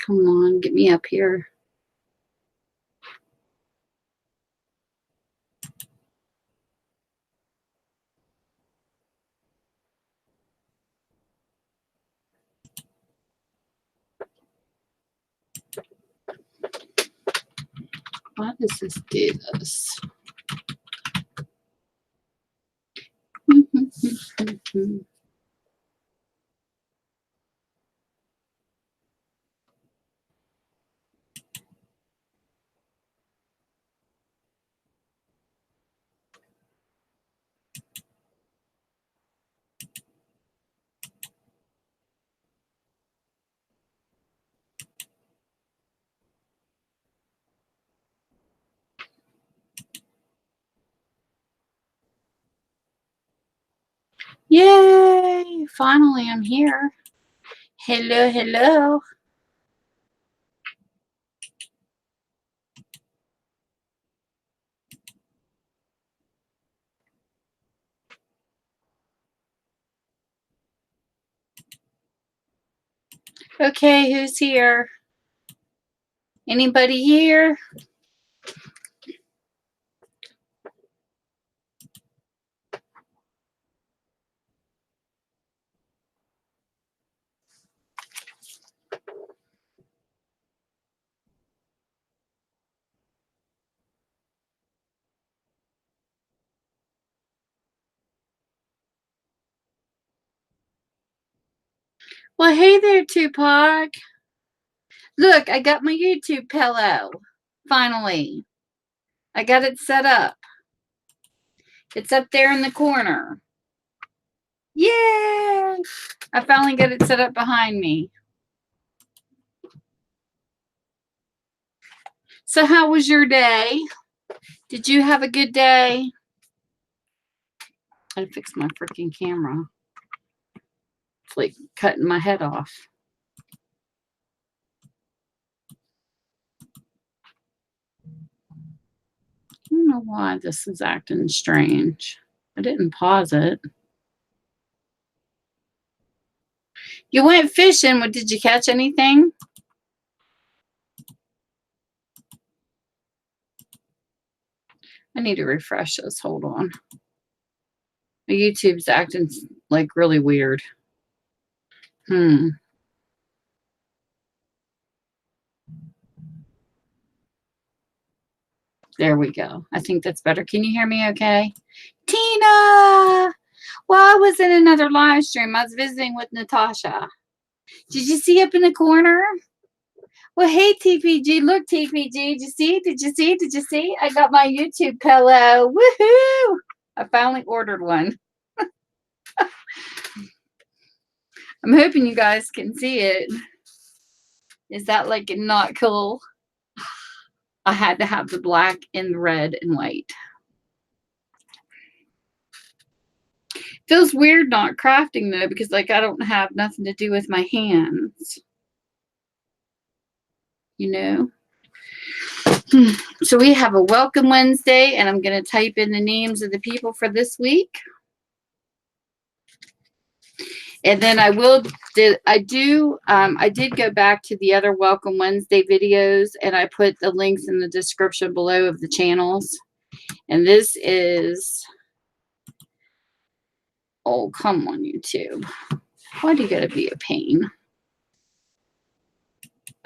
Come on, get me up here. Why does this do this? Yay! Finally, I'm here. Hello, hello. Okay, who's here? Anybody here? Well, hey there, Tupac. Look, I got my YouTube pillow. Finally. I got it set up. It's up there in the corner. Yay! I finally got it set up behind me. So how was your day? Did you have a good day? I fixed my freaking camera. It's like cutting my head off. I don't know why this is acting strange. I didn't pause it. You went fishing. What, did you catch anything? I need to refresh this. Hold on. My YouTube's acting like really weird. There we go. I think that's better. Can you hear me okay? Tina! Well, I was in another live stream. I was visiting with Natasha. Did you see up in the corner? Well, hey, TPG. Look, TPG. Did you see? Did you see? Did you see? I got my YouTube pillow. Woohoo! I finally ordered one. I'm hoping you guys can see it. Is that like not cool? I had to have the black and the red and white. Feels weird not crafting though, because like I don't have nothing to do with my hands. You know? So we have a welcome Wednesday, and I'm going to type in the names of the people for this week. And then I did go back to the other Welcome Wednesday videos, and I put the links in the description below of the channels. And this is, oh, come on, YouTube. Why do you got to be a pain?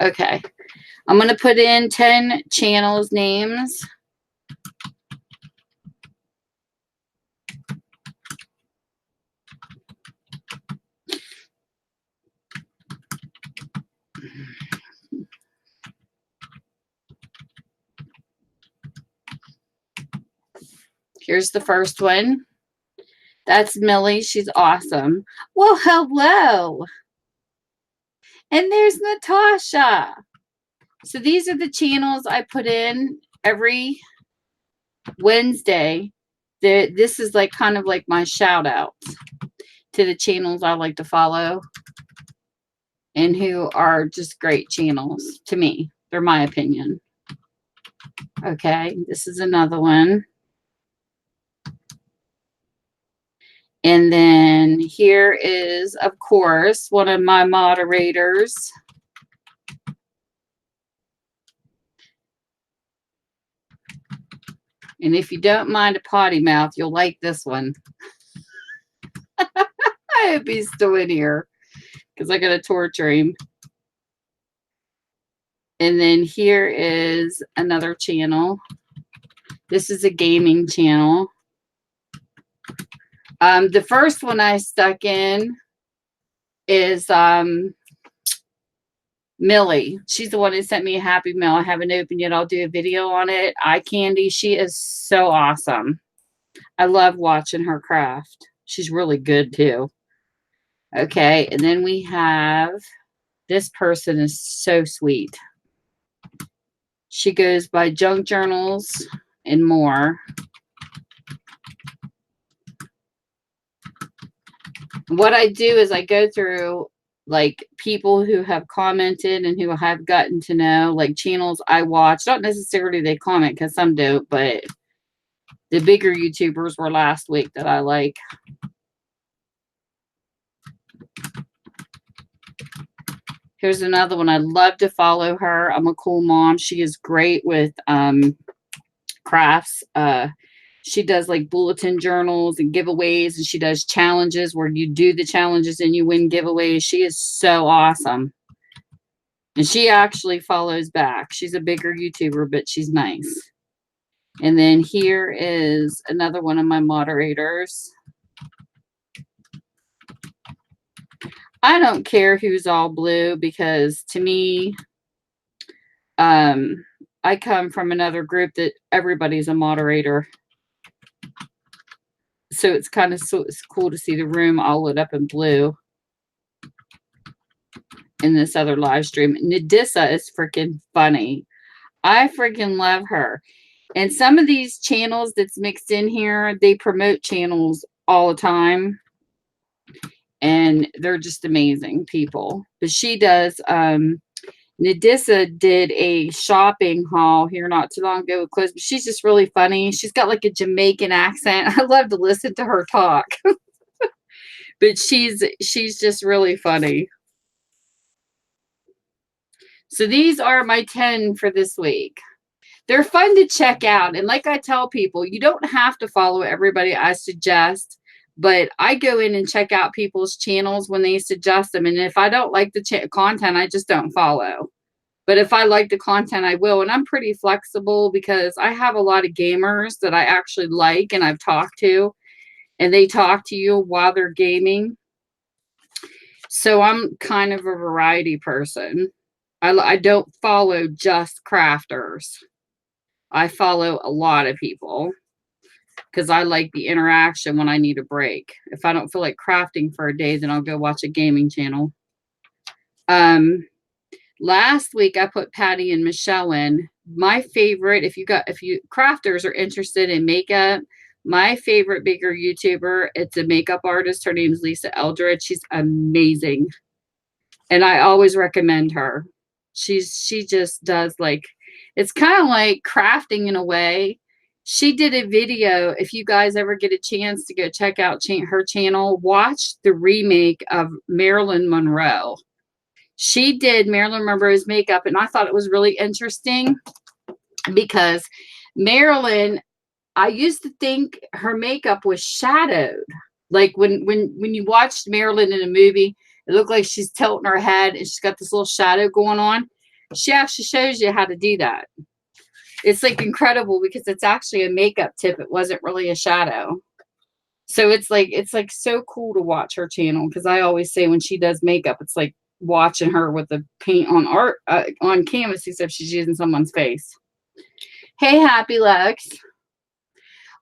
Okay. I'm going to put in 10 channels names. Here's the first one. That's Millie. She's awesome. Well, hello. And there's Natasha. So these are the channels I put in every Wednesday. This is like kind of like my shout outs to the channels I like to follow and who are just great channels to me. They're my opinion. Okay, this is another one. And then here is, of course, one of my moderators. And if you don't mind a potty mouth, you'll like this one. I hope he's still in here because I got to torture him. And then here is another channel. This is a gaming channel. The first one I stuck in is Millie. She's the one who sent me a Happy Meal. I haven't opened yet. I'll do a video on it. ICandy. She is so awesome. I love watching her craft. She's really good too. Okay, and then we have this person is so sweet. She goes by Junk Journals and More. What I do is I go through like people who have commented and who have gotten to know, like channels I watch. Not necessarily they comment because some don't, but the bigger YouTubers were last week that I like. Here's another one. I love to follow her. I'm a cool mom. She is great with crafts. She does like bulletin journals and giveaways, and she does challenges where you do the challenges and you win giveaways. She is so awesome. And she actually follows back. She's a bigger YouTuber, but she's nice. And then here is another one of my moderators. I don't care who's all blue because to me, I come from another group that everybody's a moderator. So it's kind of it's cool to see the room all lit up in blue in this other live stream. NDISA is freaking funny. I freaking love her. And some of these channels that's mixed in here, they promote channels all the time. And they're just amazing people. But she does, NDISA did a shopping haul here not too long ago with clothes, but she's just really funny. She's got like a Jamaican accent. I love to listen to her talk. But she's just really funny. So these are my 10 for this week. They're fun to check out. And like I tell people, you don't have to follow everybody I suggest. But I go in and check out people's channels when they suggest them. And if I don't like the content, I just don't follow. But if I like the content, I will. And I'm pretty flexible because I have a lot of gamers that I actually like and I've talked to. And they talk to you while they're gaming. So I'm kind of a variety person. I don't follow just crafters. I follow a lot of people. Because I like the interaction when I need a break. If I don't feel like crafting for a day, then I'll go watch a gaming channel. Last week I put Patty and Michelle in. My favorite, if you crafters are interested in makeup, my favorite bigger YouTuber, it's a makeup artist. Her name is Lisa Eldridge. She's amazing. And I always recommend her. She just does like, it's kind of like crafting in a way. She did a video. If you guys ever get a chance to go check out her channel, watch the remake of Marilyn Monroe. She did Marilyn Monroe's makeup, and I thought it was really interesting because Marilyn, I used to think her makeup was shadowed. Like when you watched Marilyn in a movie, it looked like she's tilting her head and she's got this little shadow going on. She actually shows you how to do that. It's like incredible because it's actually a makeup tip. It wasn't really a shadow. So it's like so cool to watch her channel because I always say when she does makeup, it's like watching her with the paint on on canvas, except she's using someone's face. Hey, Happy Lux.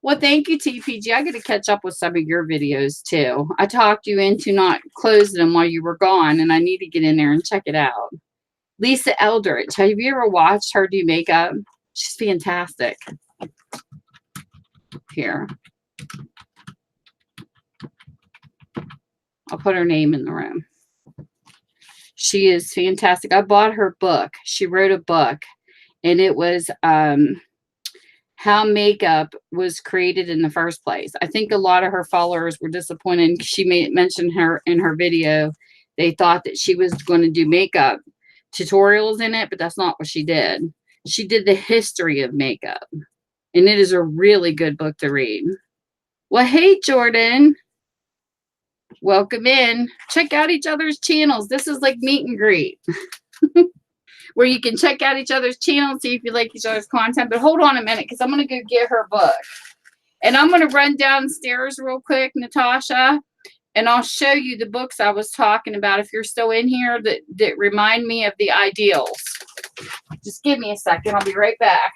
Well, thank you, TPG. I got to catch up with some of your videos too. I talked you into not closing them while you were gone, and I need to get in there and check it out. Lisa Eldridge. Have you ever watched her do makeup? She's fantastic. Here. I'll put her name in the room. She is fantastic. I bought her book. She wrote a book, and it was how makeup was created in the first place. I think a lot of her followers were disappointed. She mentioned her in her video. They thought that she was going to do makeup tutorials in it, but that's not what she did. She did the history of makeup. And it is a really good book to read. Well, hey, Jordan. Welcome in. Check out each other's channels. This is like meet and greet where you can check out each other's channels, see if you like each other's content. But hold on a minute because I'm going to go get her book. And I'm going to run downstairs real quick, Natasha, and I'll show you the books I was talking about if you're still in here that remind me of the ideals. Just give me a second. I'll be right back.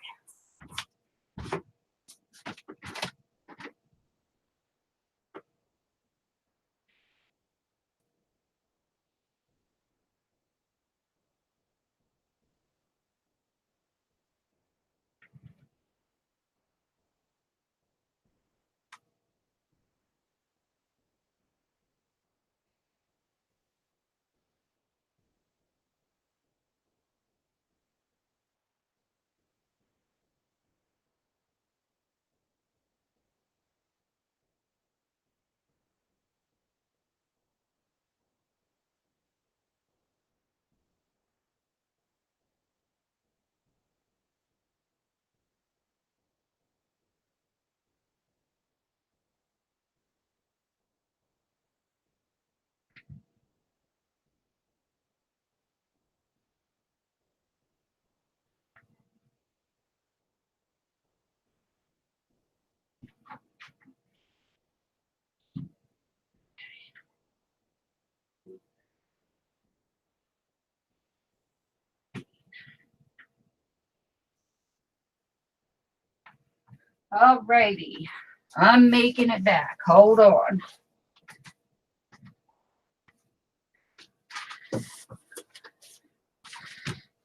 All righty. I'm making it back. Hold on.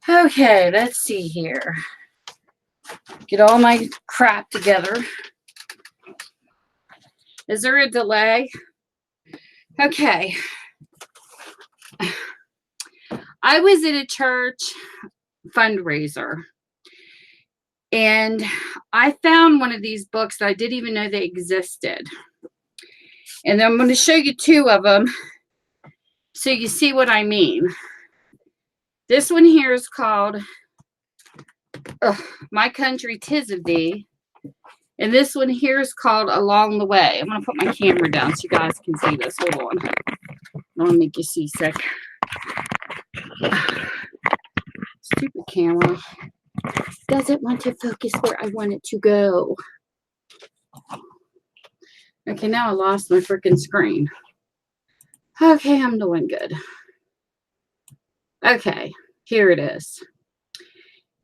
Okay, let's see here. Get all my crap together. Is there a delay? Okay. I was at a church fundraiser and I found one of these books that I didn't even know they existed. And I'm going to show you two of them so you see what I mean. This one here is called My Country 'Tis of Thee. And this one here is called Along the Way. I'm going to put my camera down so you guys can see this. Hold on. I don't want to make you seasick. Stupid camera. Doesn't want to focus where I want it to go. Okay, now I lost my freaking screen. Okay, I'm doing good. Okay, here it is.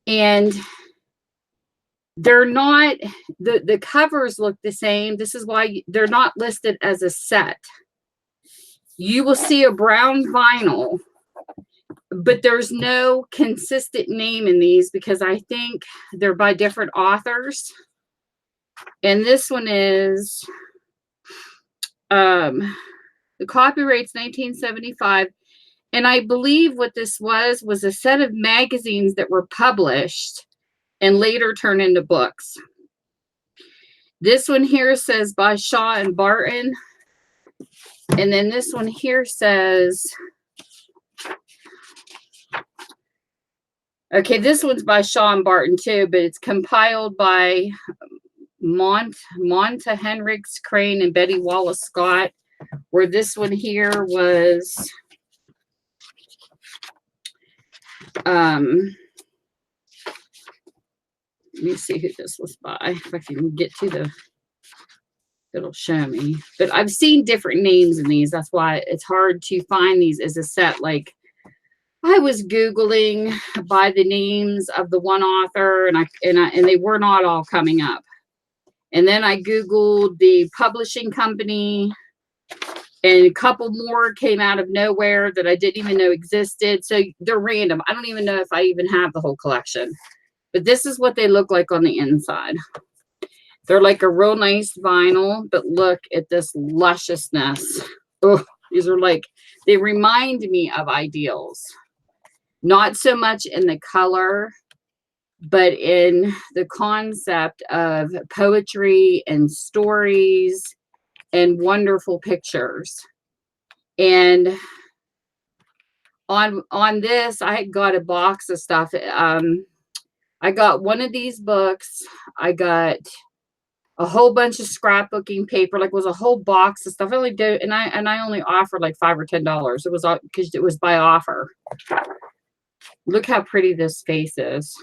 And they're not, the covers look the same. This is why they're not listed as a set. You will see a brown vinyl, but there's no consistent name in these because I think they're by different authors. And this one is, the copyright's 1975. And I believe what this was a set of magazines that were published and later turned into books. This one here says by Shaw and Barton. And then this one here says, okay, this one's by Shaw and Barton too, but it's compiled by Monta Henricks Crane and Betty Wallace Scott, where this one here was let me see who this was by. If I can get to the, it'll show me. But I've seen different names in these. That's why it's hard to find these as a set. Like I was Googling by the names of the one author and they were not all coming up. And then I Googled the publishing company and a couple more came out of nowhere that I didn't even know existed. So they're random. I don't even know if I even have the whole collection. But this is what they look like on the inside. They're like a real nice vinyl, but look at this lusciousness. Oh, these are like, they remind me of ideals. Not so much in the color, but in the concept of poetry and stories and wonderful pictures. And on this, I got a box of stuff. I got one of these books. I got a whole bunch of scrapbooking paper, like it was a whole box of stuff. I only do, and I only offered like $5 or $10. It was because it was by offer. Look how pretty this face is.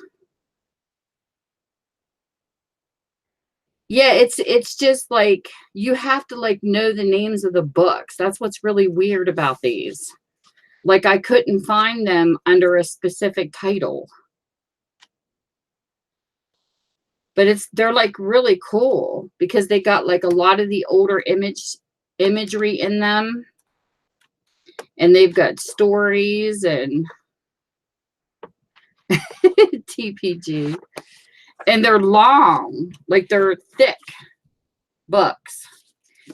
Yeah, it's just like you have to like know the names of the books. That's what's really weird about these. Like I couldn't find them under a specific title. But they're like really cool because they got like a lot of the older imagery in them, and they've got stories and TPG, and they're long, like they're thick books,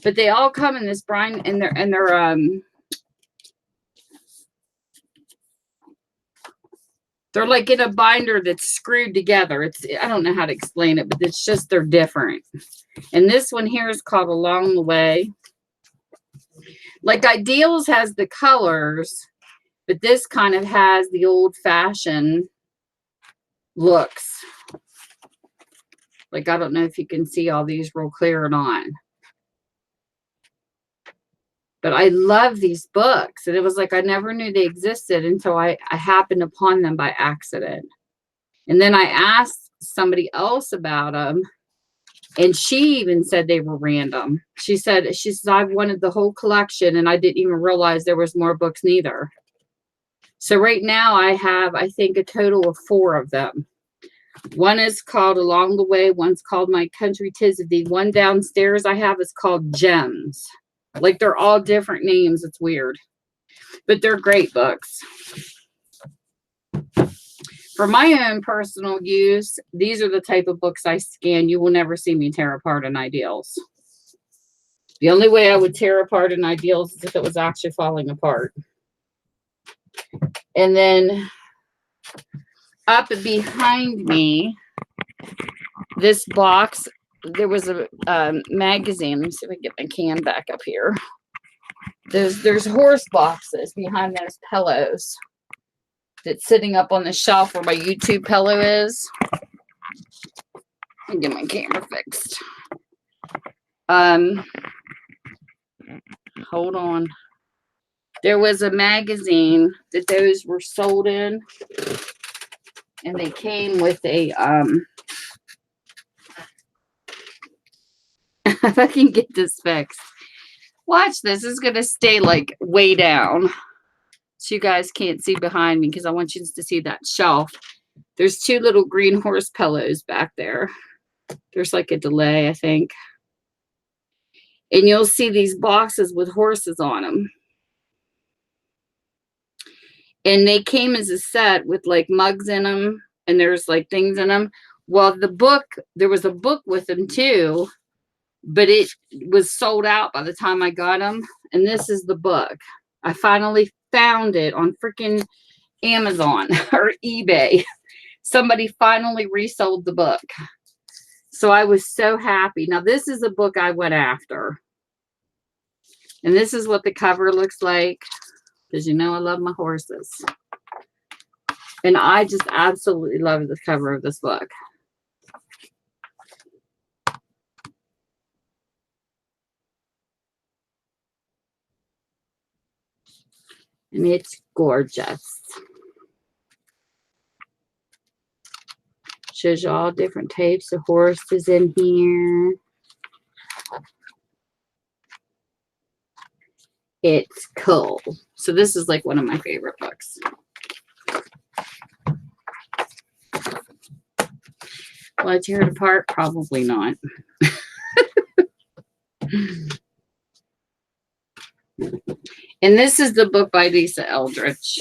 but they all come in this brine, and they're like in a binder that's screwed together. I don't know how to explain it, but it's just they're different. And this one here is called Along the Way. Like Ideals has the colors, but this kind of has the old-fashioned looks. Like I don't know if you can see all these real clear or not. But I love these books. And it was like I never knew they existed until I happened upon them by accident. And then I asked somebody else about them, and she even said they were random. She says, I've wanted the whole collection, and I didn't even realize there was more books neither. So right now I have, I think, a total of 4 of them. One is called Along the Way. One's called My Country 'Tis of Thee. One downstairs I have is called Gems. Like they're all different names. It's weird, but they're great books. For my own personal use, these are the type of books I scan. You will never see me tear apart an Ideals. The only way I would tear apart an Ideals is if it was actually falling apart. And then up behind me, this box, there was a magazine. Let me see if I can get my can back up here. There's horse boxes behind those pillows that's sitting up on the shelf where my YouTube pillow is. Let me get my camera fixed. Hold on. There was a magazine that those were sold in, and they came with a if I can get this fixed. Watch this. It's gonna stay like way down, so you guys can't see behind me because I want you to see that shelf. There's 2 little green horse pillows back there. There's like a delay, I think. And you'll see these boxes with horses on them. And they came as a set with like mugs in them, and there's like things in them. Well, there was a book with them too, but it was sold out by the time I got them. And this is the book. I finally found it on freaking Amazon or eBay. Somebody finally resold the book. So I was so happy. Now, this is a book I went after. And this is what the cover looks like, because you know I love my horses. And I just absolutely love the cover of this book. And it's gorgeous. Shows you all different types of horses in here. It's cool. So this is like one of my favorite books. Will I tear it apart? Probably not. And this is the book by Lisa Eldridge.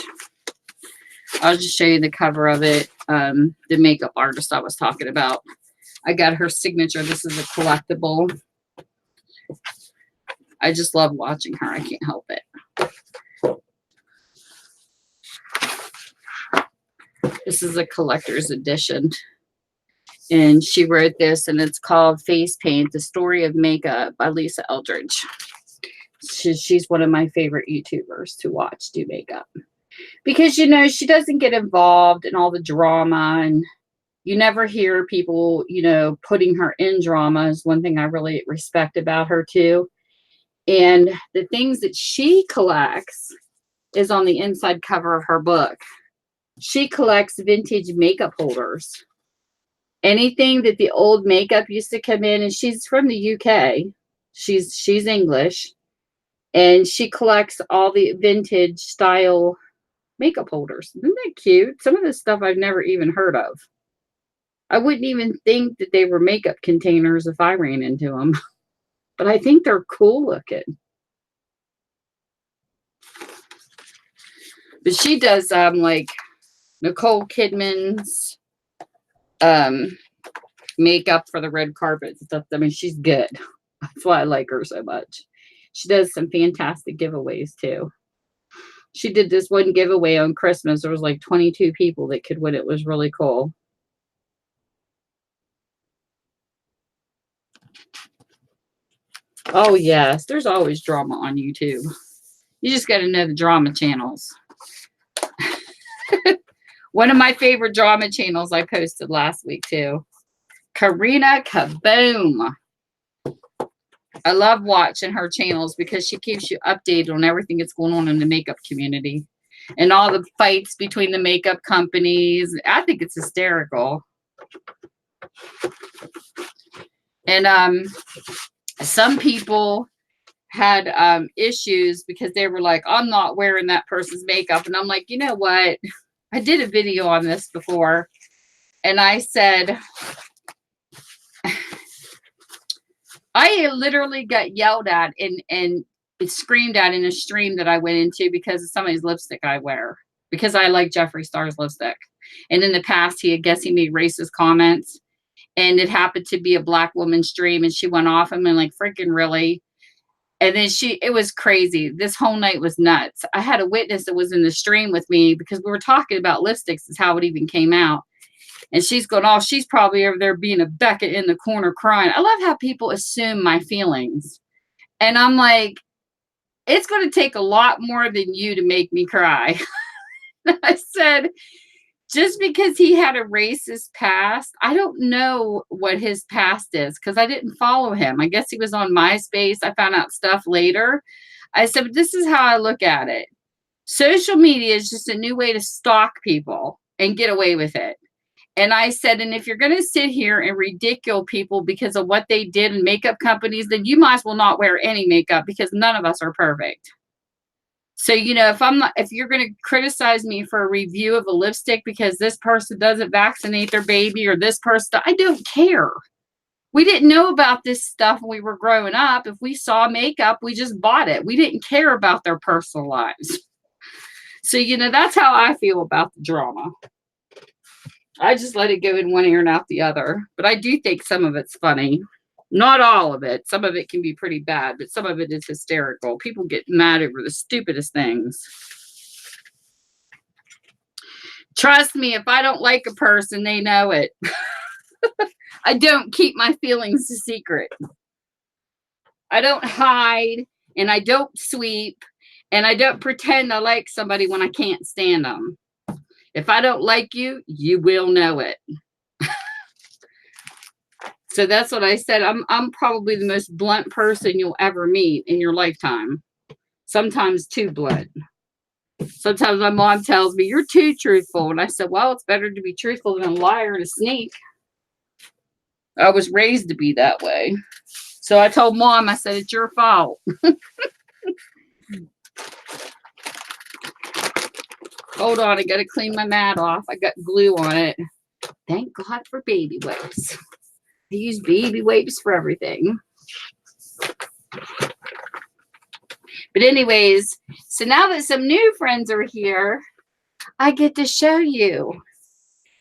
I'll just show you the cover of it. The makeup artist I was talking about. I got her signature. This is a collectible. I just love watching her. I can't help it. This is a collector's edition. And she wrote this, and it's called Face Paint, The Story of Makeup by Lisa Eldridge. She's one of my favorite YouTubers to watch do makeup. Because, you know, she doesn't get involved in all the drama, and You never hear people, you know, putting her in drama is one thing I really respect about her too. And the things that she collects is on the inside cover of her book. She collects vintage makeup holders. Anything that the old makeup used to come in, and she's from the UK. She's English, and she collects all the vintage style makeup holders. Isn't that cute? Some of this stuff I've never even heard of. I wouldn't even think that they were makeup containers if I ran into them, but I think they're cool looking. But she does like Nicole Kidman's makeup for the red carpet and stuff. I mean, she's good. That's why I like her so much. She does some fantastic giveaways too. She did this one giveaway on Christmas. There was like 22 people that could win. It was really cool. Oh, yes. There's always drama on YouTube. You just got to know the drama channels. One of my favorite drama channels I posted last week, too. Karina Kaboom. I love watching her channels because she keeps you updated on everything that's going on in the makeup community and all the fights between the makeup companies. I think it's hysterical. And some people had issues because they were like, I'm not wearing that person's makeup. And I'm like, you know what? I did a video on this before. And I said, I literally got yelled at and screamed at in a stream that I went into because of somebody's lipstick I wear. Because I like Jeffree Star's lipstick. And in the past, he made racist comments. And it happened to be a black woman's stream. And she went off him and like, freaking really? And then it was crazy. This whole night was nuts. I had a witness that was in the stream with me because we were talking about lipsticks is how it even came out. And she's going, oh, she's probably over there being a Becca in the corner crying. I love how people assume my feelings. And I'm like, it's going to take a lot more than you to make me cry. I said, just because he had a racist past, I don't know what his past is because I didn't follow him. I guess he was on MySpace. I found out stuff later. I said, but this is how I look at it. Social media is just a new way to stalk people and get away with it. And I said, and if you're going to sit here and ridicule people because of what they did in makeup companies, then you might as well not wear any makeup because none of us are perfect. So, you know, if you're going to criticize me for a review of a lipstick because this person doesn't vaccinate their baby or this person, I don't care. We didn't know about this stuff when we were growing up. If we saw makeup, we just bought it. We didn't care about their personal lives. So, you know, that's how I feel about the drama. I just let it go in one ear and out the other. But I do think some of it's funny. Not all of it. Some of it can be pretty bad, but some of it is hysterical. People get mad over the stupidest things. Trust me, if I don't like a person, they know it. I don't keep my feelings a secret. I don't hide, and I don't sweep, and I don't pretend I like somebody when I can't stand them. If I don't like you, you will know it. So that's what I said. I'm probably the most blunt person you'll ever meet in your lifetime. Sometimes too blunt. Sometimes my mom tells me, you're too truthful. And I said, well, it's better to be truthful than a liar and a sneak. I was raised to be that way. So I told Mom, I said, it's your fault. Hold on, I got to clean my mat off. I got glue on it. Thank God for baby wipes. I use baby wipes for everything. But anyways, so now that some new friends are here, I get to show you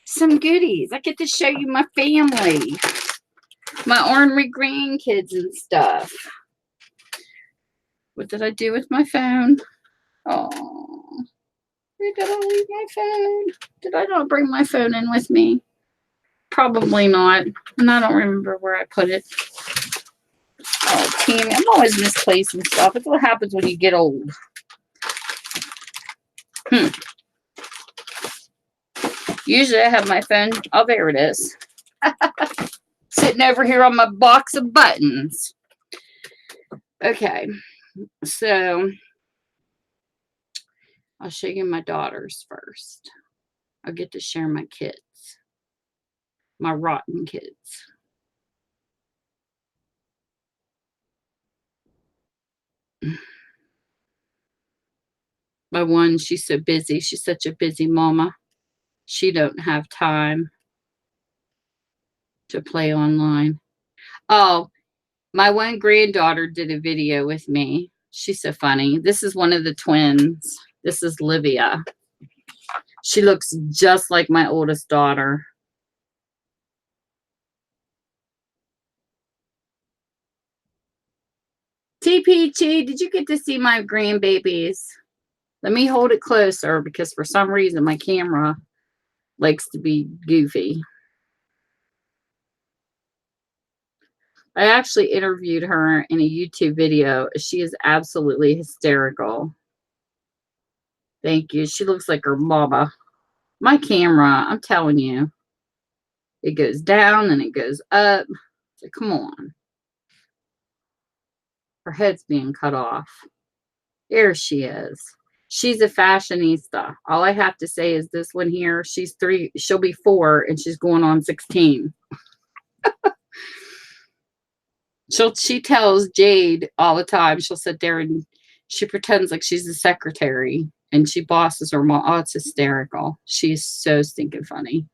some goodies. I get to show you my family, my ornery grandkids and stuff. What did I do with my phone? Oh, where did I leave my phone? Did I not bring my phone in with me? Probably not. And I don't remember where I put it. Oh, Tammy, I'm always misplacing stuff. It's what happens when you get old. Usually I have my phone. Oh, there it is. Sitting over here on my box of buttons. Okay. So I'll show you my daughters first. I'll get to share my kids. My rotten kids. My one, she's so busy. She's such a busy mama. She don't have time to play online. Oh, my one granddaughter did a video with me. She's so funny. This is one of the twins. This is Livia. She looks just like my oldest daughter. TPG, did you get to see my grandbabies? Let me hold it closer because for some reason my camera likes to be goofy. I actually interviewed her in a YouTube video. She is absolutely hysterical. Thank you. She looks like her mama. My camera, I'm telling you, it goes down and it goes up. So come on. Her head's being cut off. There she is. She's a fashionista. All I have to say is this one here, she's 3, she'll be 4 and she's going on 16. She tells Jade all the time, she'll sit there and she pretends like she's the secretary and she bosses her mom. Oh, it's hysterical. She's so stinking funny.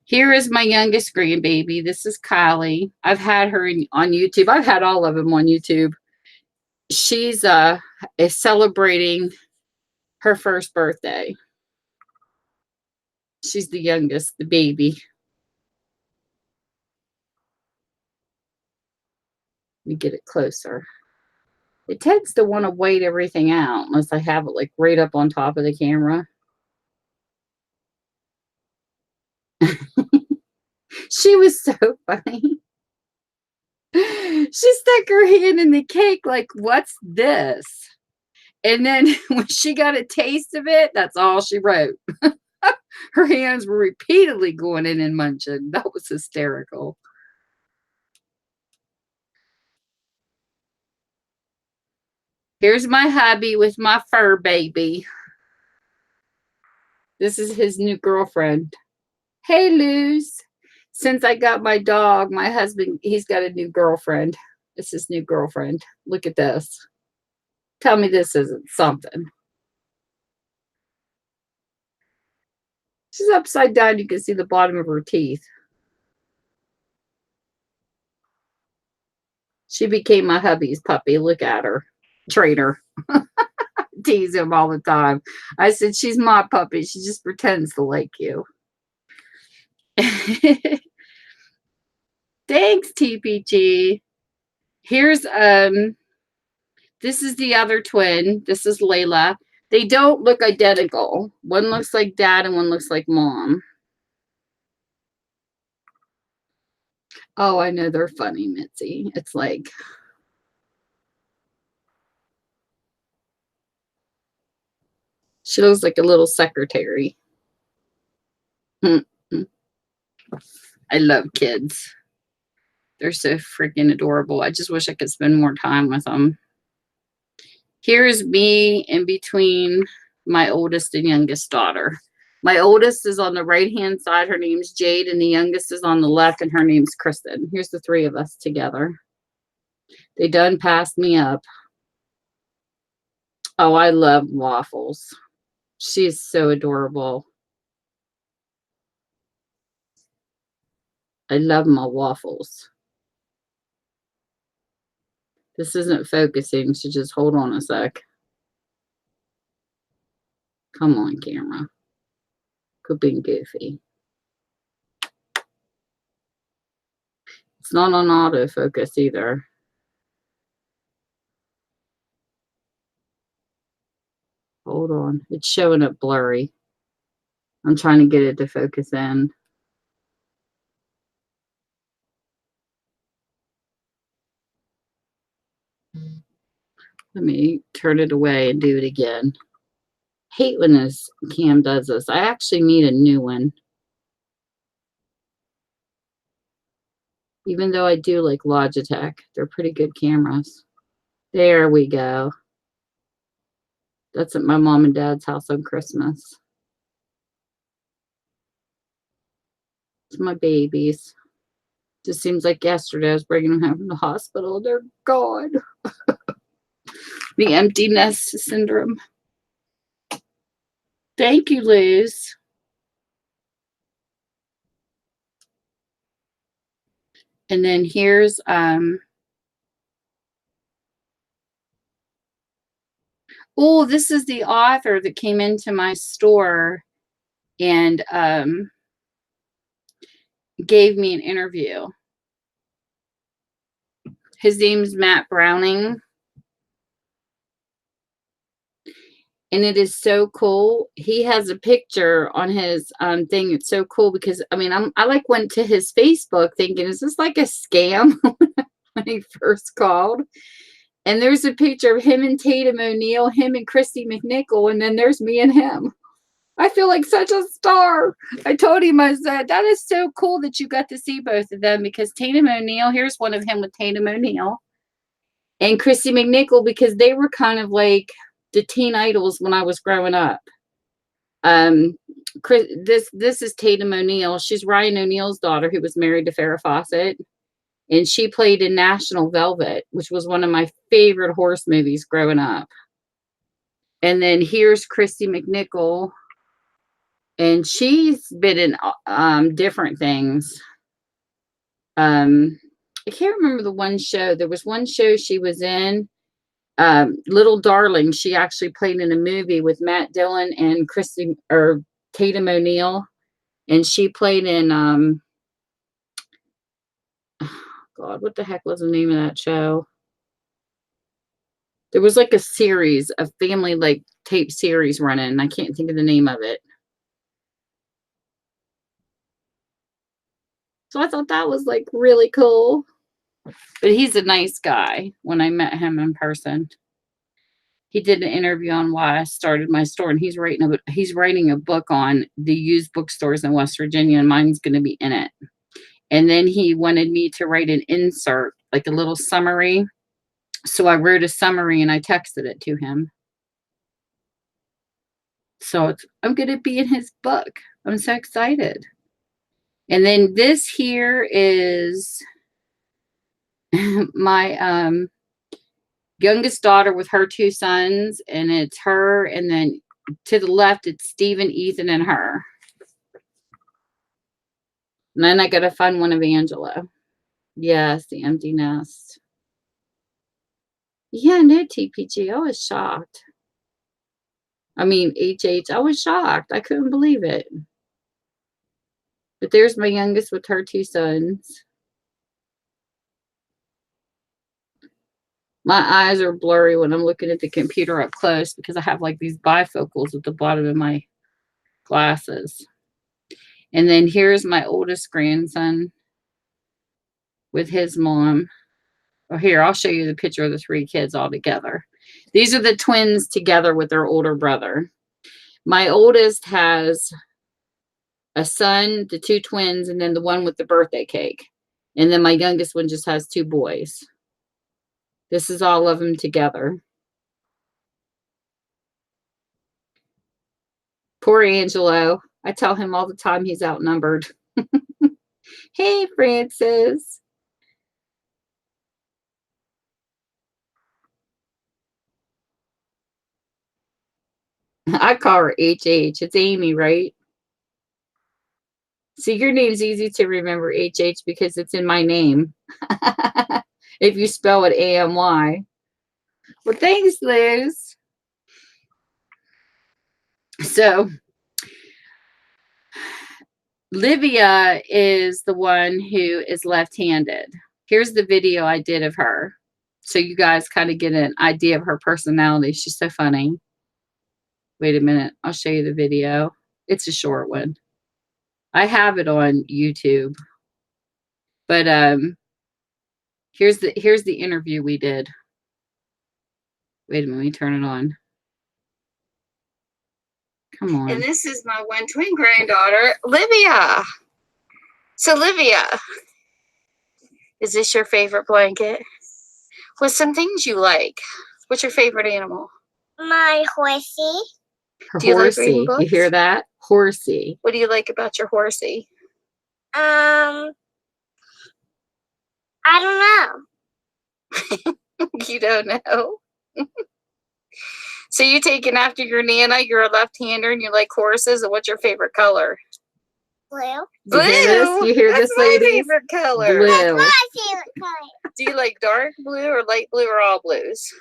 Here is my youngest grandbaby. This is Kylie. I've had her on YouTube. I've had all of them on YouTube. She's is celebrating her first birthday. She's the youngest, the baby. Let me get it closer. It tends to want to wait everything out unless I have it like right up on top of the camera. She was so funny. She stuck her hand in the cake like, what's this? And then when she got a taste of it, that's all she wrote. Her hands were repeatedly going in and munching. That was hysterical. Here's my hubby with my fur baby. This is his new girlfriend. Hey, Luz. Since I got my dog, my husband, he's got a new girlfriend. It's his new girlfriend. Look at this. Tell me this isn't something. She's upside down. You can see the bottom of her teeth. She became my hubby's puppy. Look at her. Trainer. Tease him all the time. I said, she's my puppy. She just pretends to like you. Thanks, TPG. Here's this is the other twin. This is Layla. They don't look identical. One looks like dad and one looks like mom. Oh, I know they're funny, Mitzi. It's like she looks like a little secretary. I love kids. They're so freaking adorable. I just wish I could spend more time with them. Here's me in between my oldest and youngest daughter. My oldest is on the right-hand side. Her name's Jade, and the youngest is on the left, and her name's Kristen. Here's the 3 of us together. They done passed me up. Oh, I love Waffles. She's so adorable. I love my Waffles. This isn't focusing, so just hold on a sec. Come on, camera. Quit being goofy. It's not on autofocus either. Hold on. It's showing up blurry. I'm trying to get it to focus in. Let me turn it away and do it again. hate when this cam does this. I actually need a new one. Even though I do like Logitech. They're pretty good cameras. There we go. That's at my mom and dad's house on Christmas. It's my babies. Just seems like yesterday I was bringing them home from the hospital. They're gone. The empty nest syndrome. Thank you, Liz. And then here's oh, this is the author that came into my store and gave me an interview. His name's Matt Browning. And it is so cool. He has a picture on his thing. It's so cool because I like went to his Facebook thinking, is this like a scam when he first called? And there's a picture of him and Tatum O'Neal, him and Christy McNichol, and then there's me and him. I feel like such a star. I told him, I said, that is so cool that you got to see both of them because Tatum O'Neal, here's one of him with Tatum O'Neal and Christy McNichol because they were kind of like the teen idols when I was growing up. This is Tatum O'Neal. She's Ryan O'Neal's daughter who was married to Farrah Fawcett. And she played in National Velvet, which was one of my favorite horse movies growing up. And then here's Christy McNichol. And she's been in different things. I can't remember the one show. There was one show she was in. Little Darling. She actually played in a movie with Matt Dillon and Tatum O'Neal. And she played in God, what the heck was the name of that show? There was like a series, a family like tape series running. And I can't think of the name of it. So I thought that was like really cool. But he's a nice guy when I met him in person. He did an interview on why I started my store, and he's writing a book on the used bookstores in West Virginia, and mine's going to be in it. And then he wanted me to write an insert, like a little summary. So I wrote a summary and I texted it to him. So I'm going to be in his book. I'm so excited. And then this here is my youngest daughter with her two sons, and it's her, and then to the left it's Stephen, Ethan, and her. And then I got a fun one of Angela. Yes, the empty nest. Yeah, no TPG. I was shocked. I mean, HH, I was shocked. I couldn't believe it. But there's my youngest with her two sons. My eyes are blurry when I'm looking at the computer up close because I have like these bifocals at the bottom of my glasses. And then here's my oldest grandson with his mom. Oh, here, I'll show you the picture of the three kids all together. These are the twins together with their older brother. My oldest has a son, the two twins, and then the one with the birthday cake. And then my youngest one just has two boys. This is all of them together. Poor Angelo. I tell him all the time he's outnumbered. Hey, Francis. I call her HH. It's Amy, right? See, your name's easy to remember, HH, because it's in my name. If you spell it AMY. Well, thanks, Liz. So, Livia is the one who is left-handed. Here's the video I did of her. So you guys kind of get an idea of her personality. She's so funny. Wait a minute. I'll show you the video. It's a short one. I have it on YouTube. But here's the interview we did. Wait a minute, let me turn it on. Come on. And this is my one twin granddaughter, Livia. So, Livia, is this your favorite blanket? What's some things you like? What's your favorite animal? My horsey. Her Do you like reading horsey. books? You hear that? Horsey. What do you like about your horsey? I don't know. You don't know? So you taking after your Nana, you're a left-hander and you like horses, and what's your favorite color? Blue. Blue. You hear this? You hear That's this, my ladies? favorite color. Blue. That's my favorite color. Do you like dark blue or light blue or all blues?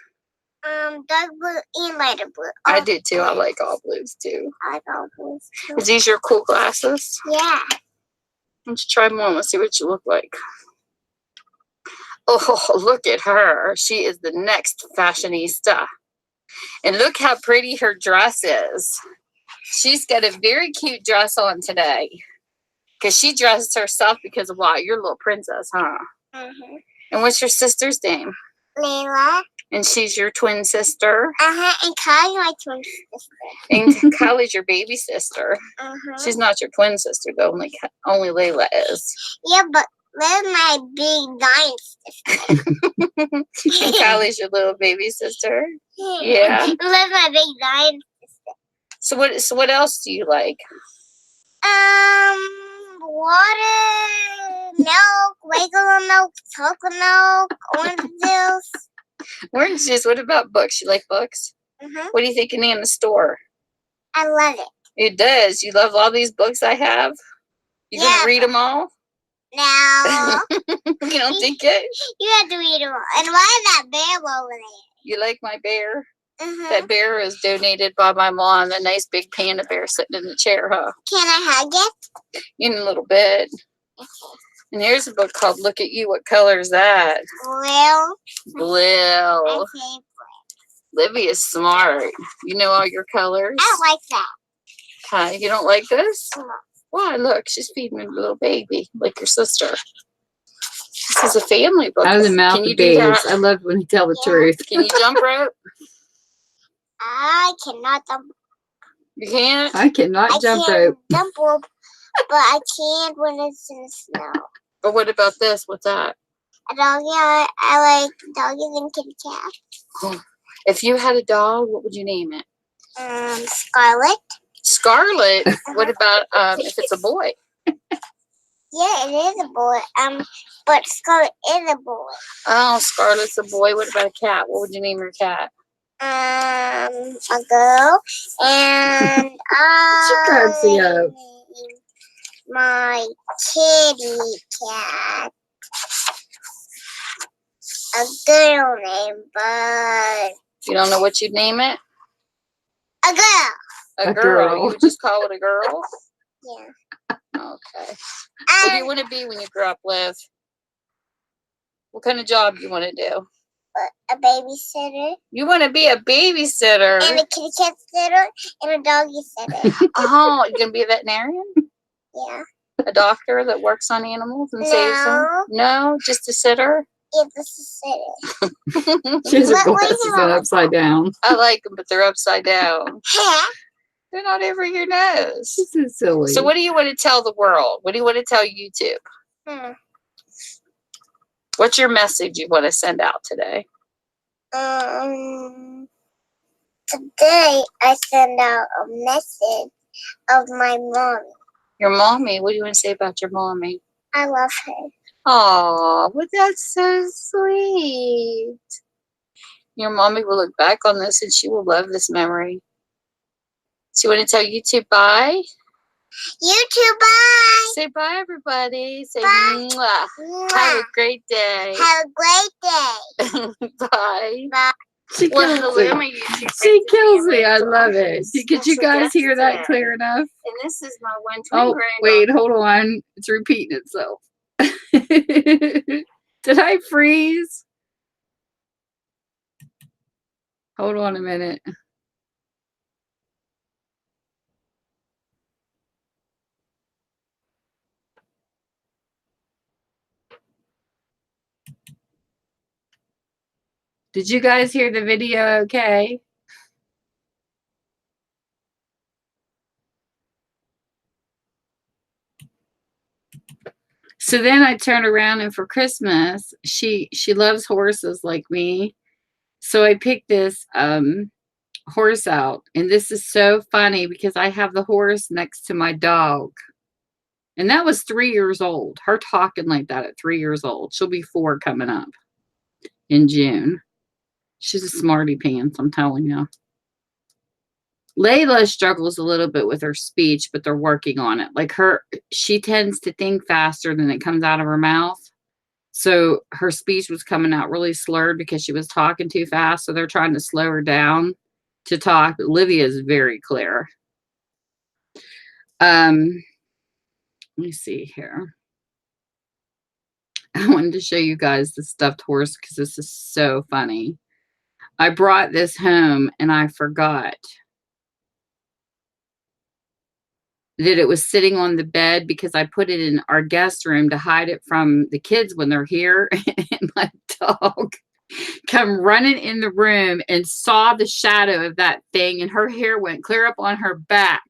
Dark blue and lighter blue. I do too. I like all blues too. I like all blues too. Is these your cool glasses? Yeah. Let's try them on. Let's see what you look like. Oh, look at her. She is the next fashionista. And look how pretty her dress is. She's got a very cute dress on today. Because she dressed herself because of what? You're a little princess, huh? Mm-hmm. And what's your sister's name? Layla. And she's your twin sister. And Kylie, my twin sister. And Kylie's your baby sister. She's not your twin sister, though. Only Layla is. Yeah, but Layla's my big giant sister. And Kylie's your little baby sister. Yeah. Layla's my big giant sister. So what else do you like? Water, milk, regular milk, chocolate milk, orange juice. Orange juice. What about books? You like books? What do you think of Nana's store? I love it. It does. You love all these books I have? You gonna read them all? No. You don't think it? You have to read them all. And why is that bear over there? You like my bear? That bear is donated by my mom. A nice big panda bear sitting in the chair, huh? Can I hug it? In a little bit. Okay. And here's a book called Look at You. What color is that? Blue. Blue. Livy's smart. You know all your colors? I don't like that. Okay. You don't like this? No. Why? Look, she's feeding a little baby, like your sister. This is a family book. Out of the mouth of babes. I love when you tell the truth. Can you jump rope? I cannot jump. You can't? I cannot jump rope. Jump rope, but I can't when it's in the snow. But what about this? What's that? A doggy. I like doggies and kitty cats. If you had a dog, what would you name it? Scarlet. Scarlet? What about if it's a boy? Yeah, it is a boy. But Scarlet is a boy. Oh, Scarlet's a boy. What about a cat? What would you name your cat? A girl. And my kitty cat. A girl name, but You don't know what you'd name it? a girl. A girl. You would just call it a girl? Yeah. Okay. What do you want to be when you grow up, Liv? What kind of job do you want to do? A babysitter. You want to be a babysitter? And a kitty cat sitter and a doggy sitter. Oh, you're going to be a veterinarian? Yeah. A doctor that works on animals and saves them? No, just a sitter? Yeah, this is sitter. She has her glasses on upside down. I like them, but they're upside down. They're not over your nose. This is silly. So what do you want to tell the world? What do you want to tell YouTube? What's your message you want to send out today? Today I send out a message of my mommy. Your mommy? What do you want to say about your mommy? I love her. Oh, well, that's so sweet. Your mommy will look back on this and she will love this memory. So you want to tell YouTube bye? YouTube, bye. Say bye, everybody. Say Bye. mwah. Mwah. Have a great day. Have a great day. Bye. Bye. She kills me. She kills me. I love it. Could you guys hear that clear enough? And this is my one twin granddaughter. Wait, hold on. It's repeating itself. Did I freeze? Hold on a minute. Did you guys hear the video okay? So then I turned around and for Christmas, she loves horses like me. So I picked this horse out. And this is so funny because I have the horse next to my dog. And that was 3 years old. Her talking like that at 3 years old. She'll be 4 coming up in June. She's a smarty pants, I'm telling you. Layla struggles a little bit with her speech, but they're working on it. Like she tends to think faster than it comes out of her mouth. So her speech was coming out really slurred because she was talking too fast. So they're trying to slow her down to talk. Olivia is very clear. Let me see here. I wanted to show you guys the stuffed horse because this is so funny. I brought this home and I forgot that it was sitting on the bed because I put it in our guest room to hide it from the kids when they're here. And my dog come running in the room and saw the shadow of that thing and her hair went clear up on her back.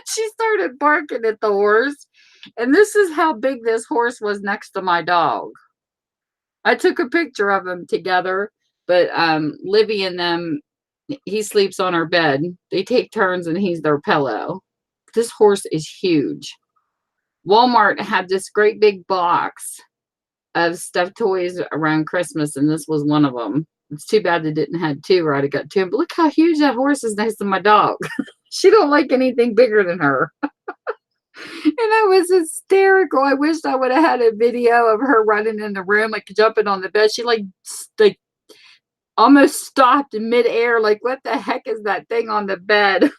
She started barking at the horse. And this is how big this horse was next to my dog. I took a picture of them together, but Livy and them, he sleeps on our bed. They take turns and he's their pillow. This horse is huge. Walmart had this great big box of stuffed toys around Christmas, and this was one of them. It's too bad they didn't have 2 or I'd have got 2. But look how huge that horse is next to my dog. She don't like anything bigger than her. And I was hysterical. I wished I would have had a video of her running in the room, like jumping on the bed. She like almost stopped in midair, like, what the heck is that thing on the bed?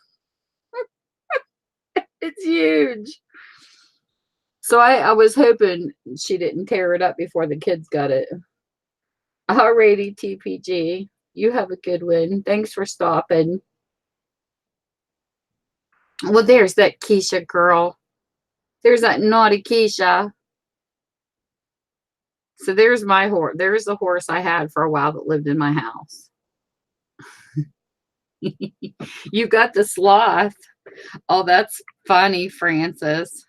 It's huge. So I was hoping she didn't tear it up before the kids got it. Alrighty, TPG. You have a good one. Thanks for stopping. Well, there's that Keisha girl. There's that naughty Keisha. So there's my horse. There's the horse I had for a while that lived in my house. You got the sloth. Oh, that's funny, Francis.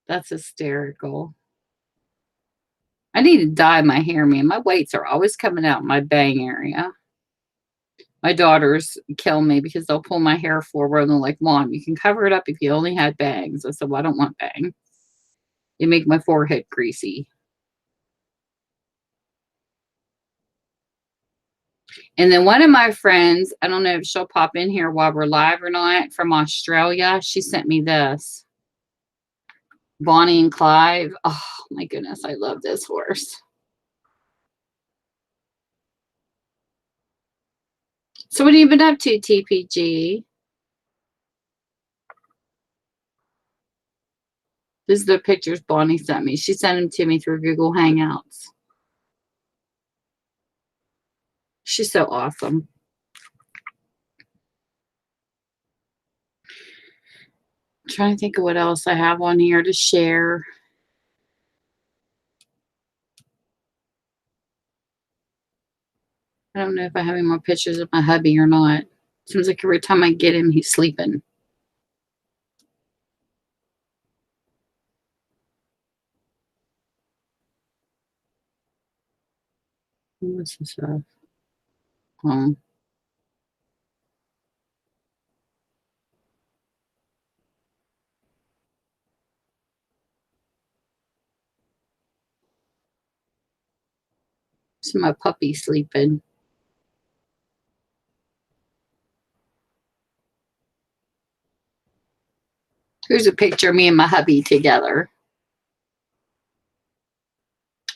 That's hysterical. I need to dye my hair, man. My weights are always coming out in my bang area. My daughters kill me because they'll pull my hair forward and they're like, Mom, you can cover it up if you only had bangs. I said, well, I don't want bangs. They make my forehead greasy. And then one of my friends, I don't know if she'll pop in here while we're live or not, from Australia, she sent me this. Bonnie and Clive. Oh, my goodness. I love this horse. So what have you been up to, TPG? This is the pictures Bonnie sent me. She sent them to me through Google Hangouts. She's so awesome. I'm trying to think of what else I have on here to share. I don't know if I have any more pictures of my hubby or not. Seems like every time I get him, he's sleeping. What's this stuff? Oh. So my puppy sleeping. Here's a picture of me and my hubby together.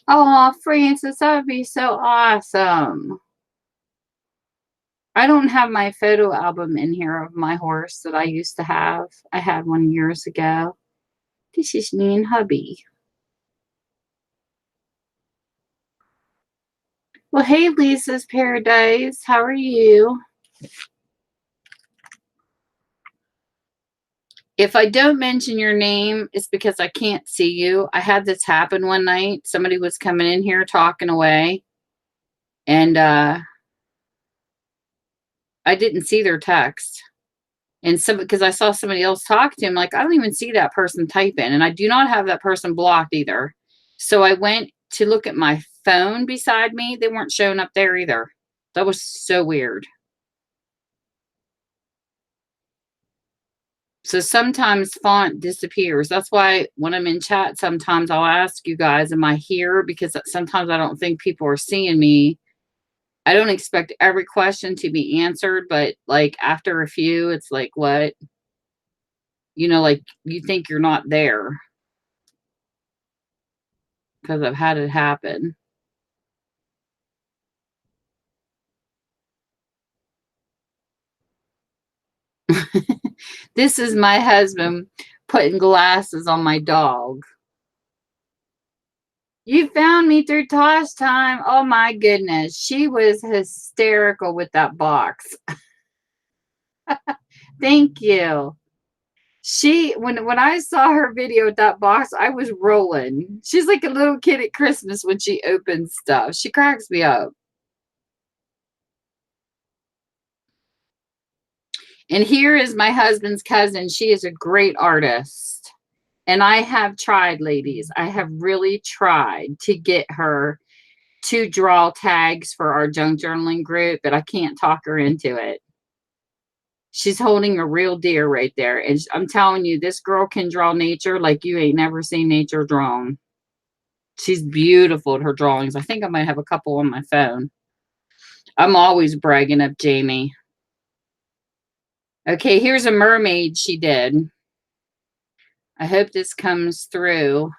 Oh, Francis, that would be so awesome. I don't have my photo album in here of my horse that I used to have. I had one years ago. This is me and hubby. Well, hey, Lisa's Paradise. How are you? If I don't mention your name, it's because I can't see you. I had this happen one night. Somebody was coming in here talking away. And I didn't see their text. And because I saw somebody else talk to him, like, I don't even see that person typing, and I do not have that person blocked either. So I went to look at my phone beside me. They weren't showing up there either. That was so weird. So sometimes font disappears. That's why when I'm in chat, sometimes I'll ask you guys, am I here? Because sometimes I don't think people are seeing me. I don't expect every question to be answered, but like after a few, it's like, what? You know, like you think you're not there because I've had it happen. This is my husband putting glasses on my dog. You found me through Tosh time. Oh my goodness. She was hysterical with that box. Thank you. When I saw her video with that box, I was rolling. She's like a little kid at Christmas when she opens stuff. She cracks me up. And here is my husband's cousin. She is a great artist. And I have tried, ladies. I have really tried to get her to draw tags for our junk journaling group, but I can't talk her into it. She's holding a real deer right there. And I'm telling you, this girl can draw nature like you ain't never seen nature drawn. She's beautiful at her drawings. I think I might have a couple on my phone. I'm always bragging up Jamie. Okay, here's a mermaid she did. I hope this comes through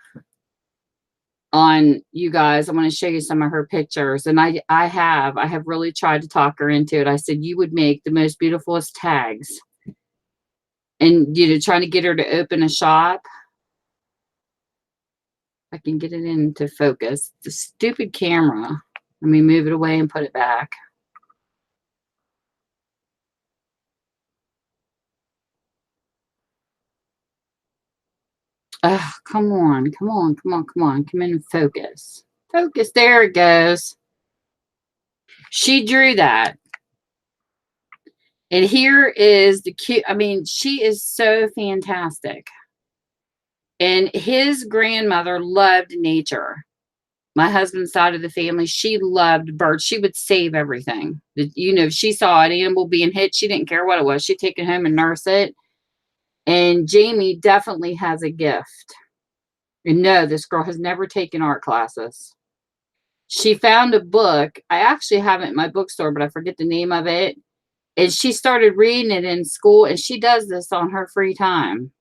on you guys. I'm going to show you some of her pictures. And I have really tried to talk her into it. I said, you would make the most beautifulest tags. And, you know, trying to get her to open a shop. I can get it into focus. The stupid camera. Let me move it away and put it back. Oh, come on. Come in and focus. Focus. There it goes. She drew that. And here is the cute. I mean, she is so fantastic. And his grandmother loved nature. My husband's side of the family, she loved birds. She would save everything. You know, if she saw an animal being hit, she didn't care what it was. She'd take it home and nurse it. And Jamie definitely has a gift. And no, this girl has never taken art classes. She found a book. I actually have it in my bookstore, but I forget the name of it. And she started reading it in school, and she does this on her free time.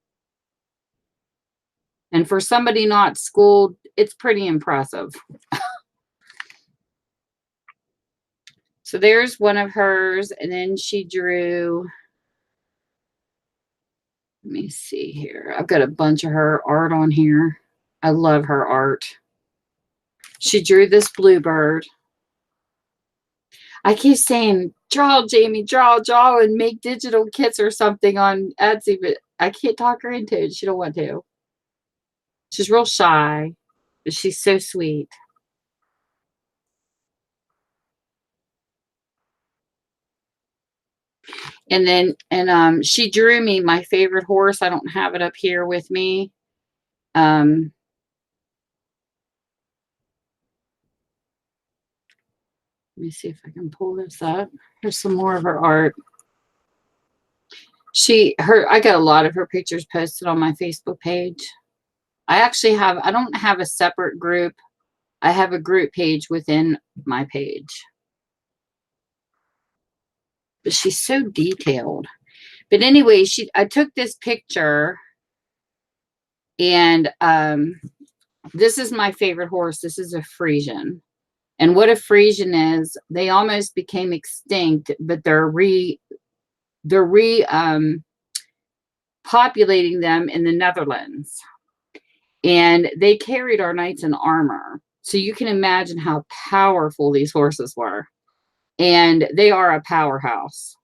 And for somebody not schooled, it's pretty impressive. So there's one of hers, and then she drew, let me see here. I've got a bunch of her art on here. I love her art. She drew this bluebird. I keep saying, draw, Jamie, draw, and make digital kits or something on Etsy, but I can't talk her into it. She don't want to. She's real shy, but she's so sweet. And then, she drew me my favorite horse. I don't have it up here with me. Let me see if I can pull this up. Here's some more of her art. I got a lot of her pictures posted on my Facebook page. I don't have a separate group. I have a group page within my page. But she's so detailed. But anyway, I took this picture, and this is my favorite horse. This is a Frisian. And what a Frisian is, they almost became extinct, but they're populating them in the Netherlands. And they carried our knights in armor. So you can imagine how powerful these horses were. And they are a powerhouse.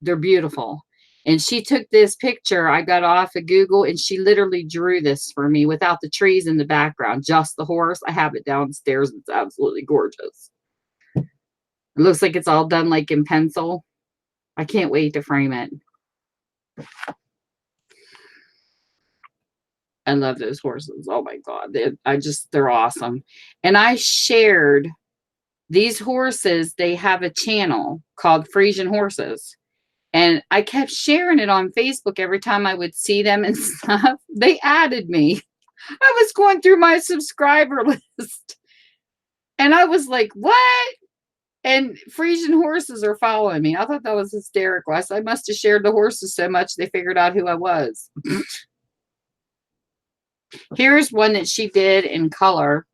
They're beautiful. And she took this picture I got off of Google, and she literally drew this for me without the trees in the background, just the horse. I have it downstairs. It's absolutely gorgeous. It looks like it's all done like in pencil. I can't wait to frame it. I love those horses. Oh my God. They're awesome. And I shared these horses. They have a channel called Frisian Horses. And I kept sharing it on Facebook every time I would see them and stuff. They added me. I was going through my subscriber list. And I was like, what? And Frisian Horses are following me. I thought that was hysterical. I must have shared the horses so much they figured out who I was. Here's one that she did in color.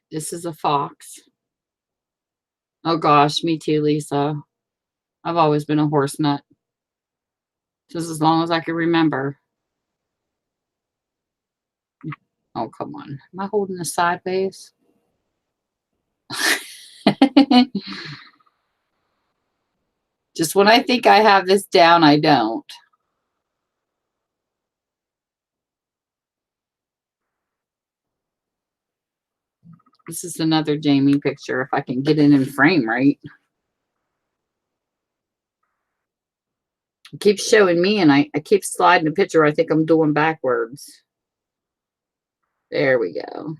This is a fox. Oh gosh, me too, Lisa. I've always been a horse nut. Just as long as I can remember. Oh, come on. Am I holding this sideways? Just when I think I have this down, I don't. This is another Jamie picture, if I can get it in frame right. It keeps showing me, and I keep sliding the picture. I think I'm doing backwards. There we go.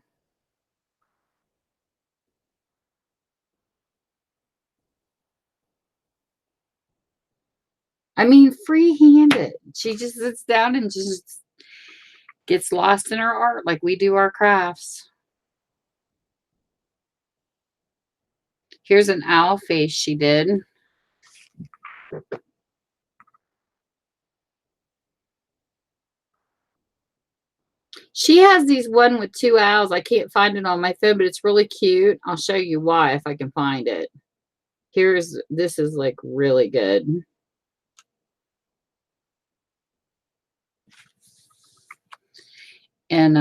I mean, free-handed. She just sits down and just gets lost in her art like we do our crafts. Here's an owl face she did. She has these one with two owls. I can't find it on my phone, but it's really cute. I'll show you why if I can find it. This is like really good. And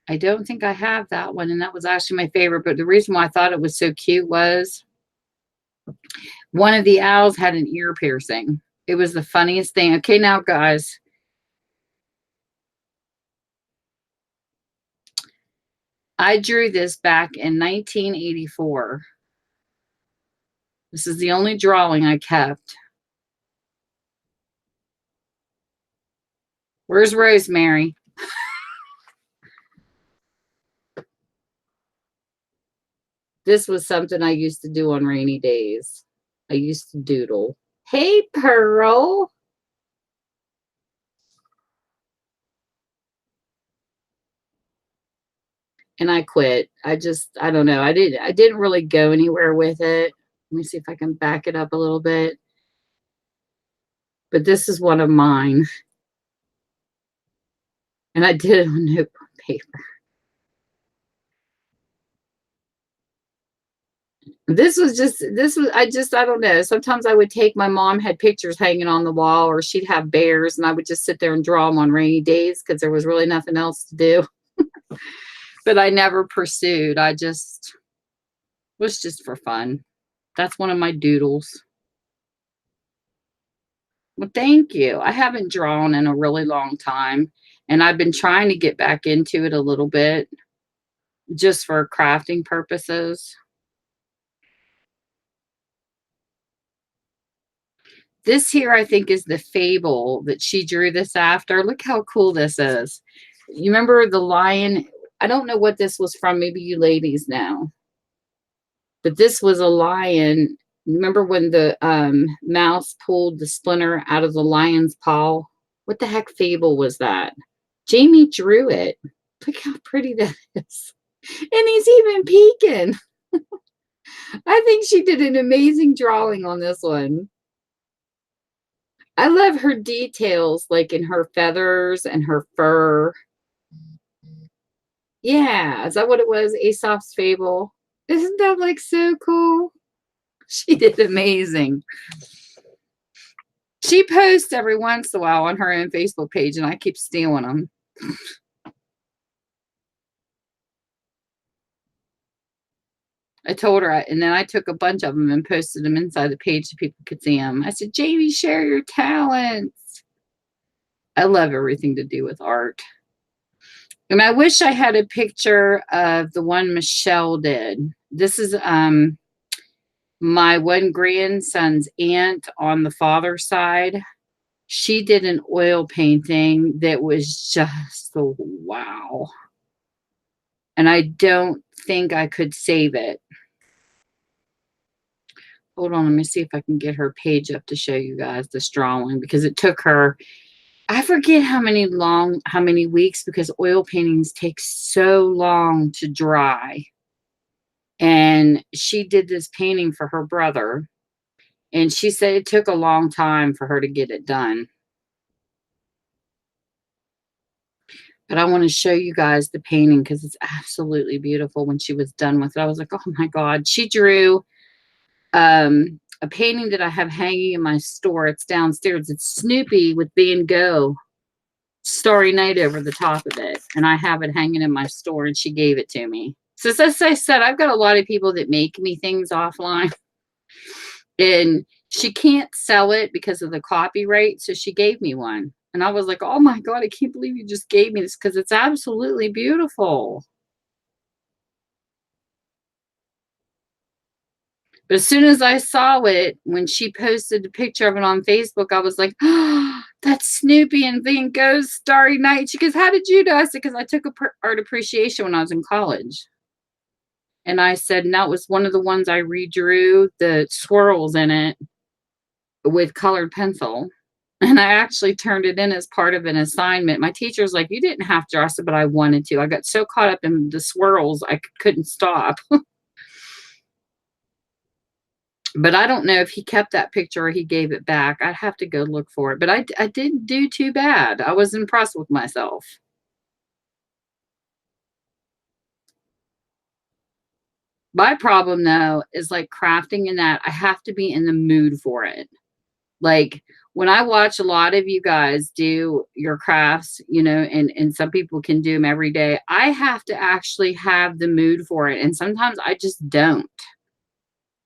I don't think I have that one, and that was actually my favorite. But the reason why I thought it was so cute was one of the owls had an ear piercing. It was the funniest thing. Okay, now guys, I drew this back in 1984. This is the only drawing I kept. Where's Rosemary? This was something I used to do on rainy days. I used to doodle. Hey, Pearl. And I quit. I don't know. I didn't really go anywhere with it. Let me see if I can back it up a little bit. But this is one of mine. And I did it on notebook paper. I don't know. Sometimes I would take, my mom had pictures hanging on the wall, or she'd have bears, and I would just sit there and draw them on rainy days because there was really nothing else to do. But I never pursued. I just was just for fun. That's one of my doodles. Well, thank you. I haven't drawn in a really long time, and I've been trying to get back into it a little bit just for crafting purposes. This here, I think, is the fable that she drew this after. Look how cool this is. You remember the lion? I don't know what this was from. Maybe you ladies know. But this was a lion. Remember when the mouse pulled the splinter out of the lion's paw? What the heck fable was that? Jamie drew it. Look how pretty that is. And he's even peeking. I think she did an amazing drawing on this one. I love her details, like in her feathers and her fur. Yeah, is that what it was? Aesop's Fable. Isn't that like so cool? She did amazing. She posts every once in a while on her own Facebook page, and I keep stealing them. I told her, and then I took a bunch of them and posted them inside the page so people could see them. I said, Jamie, share your talents. I love everything to do with art. And I wish I had a picture of the one Michelle did. This is My one grandson's aunt on the father's side, she did an oil painting that was just wow. And I don't think I could save it. Hold on, let me see if I can get her page up to show you guys this drawing, because it took her, I forget how many weeks, because oil paintings take so long to dry. And she did this painting for her brother, and she said it took a long time for her to get it done. But I want to show you guys the painting because it's absolutely beautiful. When she was done with it, I was like, oh my God. She drew a painting that I have hanging in my store. It's downstairs. It's Snoopy with Van Gogh Starry Night over the top of it. And I have it hanging in my store, and she gave it to me. So as I said, I've got a lot of people that make me things offline. And she can't sell it because of the copyright. So she gave me one. And I was like, oh my God, I can't believe you just gave me this, because it's absolutely beautiful. But as soon as I saw it, when she posted a picture of it on Facebook, I was like, oh, that's Snoopy and Van Gogh's Starry Night. She goes, how did you know? I said, because I took art appreciation when I was in college. And I said, and that was one of the ones I redrew the swirls in it with colored pencil. And I actually turned it in as part of an assignment. My teacher's like, you didn't have to. I said, but I wanted to. I got so caught up in the swirls, I couldn't stop. But I don't know if he kept that picture or he gave it back. I'd have to go look for it. But I didn't do too bad. I was impressed with myself. My problem, though, is like crafting in that I have to be in the mood for it. Like when I watch a lot of you guys do your crafts, and some people can do them every day, I have to actually have the mood for it. And sometimes I just don't.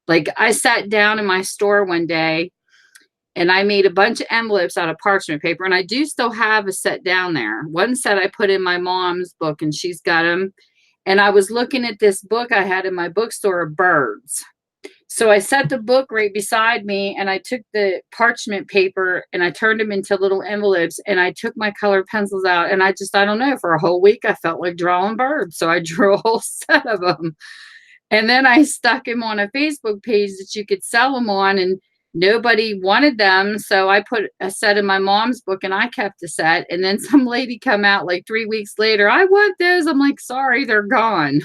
Like I sat down in my store one day and I made a bunch of envelopes out of parchment paper. And I do still have a set down there. One set I put in my mom's book, and she's got them. And I was looking at this book I had in my bookstore of birds. So I set the book right beside me, and I took the parchment paper and I turned them into little envelopes, and I took my colored pencils out, and I don't know, for a whole week I felt like drawing birds. So I drew a whole set of them. And then I stuck them on a Facebook page that you could sell them on, and nobody wanted them. So I put a set in my mom's book, and I kept the set. And then some lady come out like 3 weeks later, I want those. I'm like, sorry, they're gone.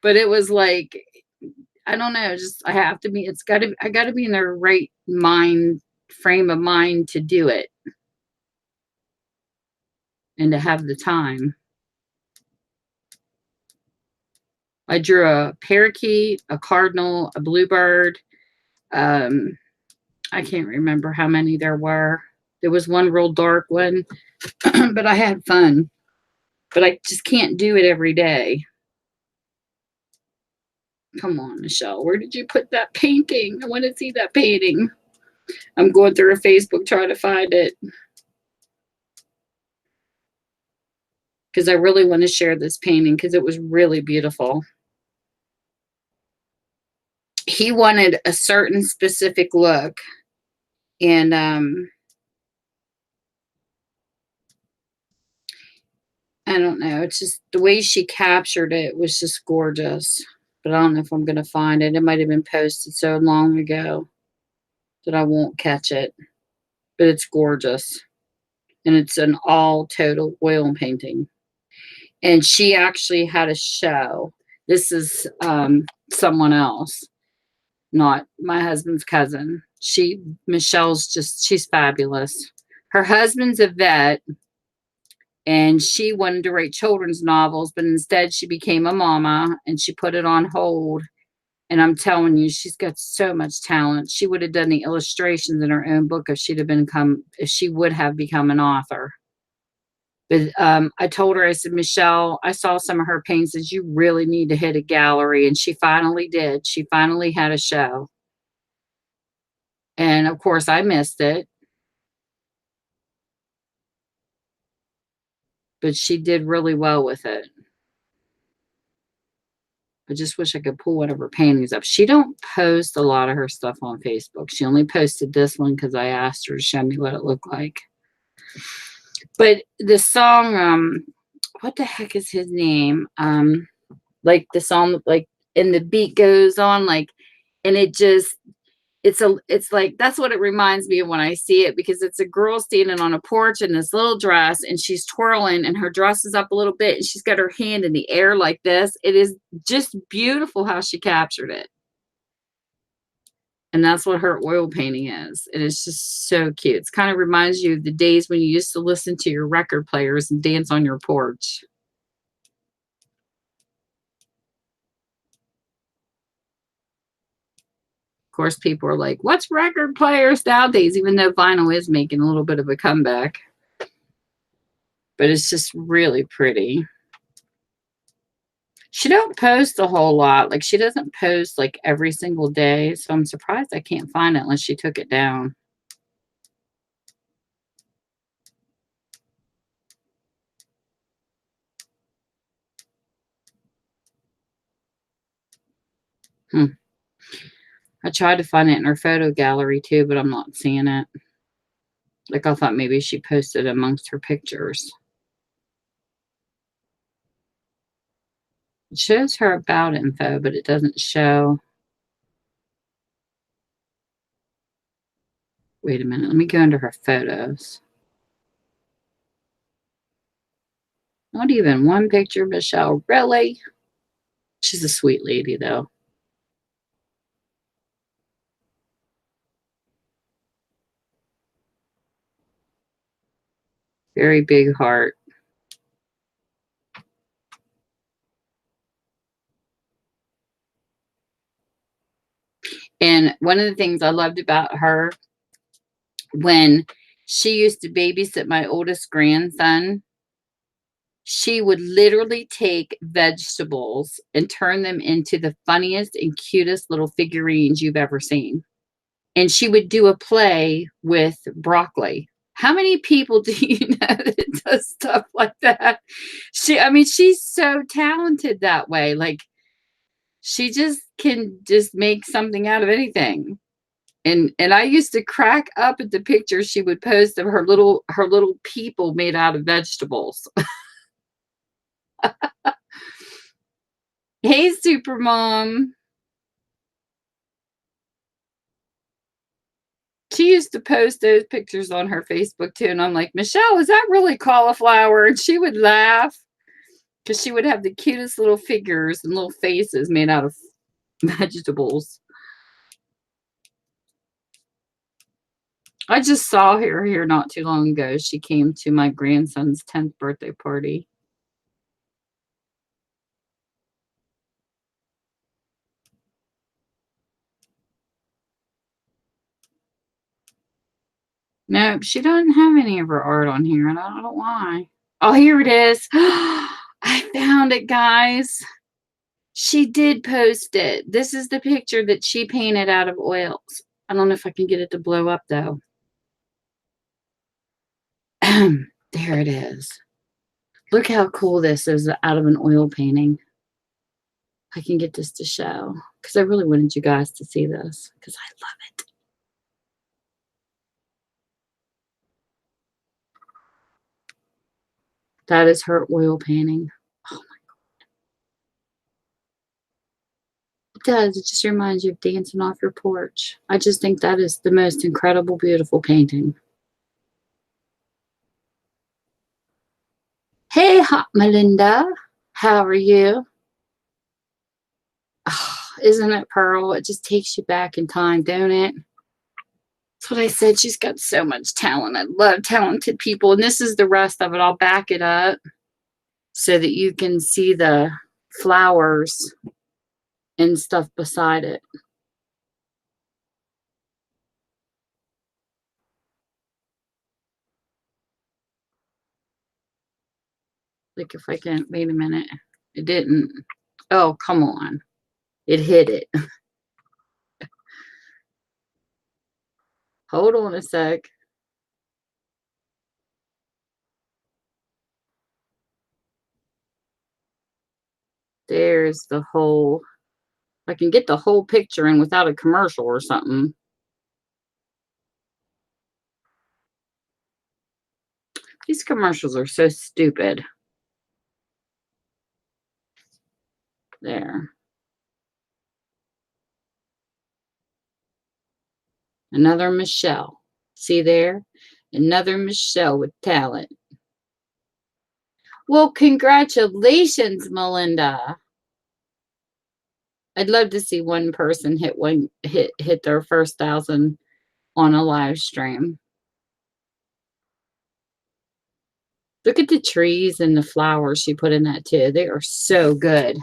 But it was like, I don't know, just I have to be, I gotta be in the right frame of mind to do it and to have the time. I drew a parakeet, a cardinal, a bluebird. I can't remember how many there were. There was one real dark one, but I had fun. But I just can't do it every day. Come on, Michelle. Where did you put that painting? I want to see that painting. I'm going through her Facebook trying to find it, because I really want to share this painting because it was really beautiful. He wanted a certain specific look, and I don't know. It's just the way she captured it was just gorgeous. But I don't know if I'm going to find it. It might have been posted so long ago that I won't catch it. But it's gorgeous. And it's an all total oil painting. And she actually had a show. This is someone else, not my husband's cousin. She's fabulous. Her husband's a vet, and she wanted to write children's novels, but instead she became a mama, and she put it on hold. And I'm telling you, she's got so much talent. She would have done the illustrations in her own book if she would have become an author. But I told her, I said, Michelle, I saw some of her paintings. You really need to hit a gallery. And she finally did. She finally had a show. And of course, I missed it. But she did really well with it. I just wish I could pull one of her paintings up. She don't post a lot of her stuff on Facebook. She only posted this one because I asked her to show me what it looked like. But the song, what the heck is his name? Like the song, like, and the beat goes on, like, and it's like, that's what it reminds me of when I see it, because it's a girl standing on a porch in this little dress and she's twirling and her dress is up a little bit and she's got her hand in the air like this. It is just beautiful how she captured it. And that's what her oil painting is. And it's just so cute. It kind of reminds you of the days when you used to listen to your record players and dance on your porch. Of course, people are like, what's record players nowadays? Even though vinyl is making a little bit of a comeback. But it's just really pretty. She don't post a whole lot. Like, she doesn't post like every single day. So I'm surprised I can't find it unless she took it down. I tried to find it in her photo gallery too, but I'm not seeing it. Like, I thought maybe she posted amongst her pictures. It shows her about info, but it doesn't show. Wait a minute. Let me go into her photos. Not even one picture, Michelle. Really? She's a sweet lady, though. Very big heart. And one of the things I loved about her, when she used to babysit my oldest grandson, she would literally take vegetables and turn them into the funniest and cutest little figurines you've ever seen. And she would do a play with broccoli. How many people do you know that does stuff like that? She's so talented that way. Like, she just can just make something out of anything. And I used to crack up at the pictures she would post of her little people made out of vegetables. Hey, Super Mom. She used to post those pictures on her Facebook too. And I'm like, Michelle, is that really cauliflower? And she would laugh because she would have the cutest little figures and little faces made out of vegetables. I just saw her here not too long ago. She came to my grandson's 10th birthday party. No, she doesn't have any of her art on here, and I don't know why. Oh, here it is. I found it, guys. She did post it. This is the picture that she painted out of oils. I don't know if I can get it to blow up, though. There it is. Look how cool this is out of an oil painting. I can get this to show because I really wanted you guys to see this because I love it. That is her oil painting. Oh my God. It does. It just reminds you of dancing off your porch. I just think that is the most incredible, beautiful painting. Hey, Hot Melinda. How are you? Oh, isn't it, Pearl? It just takes you back in time, don't it? That's what I said. She's got so much talent. I love talented people. And this is the rest of it. I'll back it up so that you can see the flowers and stuff beside it. Like, if I can, wait a minute. It didn't. Oh, come on. It hit it. Hold on a sec. There's the whole, I can get the whole picture in without a commercial or something. These commercials are so stupid. There. Another Michelle. See there? Another Michelle with talent. Well, congratulations, Melinda. I'd love to see one person hit their first 1,000 on a live stream. Look at the trees and the flowers she put in that too. They are so good.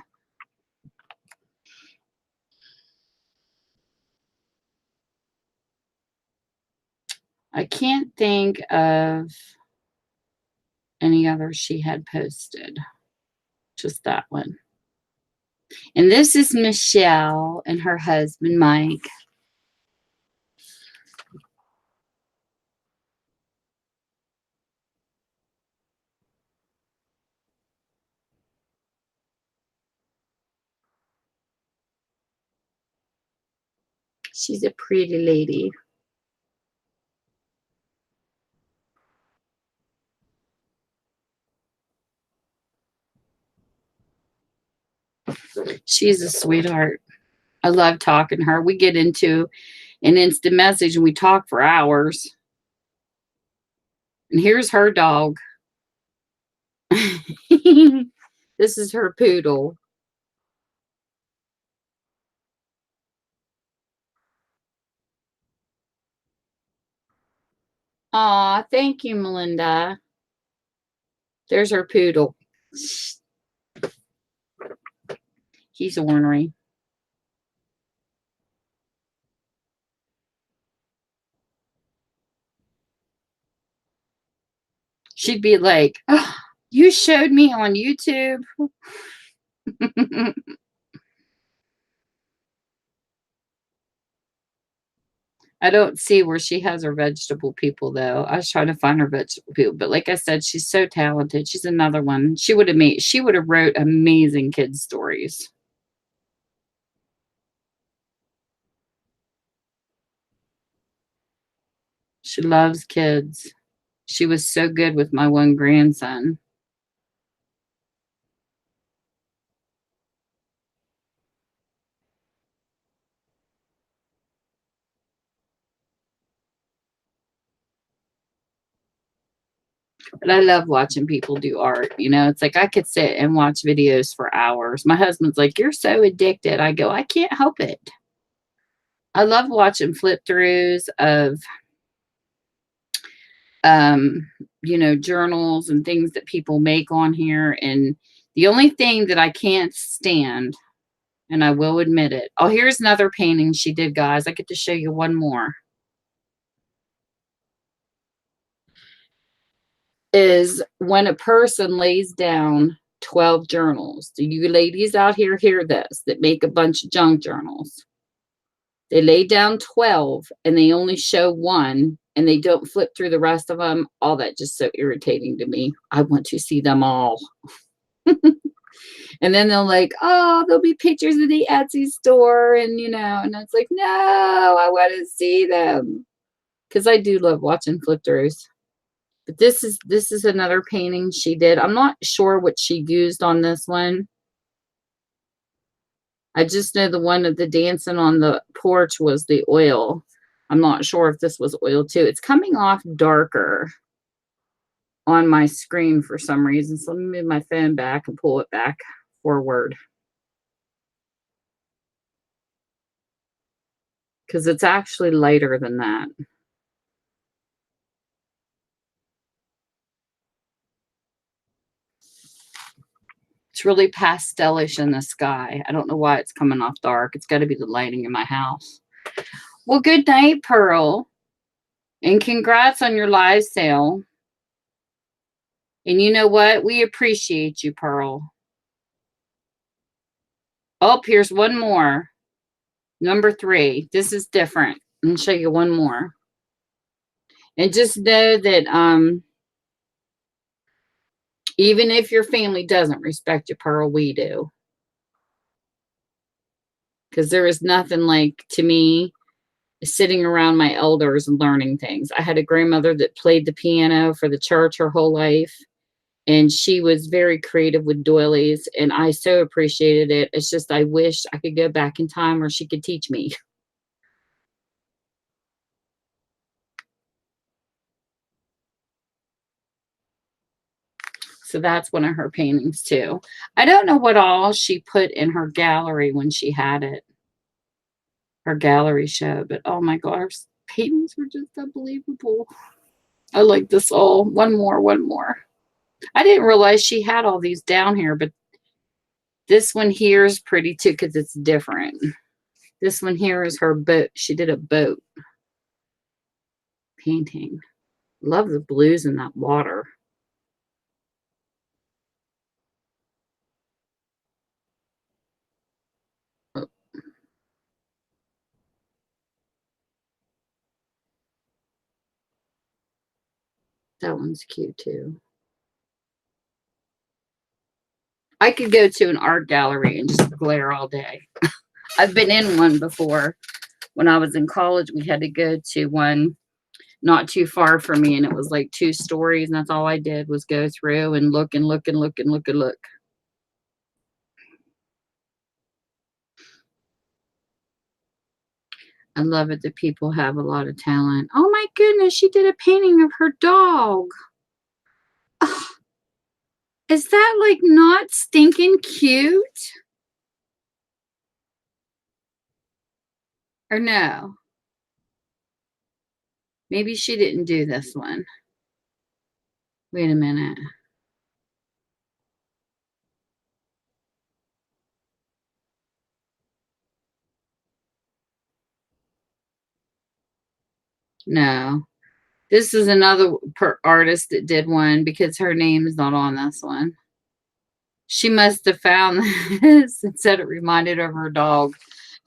I can't think of any others she had posted. Just that one. And this is Michelle and her husband, Mike. She's a pretty lady. She's a sweetheart. I love talking to her. We get into an instant message and we talk for hours. And here's her dog. This is her poodle. Aw, thank you, Melinda. There's her poodle. He's ornery. She'd be like, oh, you showed me on YouTube. I don't see where she has her vegetable people, though. I was trying to find her vegetable people. But like I said, she's so talented. She's another one. She would have wrote amazing kids' stories. She loves kids. She was so good with my one grandson. But I love watching people do art. You know, it's like I could sit and watch videos for hours. My husband's like, you're so addicted. I go, I can't help it. I love watching flip throughs of, journals and things that people make on here. And the only thing that I can't stand, and I will admit it. Oh, here's another painting she did, guys. I get to show you one more. Is when a person lays down 12 journals. Do you ladies out here hear this that make a bunch of junk journals? They lay down 12 and they only show one and they don't flip through the rest of them. All that just so irritating to me. I want to see them all. And then they'll like, oh, there'll be pictures of the Etsy store and and it's like, no, I want to see them. Because I do love watching flip throughs. But this is another painting she did. I'm not sure what she used on this one. I just know the one of the dancing on the porch was the oil. I'm not sure if this was oil too. It's coming off darker on my screen for some reason. So let me move my phone back and pull it back forward. Because it's actually lighter than that. It's really pastelish in the sky. I don't know why it's coming off dark. It's got to be the lighting in my house. Well, good night, Pearl. And congrats on your live sale. And you know what? We appreciate you, Pearl. Oh, here's one more. Number 3. This is different. Let me show you one more. And just know that even if your family doesn't respect you, Pearl, we do. because there is nothing like, to me, sitting around my elders and learning things. I had a grandmother that played the piano for the church her whole life, and she was very creative with doilies, and I so appreciated it. It's just I wish I could go back in time where she could teach me. So that's one of her paintings too. I don't know what all she put in her gallery when she had it, her gallery show, but oh my God, her paintings were just unbelievable. I like this all. One more. I didn't realize she had all these down here, but this one here is pretty too because it's different. This one here is her boat. She did a boat painting. Love the blues in that water. Oh, that one's cute too. I could go to an art gallery and just glare all day. I've been in one before. When I was in college, we had to go to one not too far from me, and it was like 2 stories, and that's all I did was go through and look and look and look and look and look. I love it that people have a lot of talent. Oh my goodness, she did a painting of her dog. Ugh, is that like not stinking cute? Or no? Maybe she didn't do this one. Wait a minute. No. This is another artist that did one because her name is not on this one. She must have found this and said it reminded her of her dog.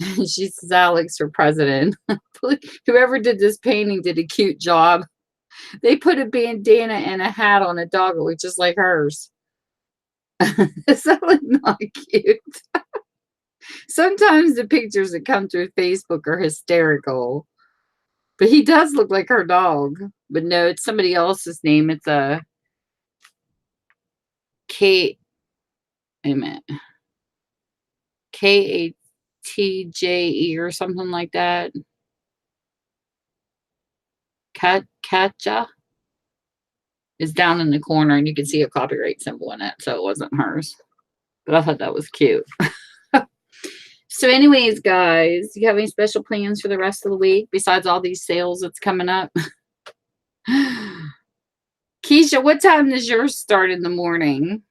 She says, Alex for president. Whoever did this painting did a cute job. They put a bandana and a hat on a dog that looked just like hers. Is that like not cute? Sometimes the pictures that come through Facebook are hysterical. But he does look like her dog. But no, it's somebody else's name. It's a K. Wait a minute. KATJE or something like that. Katja is down in the corner, and you can see a copyright symbol in it, so it wasn't hers. But I thought that was cute. So anyways, guys, do you have any special plans for the rest of the week besides all these sales that's coming up? Keisha, what time does yours start in the morning?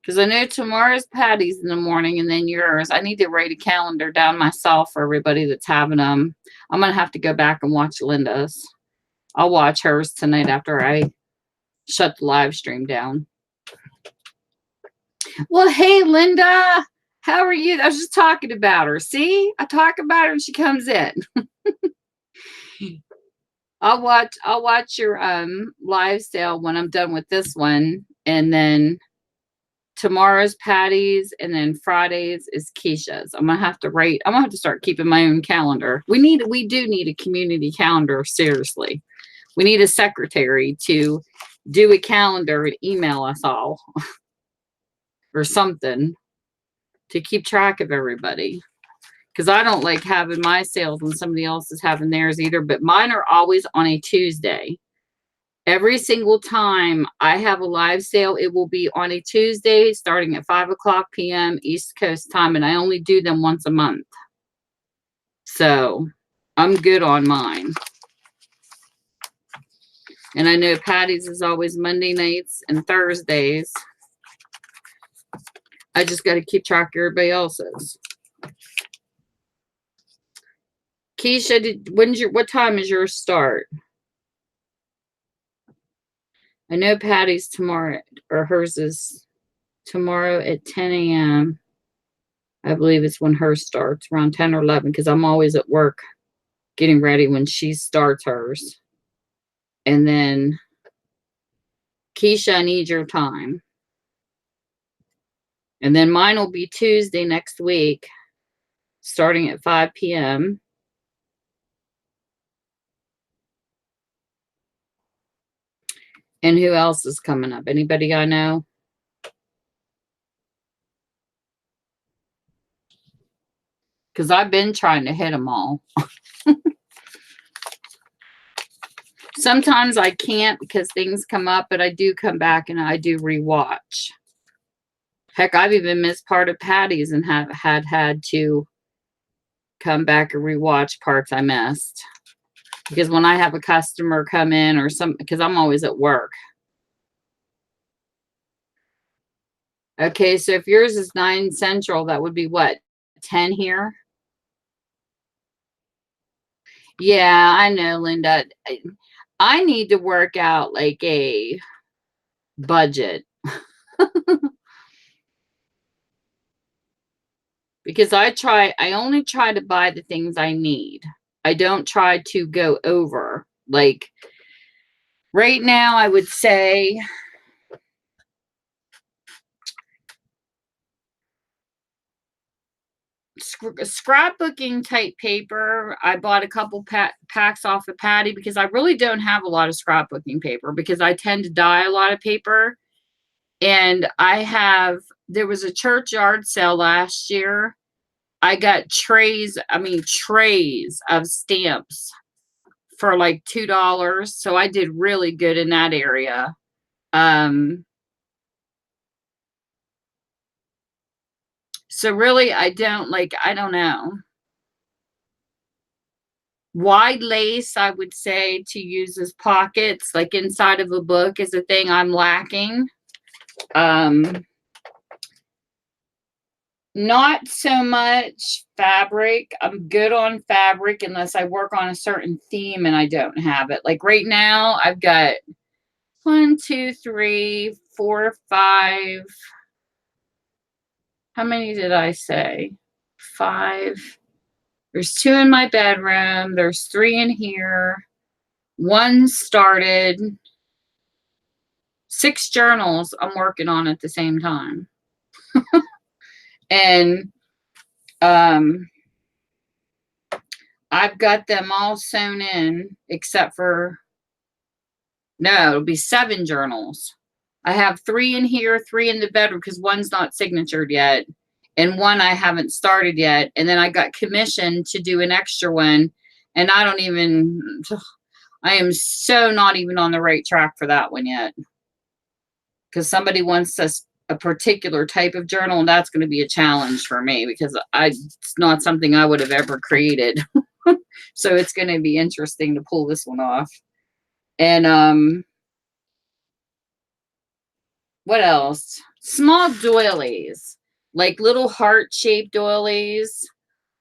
Because I know tomorrow's Patty's in the morning and then yours. I need to write a calendar down myself for everybody that's having them. I'm going to have to go back and watch Linda's. I'll watch hers tonight after I shut the live stream down. Well, hey, Linda. How are you? I was just talking about her. See? I talk about her and she comes in. I'll watch your live sale when I'm done with this one. And then tomorrow's Patty's, and then Fridays is Keisha's. I'm gonna have to start keeping my own calendar. We do need a community calendar, seriously. We need a secretary to do a calendar and email us all or something to keep track of everybody. Because I don't like having my sales when somebody else is having theirs either, but mine are always on a Tuesday. Every single time I have a live sale, it will be on a Tuesday starting at 5:00 p.m. East Coast time, and I only do them once a month. So I'm good on mine. And I know Patty's is always Monday nights and Thursdays. I just got to keep track of everybody else's. Keisha, what time is yours start? I know Patty's tomorrow, or hers is tomorrow at 10 a.m. I believe it's when hers starts, around 10 or 11, because I'm always at work getting ready when she starts hers. And then, Keisha, I need your time. And then mine will be Tuesday next week, starting at 5 p.m. And who else is coming up? Anybody I know? Because I've been trying to hit them all. Sometimes I can't because things come up, but I do come back and I do rewatch. Heck, I've even missed part of Patty's and have had to come back and rewatch parts I missed. Because when I have a customer come in or something, because I'm always at work. Okay, so if yours is 9 Central, that would be what? 10 here? Yeah, I know, Linda. I need to work out like a budget. Because I only try to buy the things I need. I don't try to go over. Like right now, I would say scrapbooking type paper. I bought a couple packs off of Patty because I really don't have a lot of scrapbooking paper because I tend to dye a lot of paper. And there was a church yard sale last year. I got trays of stamps for like $2. So I did really good in that area. So really, I don't know. Wide lace, I would say, to use as pockets, like inside of a book, is a thing I'm lacking. Not so much fabric. I'm good on fabric unless I work on a certain theme and I don't have it. Like right now, I've got 1, 2, 3, 4, 5. How many did I say? 5. There's 2 in my bedroom. There's 3 in here. 1 started. 6 journals I'm working on at the same time. And I've got them all sewn in except for, no, it'll be 7 journals. I have 3 in here, 3 in the bedroom because 1's not signatured yet. And 1 I haven't started yet. And then I got commissioned to do an extra one. And I am so not even on the right track for that one yet. Because somebody wants a particular type of journal, and that's going to be a challenge for me because it's not something I would have ever created. So it's going to be interesting to pull this one off. And what else? Small doilies, like little heart-shaped doilies,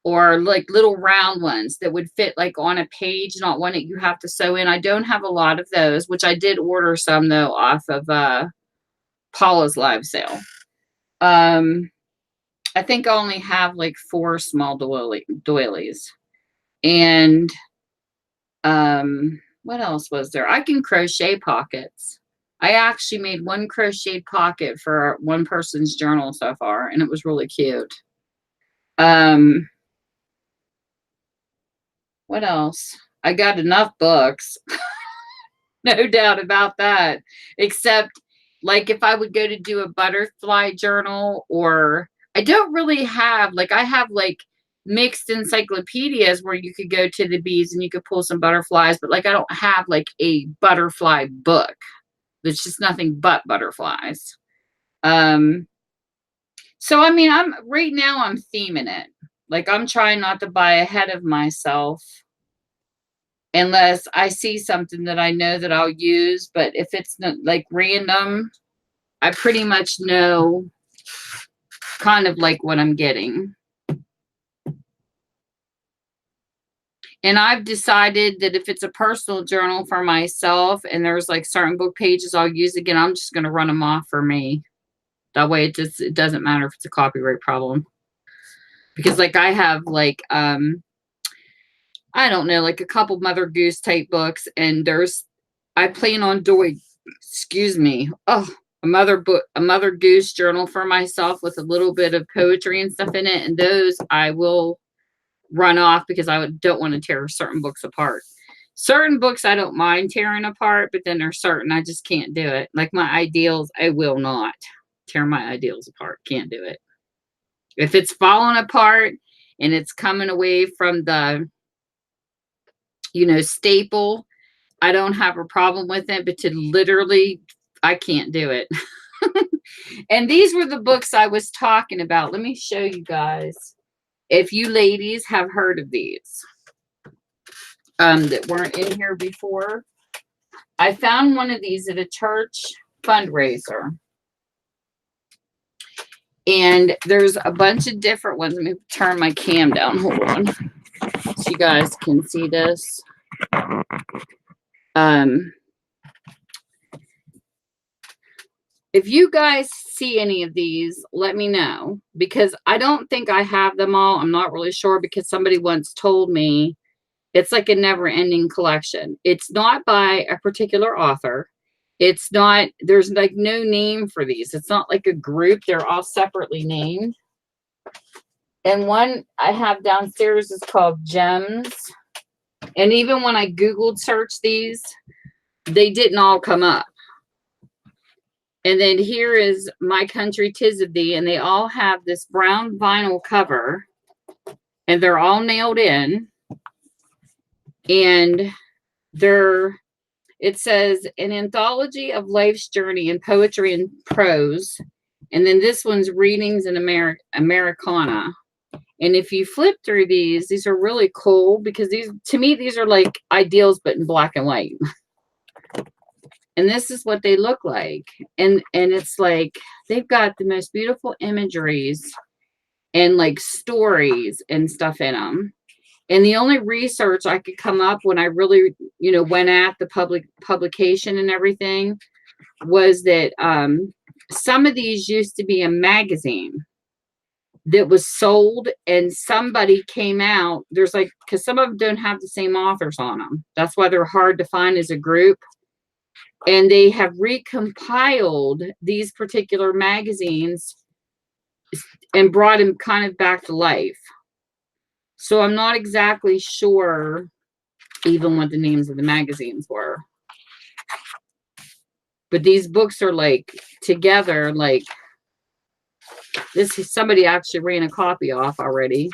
or like little round ones that would fit like on a page, not one that you have to sew in. I don't have a lot of those, which I did order some though off of Paula's live sale. I think I only have like 4 small doilies. And what else was there? I can crochet pockets. I actually made 1 crocheted pocket for one person's journal so far, and it was really cute. What else? I got enough books. No doubt about that. Except like if I would go to do a butterfly journal, or I don't really have, like I have like mixed encyclopedias where you could go to the bees and you could pull some butterflies, but like I don't have like a butterfly book. There's just nothing but butterflies. So I mean, I'm theming it. Like I'm trying not to buy ahead of myself unless I see something that I know that I'll use. But if it's not like random, I pretty much know kind of like what I'm getting. And I've decided that if it's a personal journal for myself and there's like certain book pages I'll use again, I'm just going to run them off for me. That way it doesn't matter if it's a copyright problem. Because like I have like, I don't know, like a couple Mother Goose type books, and I plan on doing, excuse me. Oh, a Mother Goose journal for myself with a little bit of poetry and stuff in it. And those I will run off because I don't want to tear certain books apart. Certain books I don't mind tearing apart, but then there's certain I just can't do it. Like my ideals, I will not tear my ideals apart. Can't do it. If it's falling apart and it's coming away from the, staple, I don't have a problem with it, but to literally, I can't do it. And these were the books I was talking about. Let me show you guys if you ladies have heard of these that weren't in here before. I found one of these at a church fundraiser. And there's a bunch of different ones. Let me turn my cam down. Hold on. So you guys can see this. If you guys see any of these, let me know, because I don't think I have them all. I'm not really sure, because somebody once told me it's like a never-ending collection. It's not by a particular author. It's not, there's like no name for these. It's not like a group. They're all separately named. And one I have downstairs is called Gems. And even when I Googled search these, they didn't all come up. And then here is My Country 'Tis of Thee, and they all have this brown vinyl cover, and they're all nailed in. And it says an anthology of life's journey in poetry and prose. And then this one's readings in Americana. And if you flip through these are really cool, because to me, these are like ideals, but in black and white. And this is what they look like. And it's like, they've got the most beautiful imageries and like stories and stuff in them. And the only research I could come up when I really, went at the publication and everything was that some of these used to be a magazine that was sold, and somebody came out. There's like, because some of them don't have the same authors on them. That's why they're hard to find as a group. And they have recompiled these particular magazines and brought them kind of back to life. So I'm not exactly sure even what the names of the magazines were. But these books are like together, like this. Somebody actually ran a copy off already.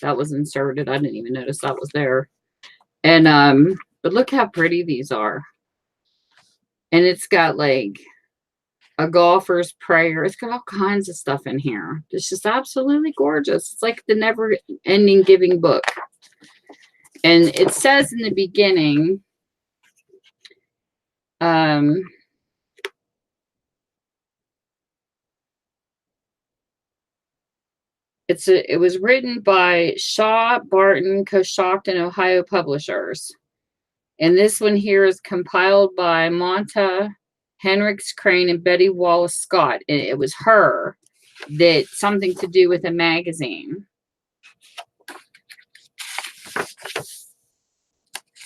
That was inserted. I didn't even notice that was there. And but look how pretty these are. And it's got like a golfer's prayer. It's got all kinds of stuff in here. It's just absolutely gorgeous. It's like the never-ending giving book. And it says in the beginning, it was written by Shaw, Barton, Coshocton, Ohio Publishers. And this one here is compiled by Monta Henricks Crane and Betty Wallace Scott. And it was her that something to do with a magazine.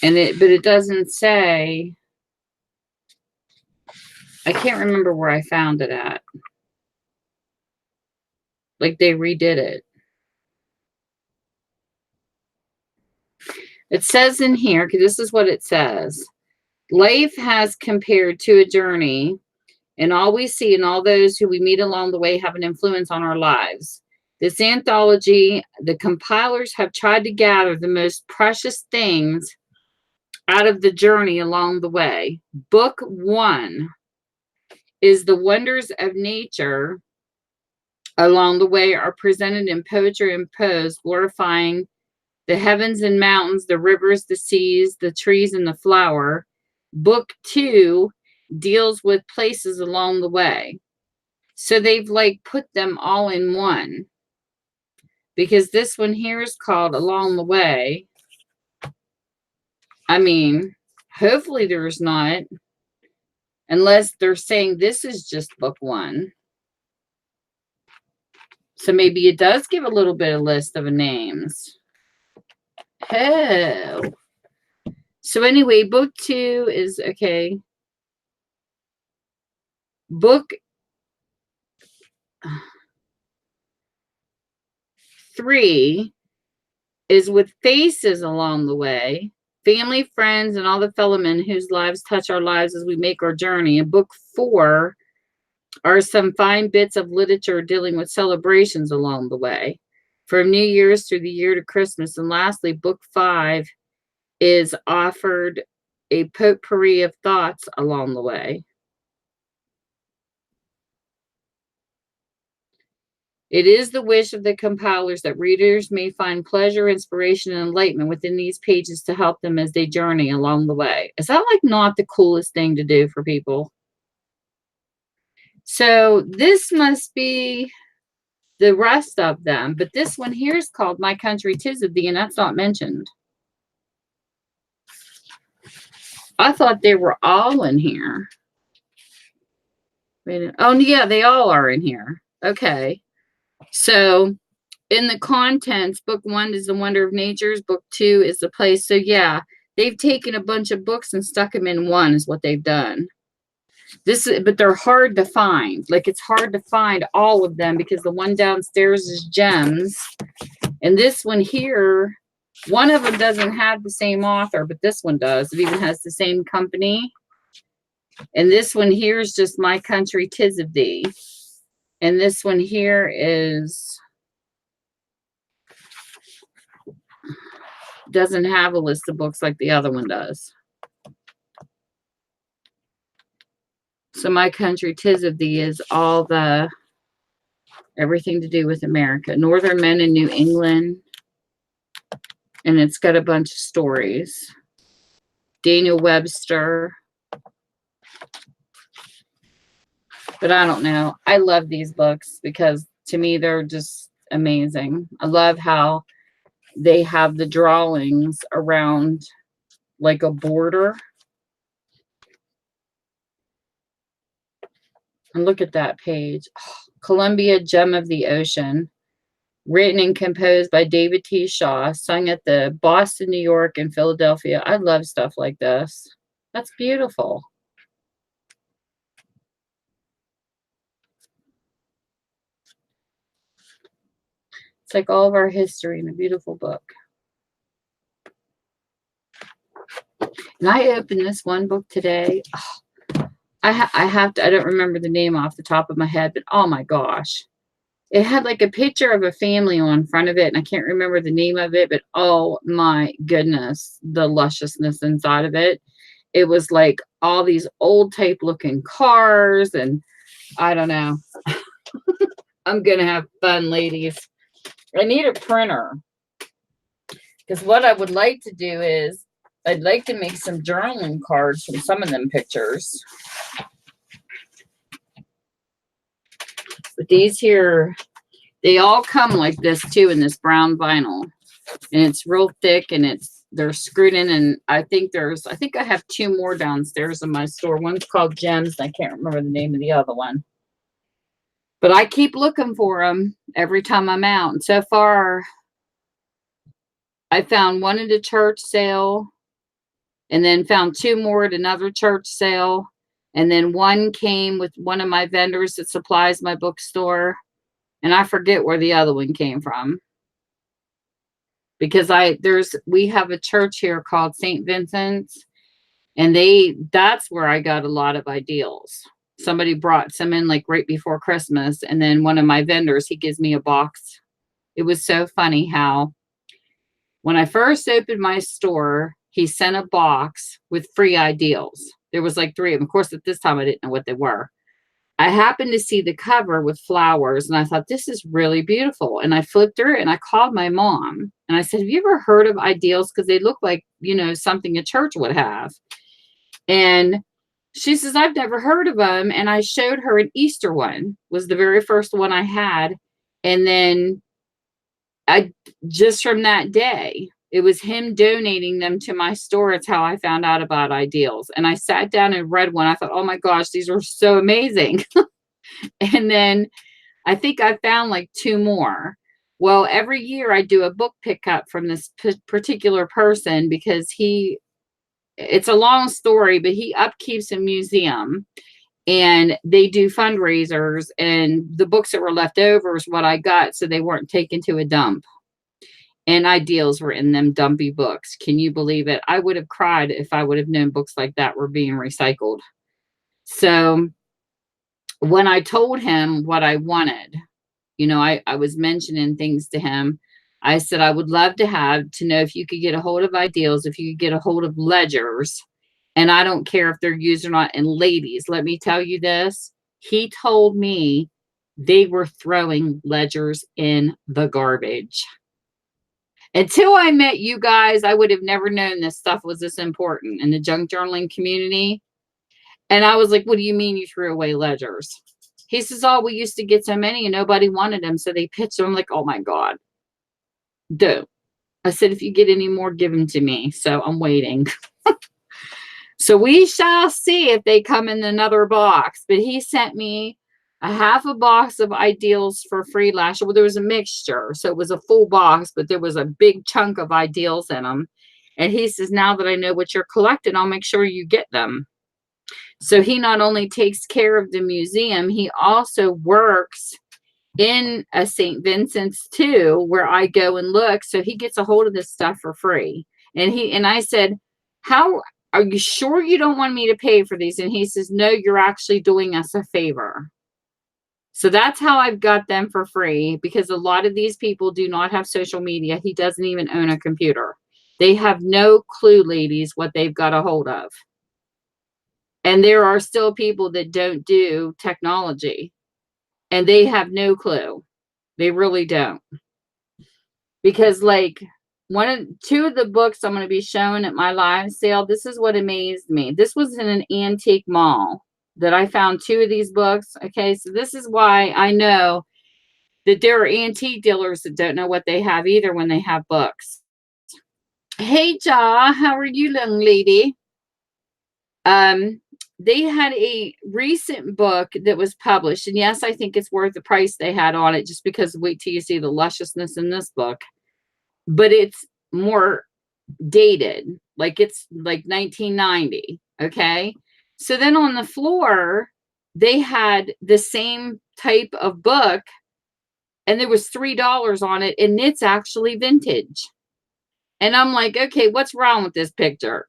But it doesn't say. I can't remember where I found it at. Like they redid it. It says in here, because this is what it says. Life has compared to a journey, and all we see and all those who we meet along the way have an influence on our lives. This anthology, the compilers have tried to gather the most precious things out of the journey along the way. Book 1 is the wonders of nature along the way are presented in poetry and prose, glorifying the heavens and mountains, the rivers, the seas, the trees, and the flower. Book 2 deals with places along the way. So they've like put them all in one, because this one here is called Along the Way. I mean, hopefully there's not, unless they're saying this is just book 1. So maybe it does give a little bit of list of names. Oh. So anyway, book 2 is okay. Book 3 is With Faces Along the Way, family, friends, and all the fellow men whose lives touch our lives as we make our journey. And book 4 are some fine bits of literature dealing with celebrations along the way, from New Year's through the year to Christmas. And lastly, book 5 is offered a potpourri of thoughts along the way. It is the wish of the compilers that readers may find pleasure, inspiration, and enlightenment within these pages to help them as they journey along the way. Is that like not the coolest thing to do for people? So this must be the rest of them, but this one here is called My Country 'Tis of Thee, and that's not mentioned. I thought they were all in here. Wait, oh yeah, they all are in here. Okay. So in the contents, book 1 is The Wonder of Natures, book 2 is The Place. So yeah, they've taken a bunch of books and stuck them in one is what they've done. But they're hard to find. Like, it's hard to find all of them because the one downstairs is Gems. And this one here, one of them doesn't have the same author, but this one does. It even has the same company. And this one here is just My Country 'Tis of Thee. And this one here doesn't have a list of books like the other one does. So My Country 'Tis of Thee is all everything to do with America. Northern Men in New England. And it's got a bunch of stories. Daniel Webster. But I don't know. I love these books because to me they're just amazing. I love how they have the drawings around like a border. And look at that page. Oh, Columbia Gem of the Ocean. Written and composed by David T. Shaw. Sung at the Boston, New York, and Philadelphia. I love stuff like this. That's beautiful. It's like all of our history in a beautiful book. And I opened this one book today. Oh, I have to, I don't remember the name off the top of my head, but oh my gosh. It had like a picture of a family on front of it, and I can't remember the name of it, but oh my goodness, the lusciousness inside of it. It was like all these old type looking cars, and I don't know. I'm going to have fun, ladies. I need a printer because what I would like to do is I'd like to make some journaling cards from some of them pictures. But these here, they all come like this too in this brown vinyl. And it's real thick and they're screwed in. And I think I have 2 more downstairs in my store. One's called Gems. And I can't remember the name of the other one. But I keep looking for them every time I'm out. And so far, I found one at a church sale. And then found 2 more at another church sale. And then one came with one of my vendors that supplies my bookstore. And I forget where the other one came from. Because we have a church here called St. Vincent's. And that's where I got a lot of ideals. Somebody brought some in like right before Christmas. And then one of my vendors, he gives me a box. It was so funny how when I first opened my store, he sent a box with free ideals. There was like 3 of them. Of course, at this time, I didn't know what they were. I happened to see the cover with flowers, and I thought, this is really beautiful. And I flipped through it, and I called my mom. And I said, have you ever heard of ideals? Because they look like, something a church would have. And she says, I've never heard of them. And I showed her an Easter one. Was the very first one I had. And then just from that day, it was him donating them to my store. It's how I found out about ideals. And I sat down and read one. I thought, oh my gosh, these are so amazing. And then I think I found like 2 more. Well, every year I do a book pickup from this particular person because it's a long story, but he upkeeps a museum. and they do fundraisers, and the books that were left over is what I got, so they weren't taken to a dump. And ideals were in them dumpy books. Can you believe it? I would have cried if I would have known books like that were being recycled. So when I told him what I wanted, I was mentioning things to him. I said, I would love to know if you could get a hold of ideals, if you could get a hold of ledgers, and I don't care if they're used or not. And ladies, let me tell you this. He told me they were throwing ledgers in the garbage. Until I met you guys, I would have never known this stuff was this important in the junk journaling community. And I was like, what do you mean you threw away ledgers? He says, oh, we used to get so many and nobody wanted them, so they pitched them. I'm like, oh my God. Don't. I said, if you get any more, give them to me. So I'm waiting. So we shall see if they come in another box. But he sent me a half a box of ideals for free last year. Well, there was a mixture. So it was a full box, but there was a big chunk of ideals in them. And he says, now that I know what you're collecting, I'll make sure you get them. So he not only takes care of the museum, he also works in a St. Vincent's too, where I go and look. So he gets a hold of this stuff for free. And I said, how are you sure you don't want me to pay for these? And he says, no, you're actually doing us a favor. So that's how I've got them for free, because a lot of these people do not have social media. He doesn't even own a computer. They have no clue, ladies, what they've got a hold of. And there are still people that don't do technology, and they have no clue. They really don't. Because like two of the books I'm going to be showing at my live sale, this is what amazed me. This was in an antique mall that I found two of these books. Okay, so this is why I know that there are antique dealers that don't know what they have either when they have books. Hey, Ja, how are you, young lady? They had a recent book that was published, and yes, I think it's worth the price they had on it, just because wait till you see the lusciousness in this book. But it's more dated, like it's like 1990. Okay, so then on the floor they had the same type of book, and there was $3 on it, and it's actually vintage. And I'm like, okay, what's wrong with this picture?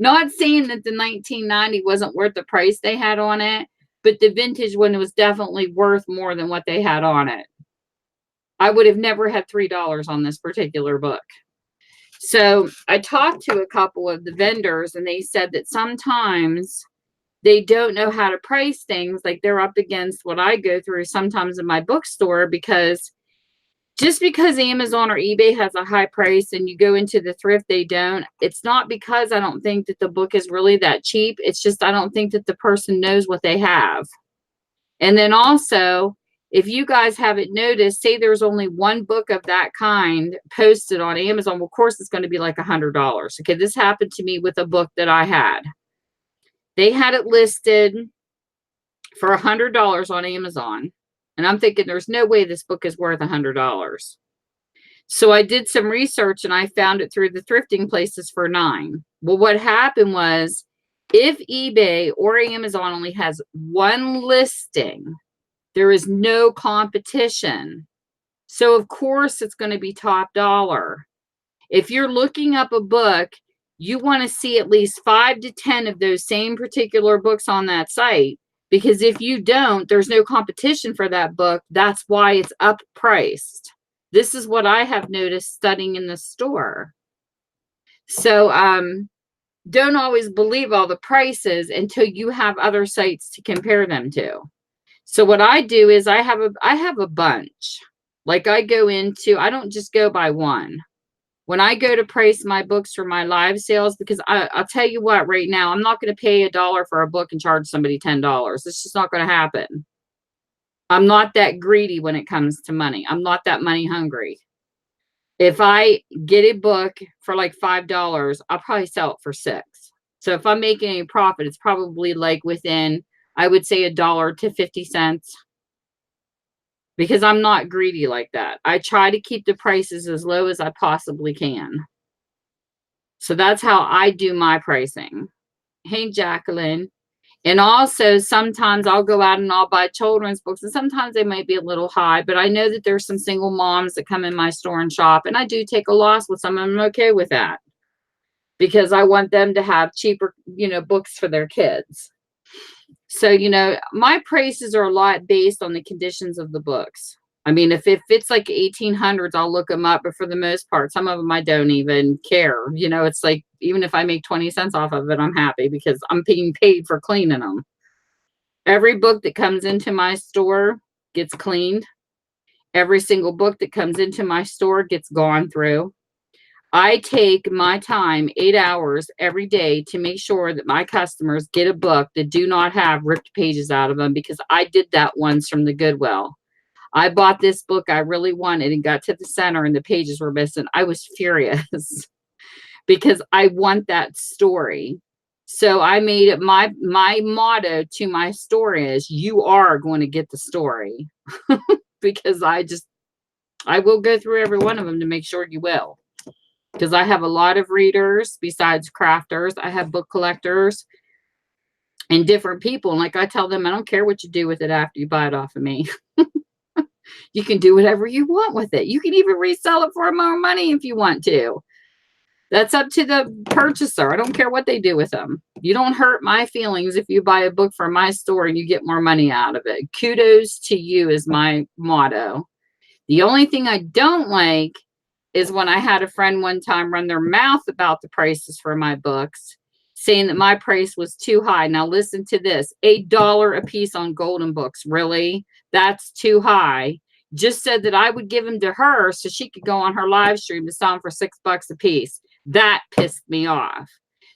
Not saying that the 1990 wasn't worth the price they had on it, but the vintage one was definitely worth more than what they had on it. I would have never had $3 on this particular book. So I talked to a couple of the vendors, and they said that sometimes they don't know how to price things. Like they're up against what I go through sometimes in my bookstore, because just because Amazon or eBay has a high price and you go into the thrift, they don't. It's not because I don't think that the book is really that cheap. It's just I don't think that the person knows what they have. And then also, if you guys haven't noticed, say there's only one book of that kind posted on Amazon, well, of course, it's going to be like $100. Okay, this happened to me with a book that I had. They had it listed for $100 on Amazon. And I'm thinking there's no way this book is worth $100. So I did some research and I found it through the thrifting places for $9. Well, what happened was, if eBay or Amazon only has one listing, there is no competition. So of course it's going to be top dollar. If you're looking up a book, you want to see at least 5 to 10 of those same particular books on that site. Because if you don't, there's no competition for that book. That's why it's up priced. This is what I have noticed studying in the store. So don't always believe all the prices until you have other sites to compare them to. So what I do is I have a bunch. Like I don't just go by one. When I go to price my books for my live sales, because I'll tell you what, right now, I'm not going to pay $1 for a book and charge somebody $10. It's just not going to happen. I'm not that greedy when it comes to money. I'm not that money hungry. If I get a book for like $5, I'll probably sell it for $6. So if I'm making any profit, it's probably like within, I would say, $1 to 50 cents. Because I'm not greedy like that. I try to keep the prices as low as I possibly can. So that's how I do my pricing. Hey, Jacqueline. And also sometimes I'll go out and I'll buy children's books, and sometimes they might be a little high, but I know that there's some single moms that come in my store and shop, and I do take a loss with some, and I'm okay with that because I want them to have cheaper, books for their kids. So, my prices are a lot based on the conditions of the books. I mean, if it's like 1800s, I'll look them up, but for the most part, some of them I don't even care. It's like, even if I make 20 cents off of it, I'm happy because I'm being paid for cleaning them. Every book that comes into my store gets cleaned. Every single book that comes into my store gets gone through. I take my time, 8 hours every day, to make sure that my customers get a book that do not have ripped pages out of them, because I did that once from the Goodwill. I bought this book I really wanted and got to the center and the pages were missing. I was furious because I want that story. So I made it my motto to my store is, you are going to get the story. Because I will go through every one of them to make sure you will. Because I have a lot of readers besides crafters. I have book collectors and different people. And like I tell them, I don't care what you do with it after you buy it off of me. You can do whatever you want with it. You can even resell it for more money if you want to. That's up to the purchaser. I don't care what they do with them. You don't hurt my feelings if you buy a book from my store and you get more money out of it. Kudos to you is my motto. The only thing I don't like is when I had a friend one time run their mouth about the prices for my books, saying that my price was too high. Now listen to this, $8 a piece on golden books. Really? That's too high. Just said that I would give them to her so she could go on her live stream to sell them for $6 a piece. That pissed me off.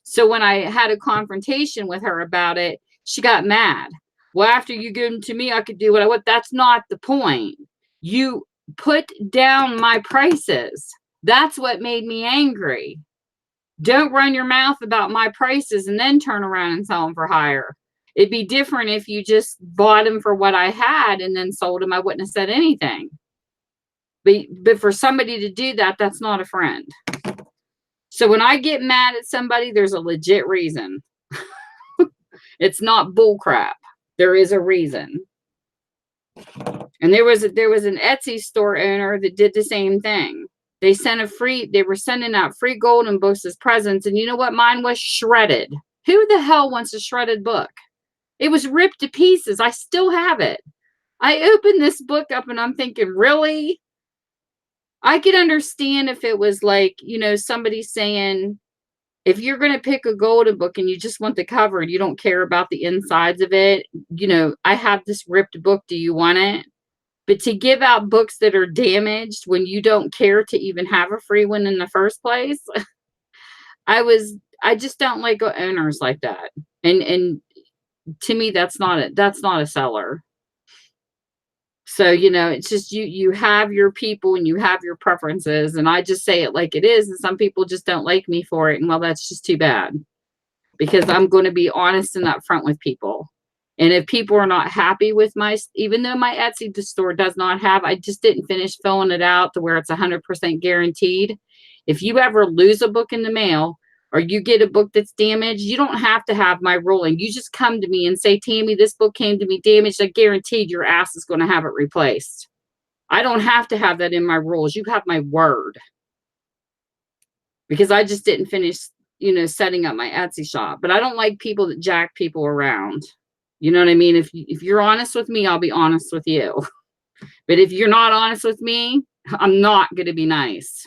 So when I had a confrontation with her about it, she got mad. Well, after you give them to me, I could do what I want. That's not the point. You put down my prices. That's what made me angry. Don't run your mouth about my prices and then turn around and sell them for higher. It'd be different if you just bought them for what I had and then sold them. I wouldn't have said anything. But for somebody to do that, that's not a friend. So when I get mad at somebody, there's a legit reason. It's not bull crap. There is a reason. And there was an Etsy store owner that did the same thing. They were sending out free golden books as presents. And you know what? Mine was shredded. Who the hell wants a shredded book? It was ripped to pieces. I still have it. I opened this book up and I'm thinking, really? I could understand if it was like, somebody saying, if you're going to pick a golden book and you just want the cover and you don't care about the insides of it, I have this ripped book. Do you want it? But to give out books that are damaged when you don't care to even have a free one in the first place, I just don't like owners like that. And to me, that's not a seller. So, it's just you have your people and you have your preferences, and I just say it like it is. And some people just don't like me for it. And well, that's just too bad, because I'm going to be honest and upfront with people. And if people are not happy with even though my Etsy store does not have, I just didn't finish filling it out to where it's 100% guaranteed. If you ever lose a book in the mail or you get a book that's damaged, you don't have to have my ruling. You just come to me and say, Tammy, this book came to me damaged. I guaranteed your ass is going to have it replaced. I don't have to have that in my rules. You have my word. Because I just didn't finish, setting up my Etsy shop. But I don't like people that jack people around. You know what I mean? If you're honest with me, I'll be honest with you. But if you're not honest with me, I'm not going to be nice.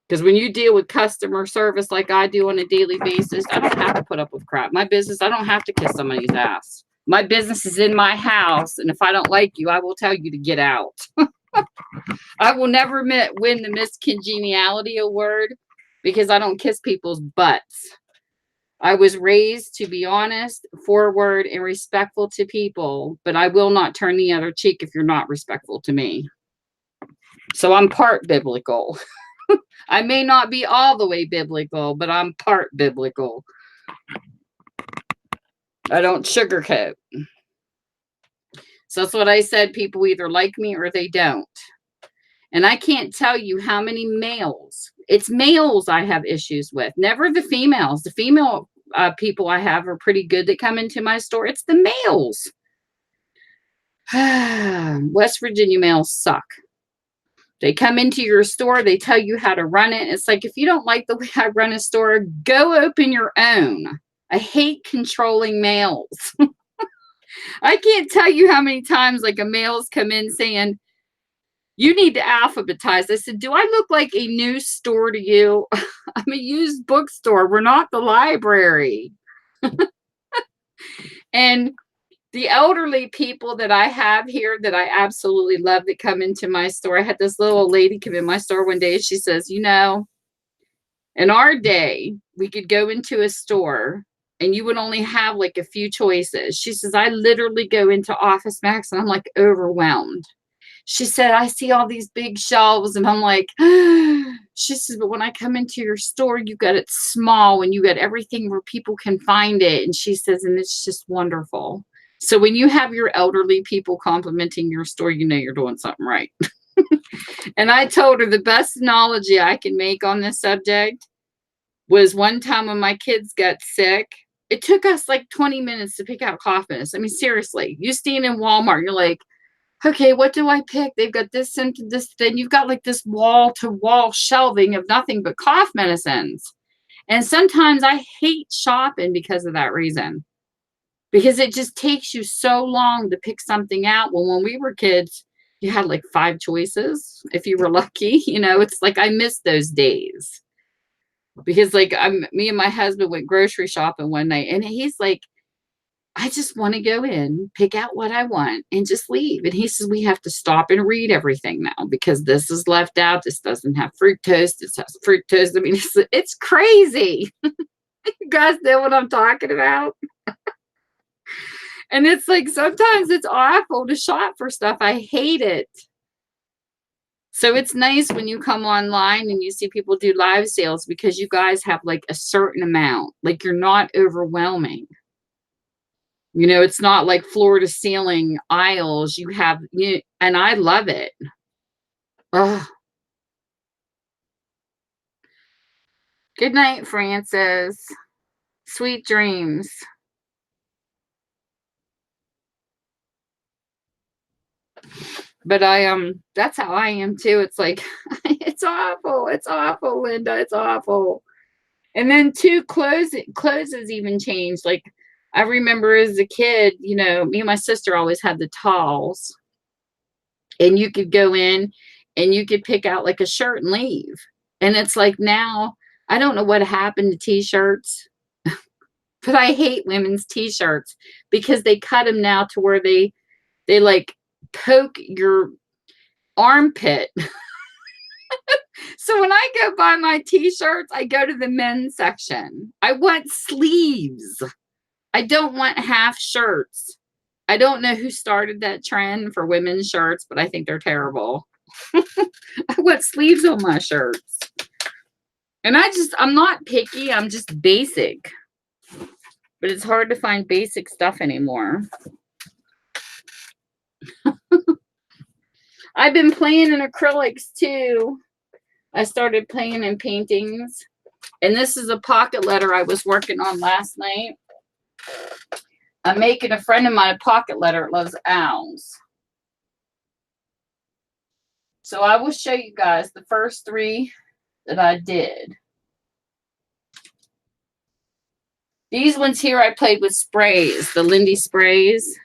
Because when you deal with customer service like I do on a daily basis, I don't have to put up with crap. My business, I don't have to kiss somebody's ass. My business is in my house. And if I don't like you, I will tell you to get out. I will never win the Miss Congeniality Award because I don't kiss people's butts. I was raised to be honest, forward, and respectful to people, but I will not turn the other cheek if you're not respectful to me. So I'm part biblical. I may not be all the way biblical, but I'm part biblical. I don't sugarcoat. So that's what I said. People either like me or they don't. And I can't tell you how many males. It's males I have issues with. Never the females. The female people I have are pretty good that come into my store. It's the males. West Virginia males suck. They come into your store, they tell you how to run it. It's like, if you don't like the way I run a store, go open your own. I hate controlling males. I can't tell you how many times like a male's come in saying, you need to alphabetize. I said, do I look like a new store to you? I'm a used bookstore. We're not the library. And the elderly people that I have here that I absolutely love that come into my store. I had this little old lady come in my store one day. She says, you know, in our day, we could go into a store and you would only have like a few choices. She says, I literally go into Office Max and I'm like overwhelmed. She said, I see all these big shelves and I'm like, she says, but when I come into your store, you got it small and you got everything where people can find it. And she says, and it's just wonderful. So when you have your elderly people complimenting your store, you know you're doing something right. And I told her the best analogy I can make on this subject was one time when my kids got sick. It took us like 20 minutes to pick out cough medicine. I mean, seriously, you stand in Walmart, you're like, okay, what do I pick? They've got this and this. Then you've got like this wall-to-wall shelving of nothing but cough medicines. And sometimes I hate shopping because of that reason. Because it just takes you so long to pick something out. Well, when we were kids, you had like 5 choices if you were lucky. You know, it's like I miss those days. Because like me and my husband went grocery shopping one night and he's like, I just want to go in, pick out what I want and just leave. And he says, we have to stop and read everything now because this is left out. This doesn't have fructose. This has fructose. I mean, it's crazy. You guys know what I'm talking about? And it's like, sometimes it's awful to shop for stuff. I hate it. So it's nice when you come online and you see people do live sales because you guys have like a certain amount, like you're not overwhelming. You know, it's not like floor to ceiling aisles. You have, and I love it. Oh, good night, Francis. Sweet dreams. But that's how I am too. It's like, it's awful. It's awful, Linda. It's awful. And then too, clothes has even changed. Like I remember as a kid, you know, me and my sister always had the talls. And you could go in and you could pick out like a shirt and leave. And it's like now, I don't know what happened to t-shirts, but I hate women's t-shirts because they cut them now to where they like poke your armpit. So when I go buy my t-shirts, I go to the men's section. I want sleeves. I don't want half shirts. I don't know who started that trend for women's shirts, but I think they're terrible. I want sleeves on my shirts. And I'm not picky. I'm just basic. But it's hard to find basic stuff anymore. I've been playing in acrylics too. I started playing in paintings. And this is a pocket letter I was working on last night. I'm making a friend of mine a pocket letter. It loves owls. So I will show you guys the first 3 that I did. These ones here I played with sprays, the Lindy sprays.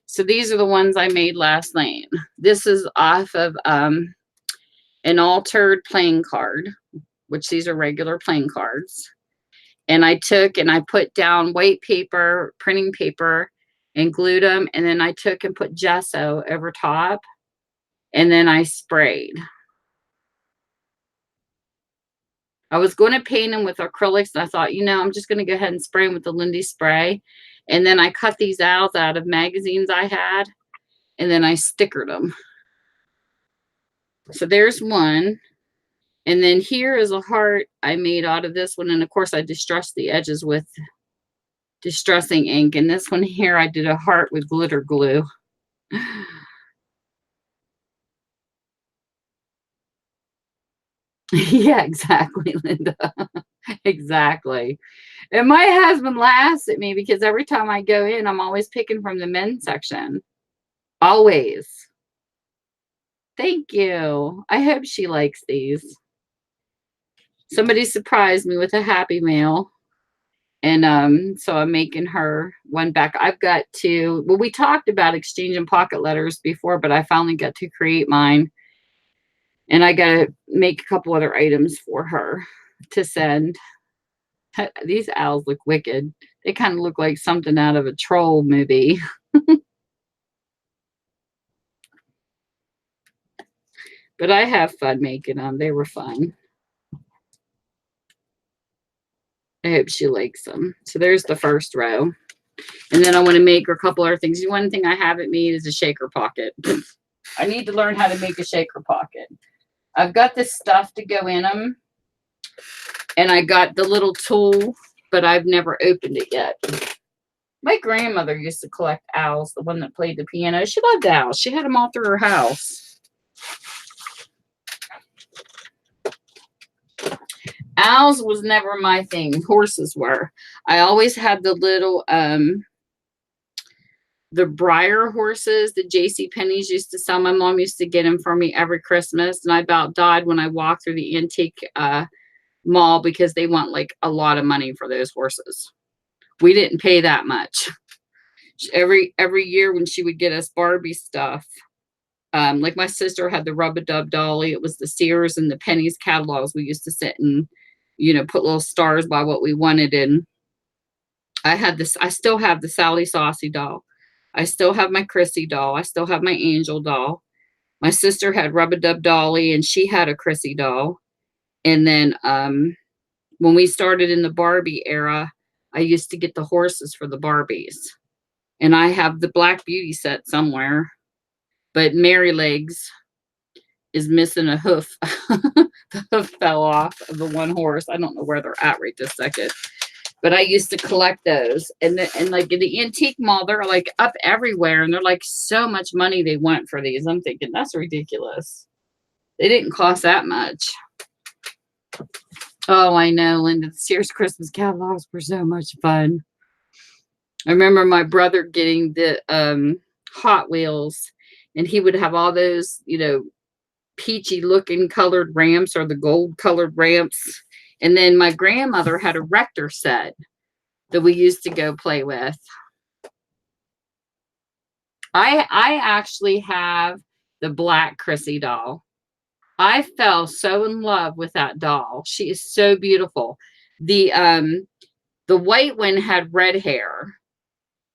So these are the ones I made last night. This is off of an altered playing card, which these are regular playing cards. And I took and I put down white paper, printing paper, and glued them. And then I took and put gesso over top. And then I sprayed. I was going to paint them with acrylics. And I thought, you know, I'm just going to go ahead and spray them with the Lindy spray. And then I cut these out of magazines I had. And then I stickered them. So there's one. And then here is a heart I made out of this one. And of course I distressed the edges with distressing ink. And this one here I did a heart with glitter glue. Yeah, exactly, Linda. Exactly. And my husband laughs at me because every time I go in, I'm always picking from the men's section. Always. Thank you. I hope she likes these. Somebody surprised me with a Happy Meal. And so I'm making her one back. I've got to, well, we talked about exchanging pocket letters before, but I finally got to create mine. And I got to make a couple other items for her to send. These owls look wicked. They kind of look like something out of a troll movie. But I have fun making them. They were fun. I hope she likes them. So there's the first row. And then I want to make her a couple other things. One thing I haven't made is a shaker pocket. I need to learn how to make a shaker pocket. I've got this stuff to go in them. And I got the little tool, but I've never opened it yet. My grandmother used to collect owls, the one that played the piano. She loved owls. She had them all through her house. Owls was never my thing. Horses were. I always had the little, the Breyer horses that J.C. Penney's used to sell. My mom used to get them for me every Christmas. And I about died when I walked through the antique mall because they want like a lot of money for those horses. We didn't pay that much. Every year when she would get us Barbie stuff, like my sister had the Rub-a-Dub Dolly. It was the Sears and the Penny's catalogs. We used to sit and, you know, put little stars by what we wanted. And I had this, I still have the Sally Saucy doll. I still have my Chrissy doll. I still have my Angel doll. My sister had Rub-a-Dub Dolly and she had a Chrissy doll. And then when we started in the Barbie era, I used to get the horses for the Barbies. And I have the Black Beauty set somewhere. But Mary Legs is missing a hoof. The hoof fell off of the one horse. I don't know where they're at right this second. But I used to collect those. And like in the antique mall, they're like up everywhere. And they're like so much money they want for these. I'm thinking, that's ridiculous. They didn't cost that much. Oh, I know, Linda. The Sears Christmas catalogs were so much fun. I remember my brother getting the Hot Wheels. And he would have all those, you know, peachy looking colored ramps or the gold colored ramps. And then my grandmother had a Rector set that we used to go play with. I actually have the black Chrissy doll. I fell so in love with that doll. She is so beautiful. The white one had red hair.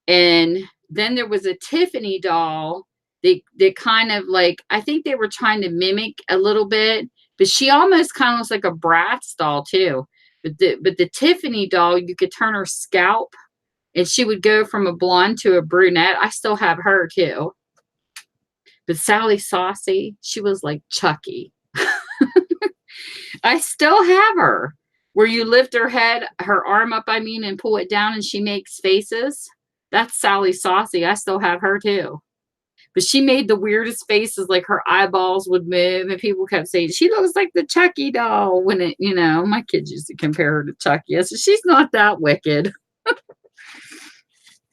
And then there was a Tiffany doll. They kind of like, I think they were trying to mimic a little bit, but she almost kind of looks like a Bratz doll too. But the Tiffany doll, you could turn her scalp and she would go from a blonde to a brunette. I still have her too. But Sally Saucy, she was like Chucky. I still have her. Where you lift her head, her arm up, I mean, and pull it down and she makes faces. That's Sally Saucy. I still have her too. But she made the weirdest faces, like her eyeballs would move, and people kept saying, she looks like the Chucky doll when it, you know, my kids used to compare her to Chucky. I said, she's not that wicked.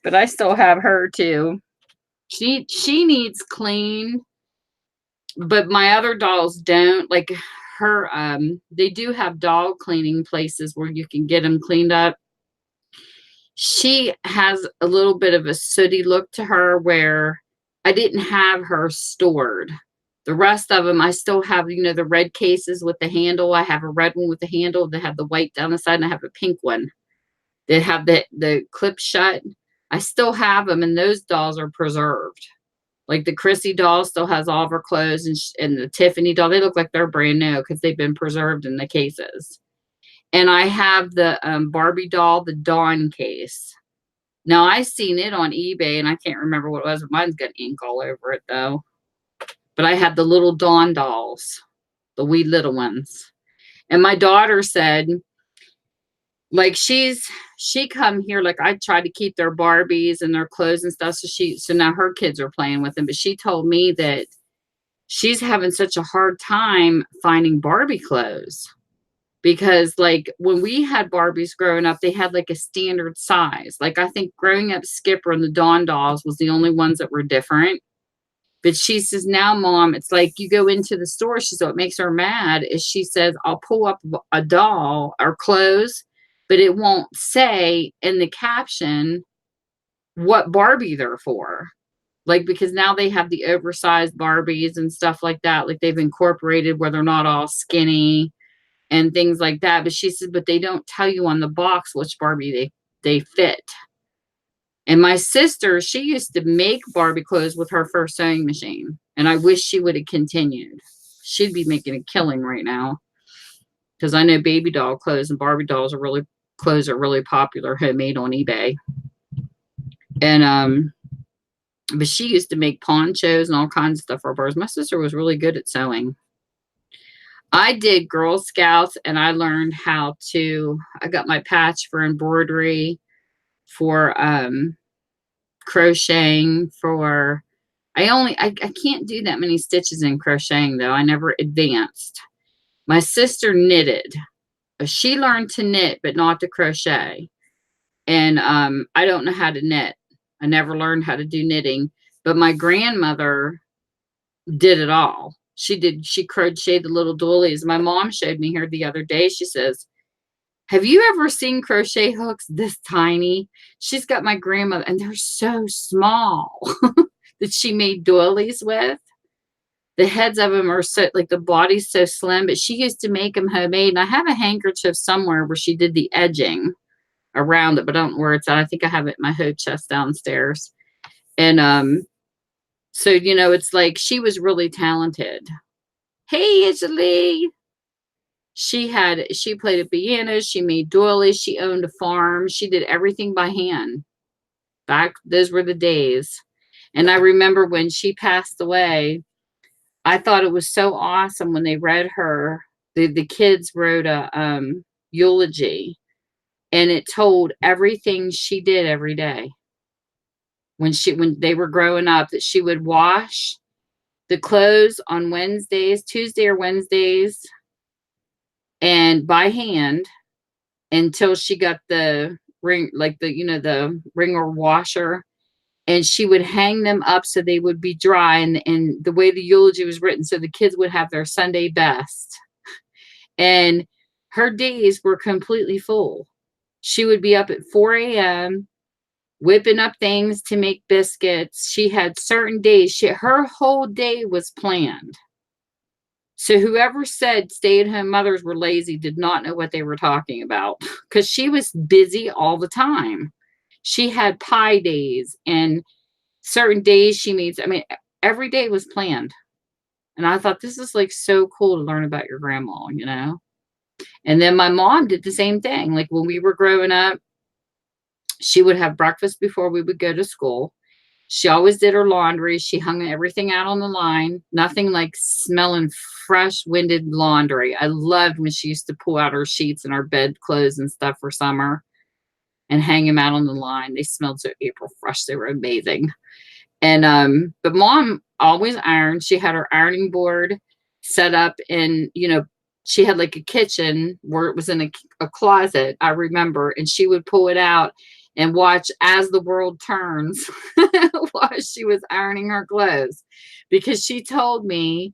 But I still have her too. She needs clean, but my other dolls don't. Like her, they do have dog cleaning places where you can get them cleaned up. She has a little bit of a sooty look to her where I didn't have her stored. The rest of them, I still have, you know, the red cases with the handle. I have a red one with the handle that have the white down the side, and I have a pink one that have the clip shut. I still have them, and those dolls are preserved. Like the Chrissy doll still has all of her clothes, and the Tiffany doll, they look like they're brand new because they've been preserved in the cases. And I have the Barbie doll, the Dawn case. Now, I seen it on eBay, and I can't remember what it was. Mine's got ink all over it, though. But I had the little Dawn dolls, the wee little ones. And my daughter said, like, she come here, like, I tried to keep their Barbies and their clothes and stuff, so now her kids are playing with them. But she told me that she's having such a hard time finding Barbie clothes. because like when we had Barbies growing up, they had like a standard size. Like I think growing up, Skipper and the Dawn dolls was the only ones that were different. But she says, now, Mom, it's like you go into the store. She said, what makes her mad is she says, I'll pull up a doll or clothes, but it won't say in the caption what Barbie they're for. Like, because now they have the oversized Barbies and stuff like that. Like they've incorporated where they're not all skinny and things like that. But she says, but they don't tell you on the box which Barbie they fit. And my sister, she used to make Barbie clothes with her first sewing machine. And I wish she would have continued. She'd be making a killing right now. Because I know baby doll clothes and Barbie dolls are really popular, homemade on eBay. And but she used to make ponchos and all kinds of stuff for birds. My sister was really good at sewing. I did Girl Scouts and I learned I got my patch for embroidery, for crocheting, I can't do that many stitches in crocheting though. I never advanced. My sister knitted. She learned to knit, but not to crochet. And I don't know how to knit. I never learned how to do knitting, but my grandmother did it all. She crocheted the little doilies. My mom showed me here the other day. She says, have you ever seen crochet hooks this tiny? She's got my grandmother, and they're so small that she made doilies with. The heads of them are so, like the body's so slim, but she used to make them homemade. And I have a handkerchief somewhere where she did the edging around it, but I don't know where it's at. I think I have it in my hoe chest downstairs. And so, it's like she was really talented. Hey, Italy. She played a piano. She made doilies. She owned a farm. She did everything by hand. Those were the days. And I remember when she passed away, I thought it was so awesome when they read her. The kids wrote a eulogy, and it told everything she did every day. When they were growing up, that she would wash the clothes on Tuesday or Wednesdays, and by hand until she got the ring, like the wringer washer, and she would hang them up so they would be dry. And the way the eulogy was written, so the kids would have their Sunday best. And her days were completely full. She would be up at 4 a.m. whipping up things to make biscuits. She had certain days. Her whole day was planned. So whoever said stay-at-home mothers were lazy did not know what they were talking about, because she was busy all the time. She had pie days and certain days every day was planned. And I thought, this is like so cool to learn about your grandma, And then my mom did the same thing. Like when we were growing up, she would have breakfast before we would go to school. She always did her laundry. She hung everything out on the line. Nothing like smelling fresh winded laundry. I loved when she used to pull out her sheets and our bedclothes and stuff for summer and hang them out on the line. They smelled so April fresh. They were amazing. And but Mom always ironed. She had her ironing board set up in, she had like a kitchen where it was in a closet, I remember, and she would pull it out and watch As the World Turns while she was ironing her clothes. Because she told me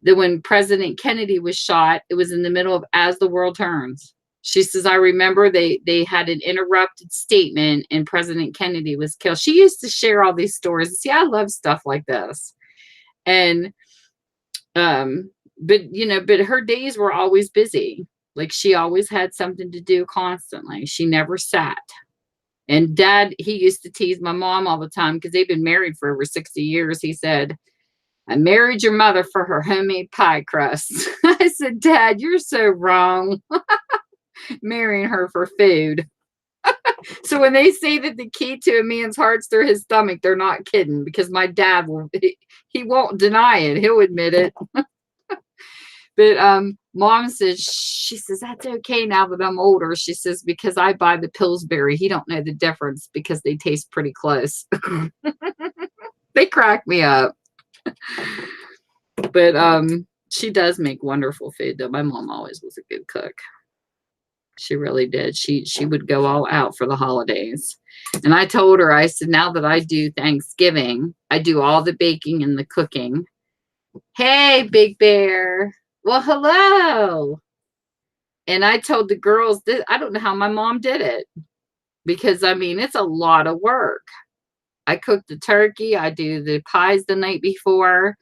that when President Kennedy was shot, it was in the middle of As the World Turns. She says, I remember they had an interrupted statement and President Kennedy was killed. She used to share all these stories. See, I love stuff like this. And, but her days were always busy. Like she always had something to do constantly. She never sat. And Dad, he used to tease my mom all the time because they've been married for over 60 years. He said, I married your mother for her homemade pie crusts. I said, Dad, you're so wrong. Marrying her for food. So when they say that the key to a man's heart's through his stomach, they're not kidding, because my dad he won't deny it. He'll admit it. But Mom says, she says, that's okay now that I'm older. She says, because I buy the Pillsbury. He don't know the difference because they taste pretty close. They crack me up. But She does make wonderful food, though. My mom always was a good cook. She really did. She would go all out for the holidays. And I told her, I said, now that I do Thanksgiving, I do all the baking and the cooking. Hey, Big Bear. Well, hello. And I told the girls that I don't know how my mom did it, because I mean, it's a lot of work. I cook the turkey. I do the pies the night before.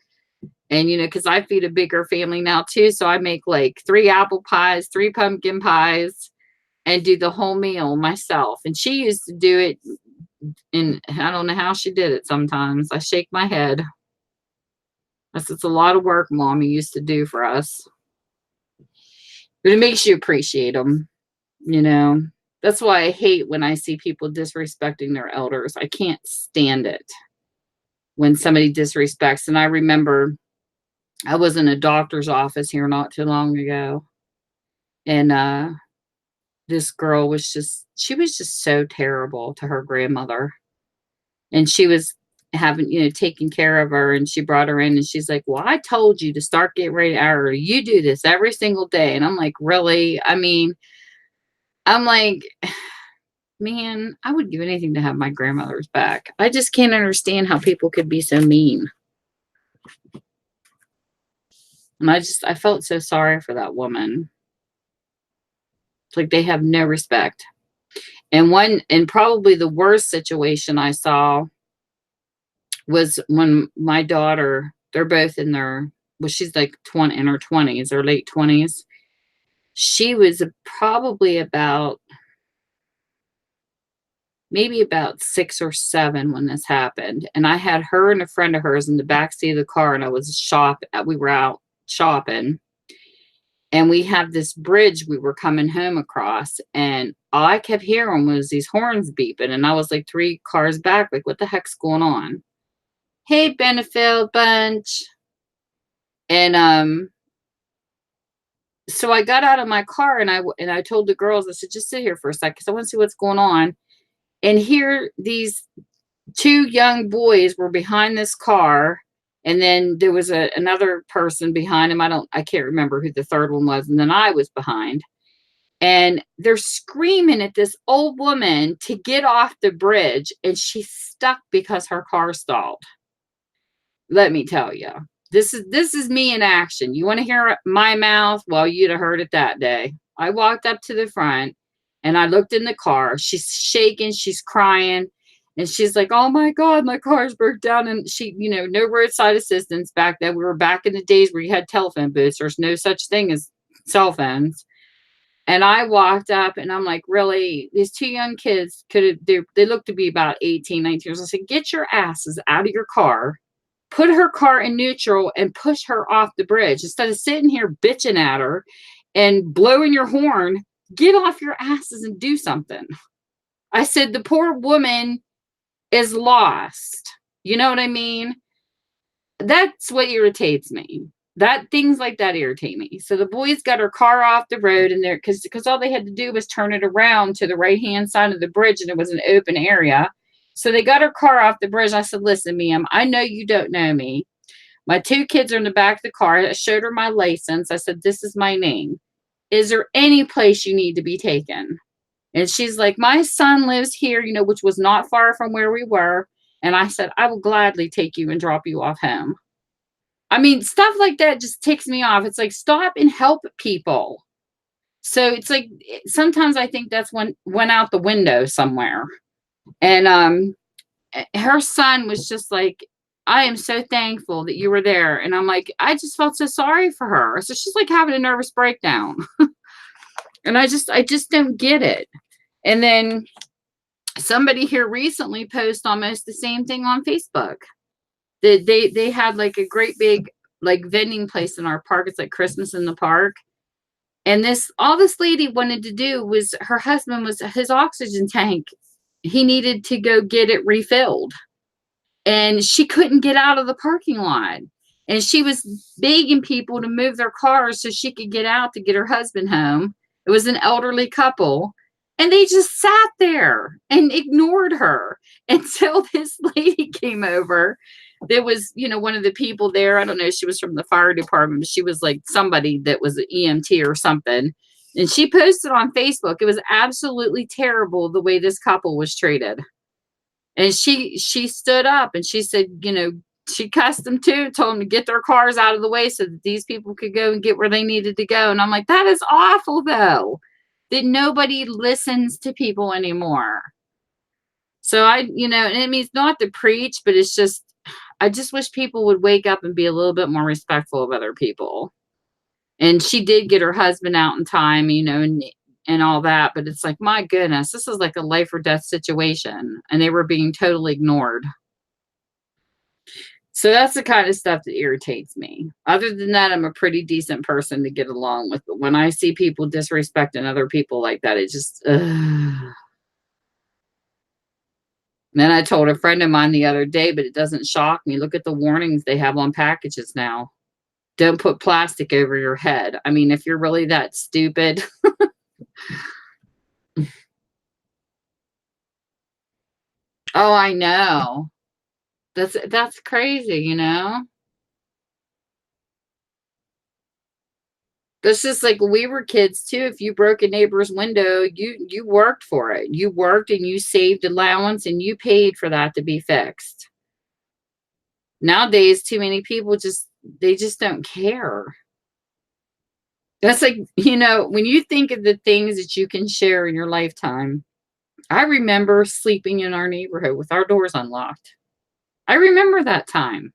And, you know, because I feed a bigger family now too. So I make like 3 apple pies, 3 pumpkin pies, and do the whole meal myself. And she used to do it. And I don't know how she did it sometimes. I shake my head. I said, it's a lot of work Mommy used to do for us. But it makes you appreciate them, you know. That's why I hate when I see people disrespecting their elders. I can't stand it when somebody disrespects. And I remember I was in a doctor's office here not too long ago. And this girl was she was just so terrible to her grandmother. And she was having, you know, taking care of her, and she brought her in, and she's like, well, I told you to start getting ready, or you do this every single day. And I'm like, really? I mean, I'm like, man, I would give anything to have my grandmother's back. I just can't understand how people could be so mean. And I felt so sorry for that woman. It's like they have no respect. And probably the worst situation I saw was when my daughter, they're both in their, well, she's like in her 20s or late 20s. She was probably maybe about 6 or 7 when this happened. And I had her and a friend of hers in the backseat of the car, and we were out shopping. And we have this bridge we were coming home across, and all I kept hearing was these horns beeping. And I was like 3 cars back, like, what the heck's going on? Hey, Benefield Bunch. And so I got out of my car, and I told the girls, I said, just sit here for a second, because I want to see what's going on. And here these 2 young boys were behind this car. And then there was another person behind him. I can't remember who the third one was. And then I was behind. And they're screaming at this old woman to get off the bridge. And she's stuck because her car stalled. Let me tell you, this is me in action. You want to hear my mouth? Well, you'd have heard it that day. I walked up to the front, and I looked in the car. She's shaking. She's crying. And she's like, oh my God, my car's broke down. And she, you know, no roadside assistance back then. We were back in the days where you had telephone booths. There's no such thing as cell phones. And I walked up, and I'm like, really? These 2 young kids they looked to be about 18, 19 years. I said, get your asses out of your car, put her car in neutral, and push her off the bridge. Instead of sitting here bitching at her and blowing your horn, get off your asses and do something. I said, the poor woman is lost. You know what I mean? That's what irritates me. That things like that irritate me. So the boys got her car off the road, and there, because all they had to do was turn it around to the right hand side of the bridge, and it was an open area. So they got her car off the bridge. I said, listen, ma'am, I know you don't know me. My 2 kids are in the back of the car. I showed her my license. I said, this is my name. Is there any place you need to be taken? And she's like, my son lives here, you know, which was not far from where we were. And I said, I will gladly take you and drop you off home. I mean, stuff like that just ticks me off. It's like, stop and help people. So it's like, sometimes I think that's went out the window somewhere. And her son was just like, I am so thankful that you were there. And I'm like, I just felt so sorry for her. So she's like having a nervous breakdown. And I just don't get it. And then somebody here recently posted almost the same thing on Facebook. They had like a great big like vending place in our park. It's like Christmas in the park. And all this lady wanted to do was, her husband was his oxygen tank. He needed to go get it refilled. And she couldn't get out of the parking lot. And she was begging people to move their cars so she could get out to get her husband home. It was an elderly couple. And they just sat there and ignored her until this lady came over there was, one of the people there. I don't know. She was from the fire department, but she was like somebody that was an EMT or something. And she posted on Facebook. It was absolutely terrible the way this couple was treated. And she stood up and she said, she cussed them too, told them to get their cars out of the way so that these people could go and get where they needed to go. And I'm like, that is awful, though, that nobody listens to people anymore. So and it means not to preach, but it's just, I just wish people would wake up and be a little bit more respectful of other people. And she did get her husband out in time, and all that. But it's like, my goodness, this is like a life or death situation. And they were being totally ignored. So that's the kind of stuff that irritates me. Other than that, I'm a pretty decent person to get along with. But when I see people disrespecting other people like that, it just, Then I told a friend of mine the other day, but it doesn't shock me. Look at the warnings they have on packages now. Don't put plastic over your head. I mean, if you're really that stupid. Oh, I know. That's crazy, That's just like we were kids too. If you broke a neighbor's window, you worked for it. You worked and you saved allowance and you paid for that to be fixed. Nowadays, too many people they just don't care. That's like, when you think of the things that you can share in your lifetime, I remember sleeping in our neighborhood with our doors unlocked. I remember that time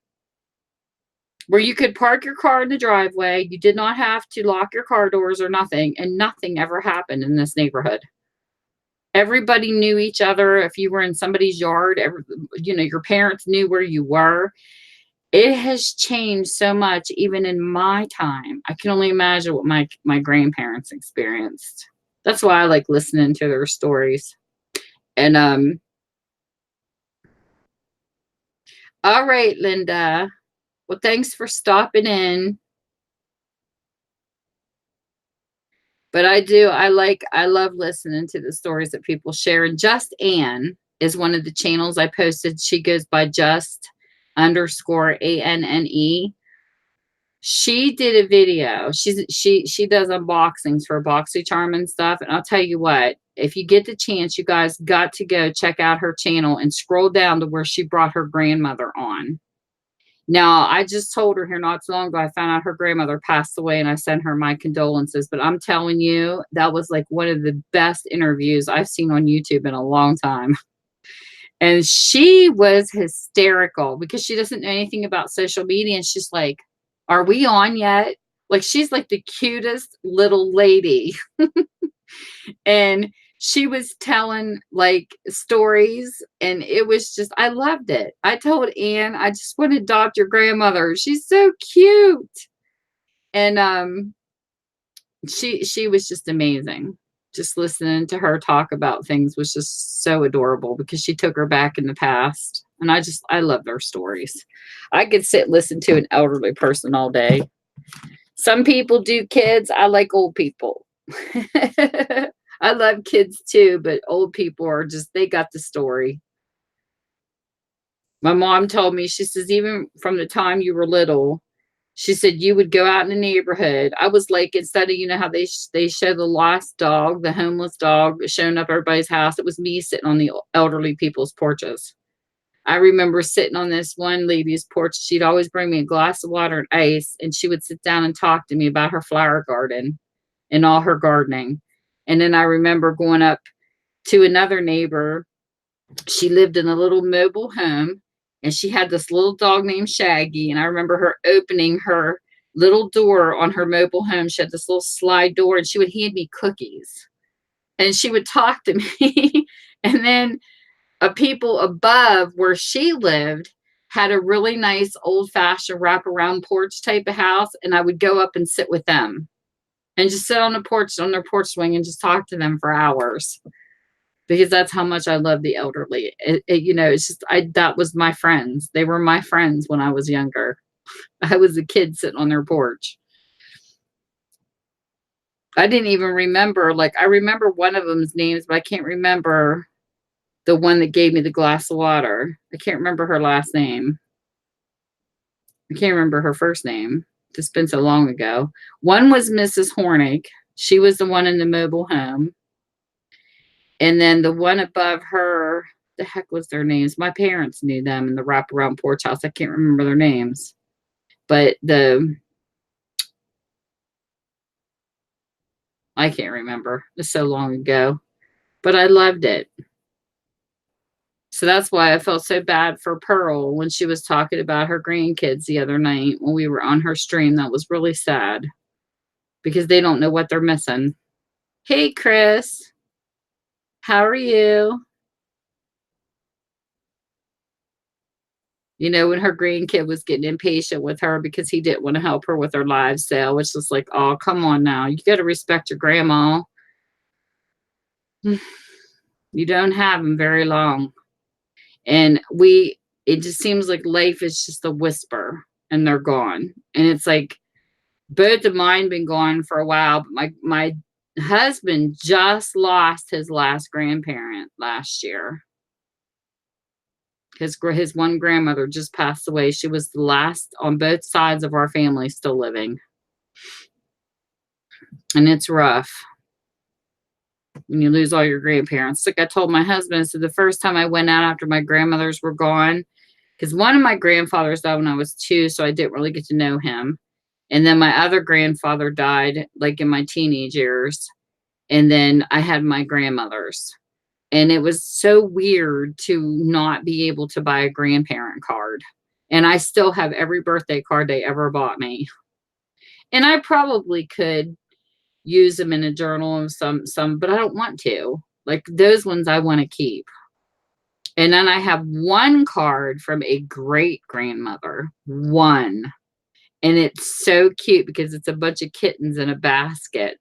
where you could park your car in the driveway. You did not have to lock your car doors or nothing, and nothing ever happened in this neighborhood. Everybody knew each other. If you were in somebody's yard, your parents knew where you were. It has changed so much, even in my time. I can only imagine what my grandparents experienced. That's why I like listening to their stories. And all right, Linda. Well, thanks for stopping in. But I love listening to the stories that people share. And Just Anne is one of the channels I posted. She goes by just_ANNE. She did a video. She does unboxings for BoxyCharm and stuff. And I'll tell you what, if you get the chance, you guys got to go check out her channel and scroll down to where she brought her grandmother on. Now, I just told her here not so long ago, I found out her grandmother passed away and I sent her my condolences. But I'm telling you, that was like one of the best interviews I've seen on YouTube in a long time. And she was hysterical because she doesn't know anything about social media. And she's like, are we on yet? Like, she's like the cutest little lady. And she was telling like stories, and it was just, I loved it. I told Anne, I just want to adopt your grandmother. She's so cute. And she was just amazing. Just listening to her talk about things was just so adorable because she took her back in the past. And I love their stories. I could sit and listen to an elderly person all day. Some people do kids. I like old people. I love kids too, but old people are they got the story. My mom told me, she says, even from the time you were little, she said you would go out in the neighborhood. I was like, instead of, how they show the lost dog, the homeless dog showing up everybody's house, it was me sitting on the elderly people's porches. I remember sitting on this one lady's porch. She'd always bring me a glass of water and ice, and she would sit down and talk to me about her flower garden and all her gardening. And then I remember going up to another neighbor. She lived in a little mobile home, and she had this little dog named Shaggy. And I remember her opening her little door on her mobile home. She had this little slide door, and she would hand me cookies. And she would talk to me. And then people above where she lived had a really nice old-fashioned wraparound porch type of house. And I would go up and sit with them and just sit on the porch, on their porch swing, and just talk to them for hours. Because that's how much I love the elderly. It's just, that was my friends. They were my friends when I was younger. I was a kid sitting on their porch. I didn't even remember, I remember one of them's names, but I can't remember the one that gave me the glass of water. I can't remember her last name. I can't remember her first name. It's been so long ago. One was Mrs. Hornick. She was the one in the mobile home. And then the one above her, the heck was their names? My parents knew them in the wraparound porch house. I can't remember their names. But I can't remember. It's so long ago. But I loved it. So that's why I felt so bad for Pearl when she was talking about her grandkids the other night when we were on her stream. That was really sad because they don't know what they're missing. Hey, Chris. How are you? You know, when her grandkid was getting impatient with her because he didn't want to help her with her live sale, which was like, oh, come on now. You got to respect your grandma. You don't have them very long. And it just seems like life is just a whisper and they're gone. And it's like both of mine been gone for a while, but my husband just lost his last grandparent last year. His one grandmother just passed away. She was the last on both sides of our family still living. And it's rough when you lose all your grandparents. Like I told my husband, so the first time I went out after my grandmothers were gone, because one of my grandfathers died when I was 2, so I didn't really get to know him. And then my other grandfather died like in my teenage years. And then I had my grandmothers. And it was so weird to not be able to buy a grandparent card. And I still have every birthday card they ever bought me. And I probably could use them in a journal and some, but I don't want to. Like those ones I want to keep. And then I have one card from a great grandmother. One. And it's so cute because it's a bunch of kittens in a basket.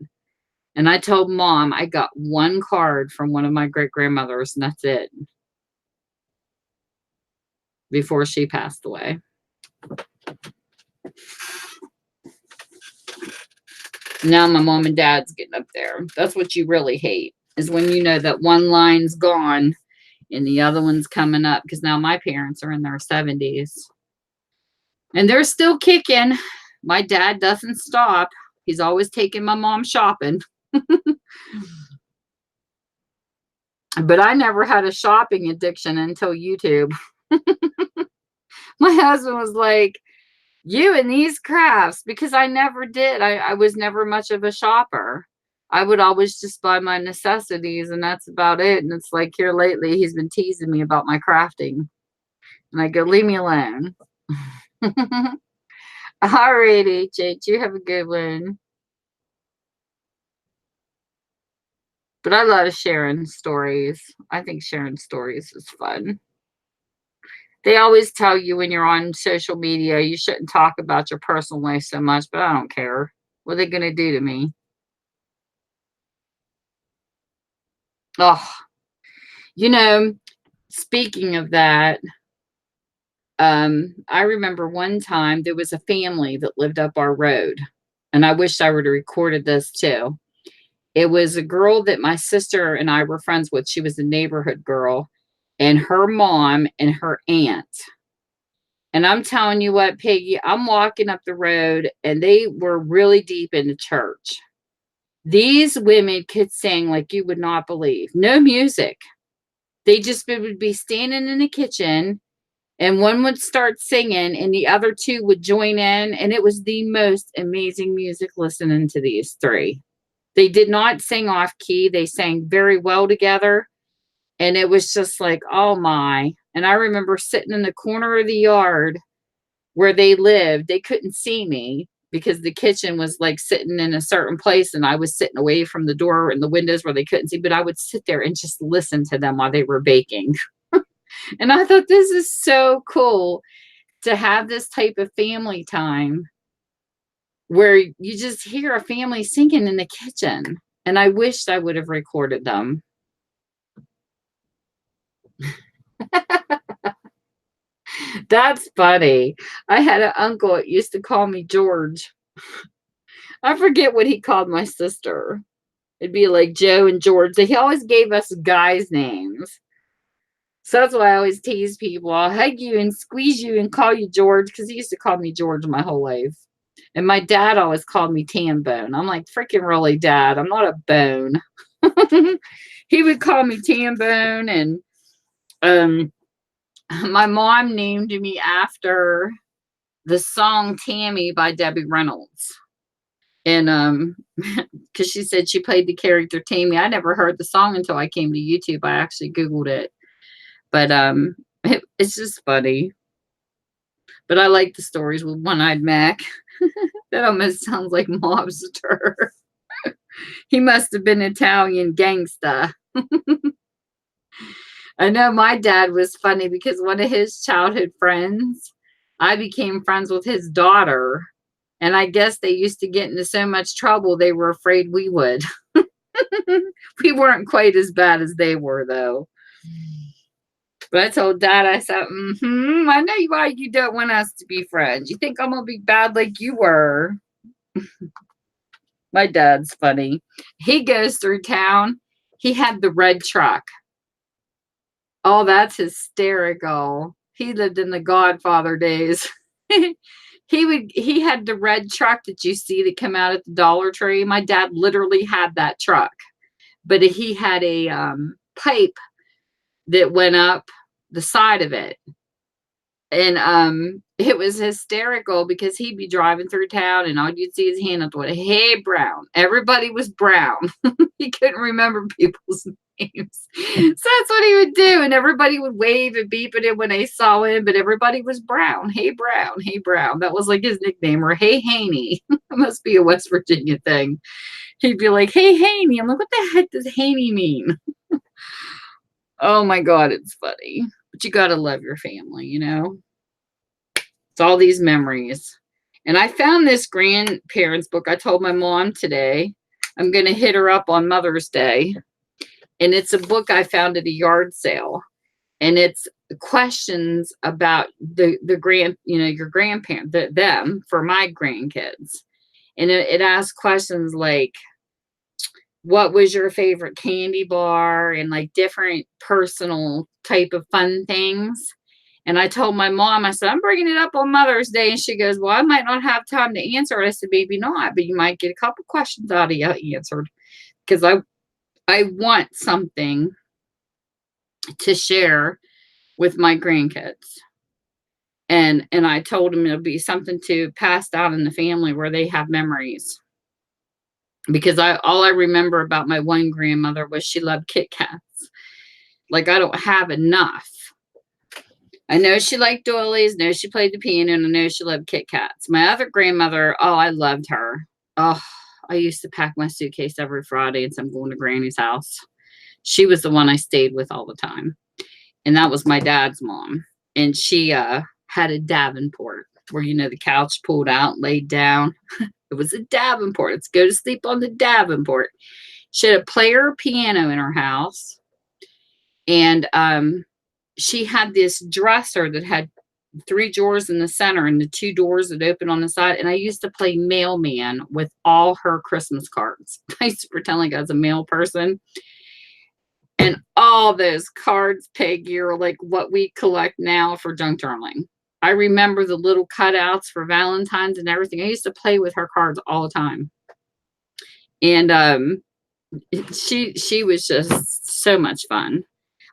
And I told Mom I got one card from one of my great grandmothers, and that's it. Before she passed away. Now my mom and dad's getting up there. That's what you really hate, is when you know that one line's gone and the other one's coming up, because now my parents are in their 70s. And they're still kicking. My dad doesn't stop. He's always taking my mom shopping. But I never had a shopping addiction until YouTube. My husband was like, you and these crafts, because I never did. I was never much of a shopper. I would always just buy my necessities and that's about it. And it's like here lately, he's been teasing me about my crafting. And I go, leave me alone. Alrighty, Jake, you have a good one. But I love sharing stories. I think sharing stories is fun. They always tell you when you're on social media, you shouldn't talk about your personal life so much, but I don't care. What are they going to do to me? Oh, you know, speaking of that, I remember one time there was a family that lived up our road, and I wish I would have recorded this too. It was a girl that my sister and I were friends with. She was a neighborhood girl, and her mom and her aunt. And I'm telling you what, Peggy, I'm walking up the road, and they were really deep into church. These women could sing like you would not believe. No music. They just would be standing in the kitchen, and one would start singing and the other two would join in. And it was the most amazing music listening to these three. They did not sing off key. They sang very well together. And it was just like, oh my. And I remember sitting in the corner of the yard where they lived. They couldn't see me because the kitchen was like sitting in a certain place and I was sitting away from the door and the windows where they couldn't see, but I would sit there and just listen to them while they were baking. And I thought, this is so cool to have this type of family time where you just hear a family singing in the kitchen. And I wished I would have recorded them. That's funny. I had an uncle that used to call me George. I forget what he called my sister. It'd be like Joe and George. He always gave us guys' names. So that's why I always tease people. I'll hug you and squeeze you and call you George, because he used to call me George my whole life. And my dad always called me Tan Bone. I'm like, freaking really, Dad? I'm not a bone. He would call me Tan Bone. And my mom named me after the song Tammy by Debbie Reynolds. And because she said she played the character Tammy. I never heard the song until I came to YouTube. I actually Googled it. But it's just funny. But I like the stories with One-Eyed Mac. That almost sounds like mobster. He must have been Italian gangsta. I know my dad was funny because one of his childhood friends, I became friends with his daughter. And I guess they used to get into so much trouble, they were afraid we would. We weren't quite as bad as they were, though. But I told Dad, I said, I know why you don't want us to be friends. You think I'm going to be bad like you were. My dad's funny. He goes through town. He had the red truck. Oh, that's hysterical. He lived in the Godfather days. He had the red truck that you see that come out at the Dollar Tree. My dad literally had that truck. But he had a pipe that went up the side of it. And it was hysterical because he'd be driving through town and all you'd see his hand up the way. Hey, Brown. Everybody was Brown. He couldn't remember people's names. So that's what he would do. And everybody would wave and beep at him when they saw him, but everybody was Brown. Hey, Brown. Hey, Brown. That was like his nickname. Or Hey, Haney. That must be a West Virginia thing. He'd be like, Hey, Haney. I'm like, what the heck does Haney mean? Oh my God, it's funny. But you got to love your family, you know? It's all these memories. And I found this grandparents book. I told my mom today I'm going to hit her up on Mother's Day. And it's a book I found at a yard sale. And it's questions about your grandparents, them for my grandkids. And it asks questions like, what was your favorite candy bar, and like different personal type of fun things. And I told my mom, I said, I'm bringing it up on Mother's Day. And she goes, well, I might not have time to answer it. I said, maybe not, but you might get a couple questions out of you answered, because I want something to share with my grandkids. And I told them it'll be something to pass down in the family where they have memories. Because all I remember about my one grandmother was she loved Kit Kats. Like, I don't have enough. I know she liked doilies. I know she played the piano. And I know she loved Kit Kats. My other grandmother, oh, I loved her. Oh, I used to pack my suitcase every Friday and say I'm going to Granny's house. She was the one I stayed with all the time. And that was my dad's mom. And she had a Davenport where, the couch pulled out, laid down. It was a Davenport. Let's go to sleep on the Davenport. She had a player piano in her house. And she had this dresser that had 3 drawers in the center and the 2 doors that open on the side. And I used to play mailman with all her Christmas cards. I used to pretend like I was a mail person. And all those cards, Peggy, are like what we collect now for junk journaling. I remember the little cutouts for Valentine's and everything. I used to play with her cards all the time. And she was just so much fun.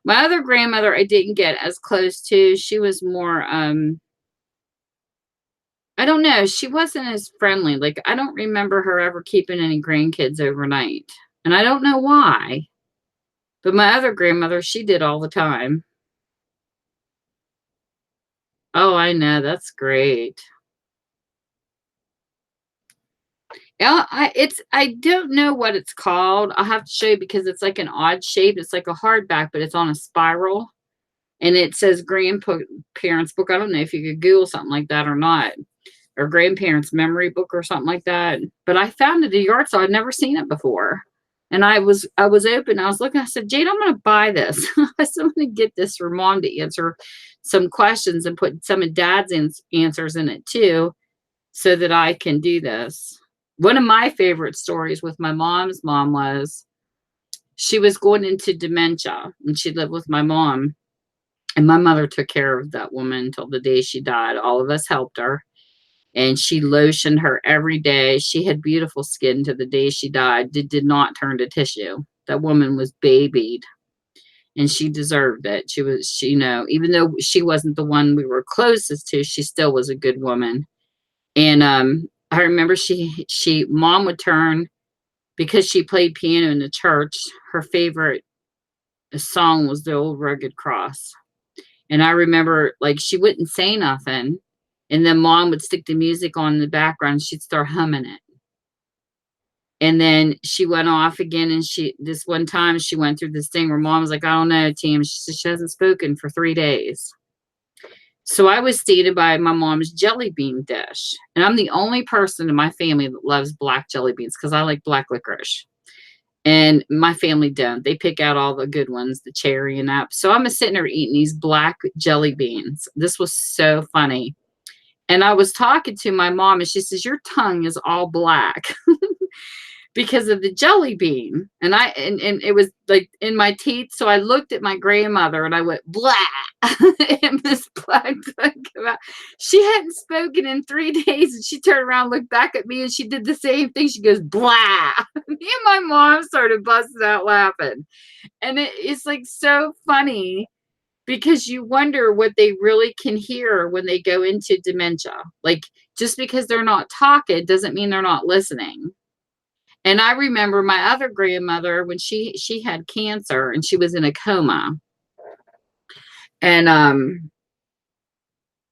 My other grandmother I didn't get as close to. She was more, I don't know. She wasn't as friendly. Like, I don't remember her ever keeping any grandkids overnight. And I don't know why. But my other grandmother, she did all the time. Oh, I know. That's great. Yeah, I don't know what it's called. I'll have to show you because it's like an odd shape. It's like a hardback, but it's on a spiral. And it says grandparents book. I don't know if you could Google something like that or not. Or grandparents memory book or something like that. But I found it at a yard sale. I'd never seen it before. And I was open. I was looking. I said, Jade, I'm going to buy this. I said, I'm going to get this for Mom to answer some questions and put some of Dad's answers in it too, so that I can do this. One of my favorite stories with my mom's mom was she was going into dementia and she lived with my mom. And my mother took care of that woman until the day she died. All of us helped her. And she lotioned her every day. She had beautiful skin to the day she died. It did not turn to tissue. That woman was babied. And she deserved it. She, even though she wasn't the one we were closest to, she still was a good woman. And I remember mom would turn, because she played piano in the church, her favorite song was The Old Rugged Cross. And I remember, like, she wouldn't say nothing, and then mom would stick the music on in the background. She'd start humming it. And then she went off again, and this one time she went through this thing where mom was like, I don't know, Tim. She said she hasn't spoken for 3 days. So I was stated by my mom's jelly bean dish. And I'm the only person in my family that loves black jelly beans because I like black licorice. And my family don't. They pick out all the good ones, the cherry and that. So I'm sitting there eating these black jelly beans. This was so funny. And I was talking to my mom, and she says, your tongue is all black because of the jelly bean. And it was like in my teeth. So I looked at my grandmother and I went, blah. And this black tongue came out. She hadn't spoken in 3 days, and she turned around, looked back at me, and she did the same thing. She goes, blah. Me and my mom started busting out laughing. And it's like so funny, because you wonder what they really can hear when they go into dementia. Like, just because they're not talking doesn't mean they're not listening. And I remember my other grandmother, when she had cancer and she was in a coma. And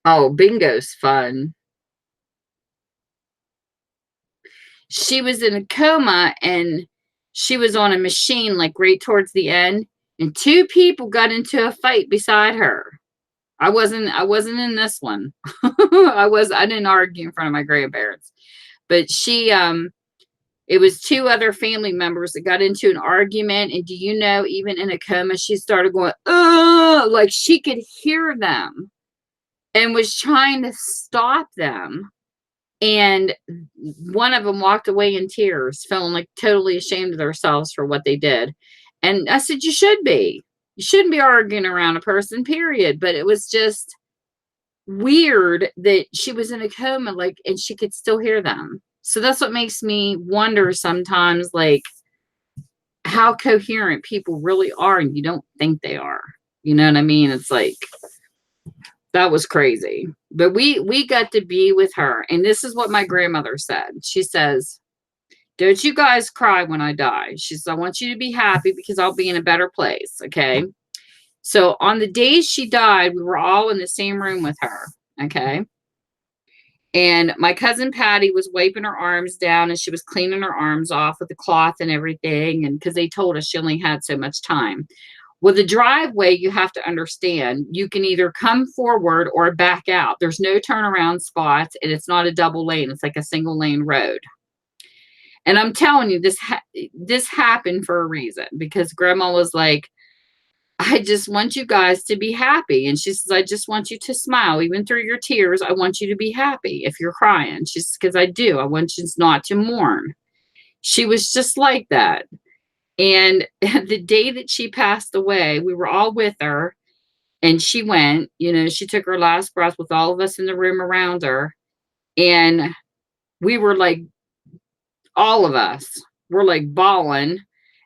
oh, bingo's fun. She was in a coma, and she was on a machine, like right towards the end, and 2 people got into a fight beside her. I wasn't in this one. I didn't argue in front of my grandparents. But it was 2 other family members that got into an argument. And do you know, even in a coma, she started going, ugh, like she could hear them and was trying to stop them. And one of them walked away in tears, feeling like totally ashamed of themselves for what they did. And I said, you should be. You shouldn't be arguing around a person, period. But it was just weird that she was in a coma, like, and she could still hear them. So that's what makes me wonder sometimes, like, how coherent people really are, and you don't think they are. You know what I mean? It's like, that was crazy. But we got to be with her. And this is what my grandmother said. She says, don't you guys cry when I die. She says, I want you to be happy because I'll be in a better place. Okay. So on the day she died, we were all in the same room with her. Okay. And my cousin Patty was wiping her arms down, and she was cleaning her arms off with the cloth and everything. And because they told us she only had so much time. Well, the driveway, you have to understand, you can either come forward or back out. There's no turnaround spots, and it's not a double lane. It's like a single lane road. And I'm telling you, this happened for a reason, because Grandma was like, I just want you guys to be happy. And she says, I just want you to smile. Even through your tears, I want you to be happy if you're crying. She says, because I do. I want you not to mourn. She was just like that. And the day that she passed away, we were all with her, and she went, she took her last breath with all of us in the room around her. And we were like, all of us were like bawling.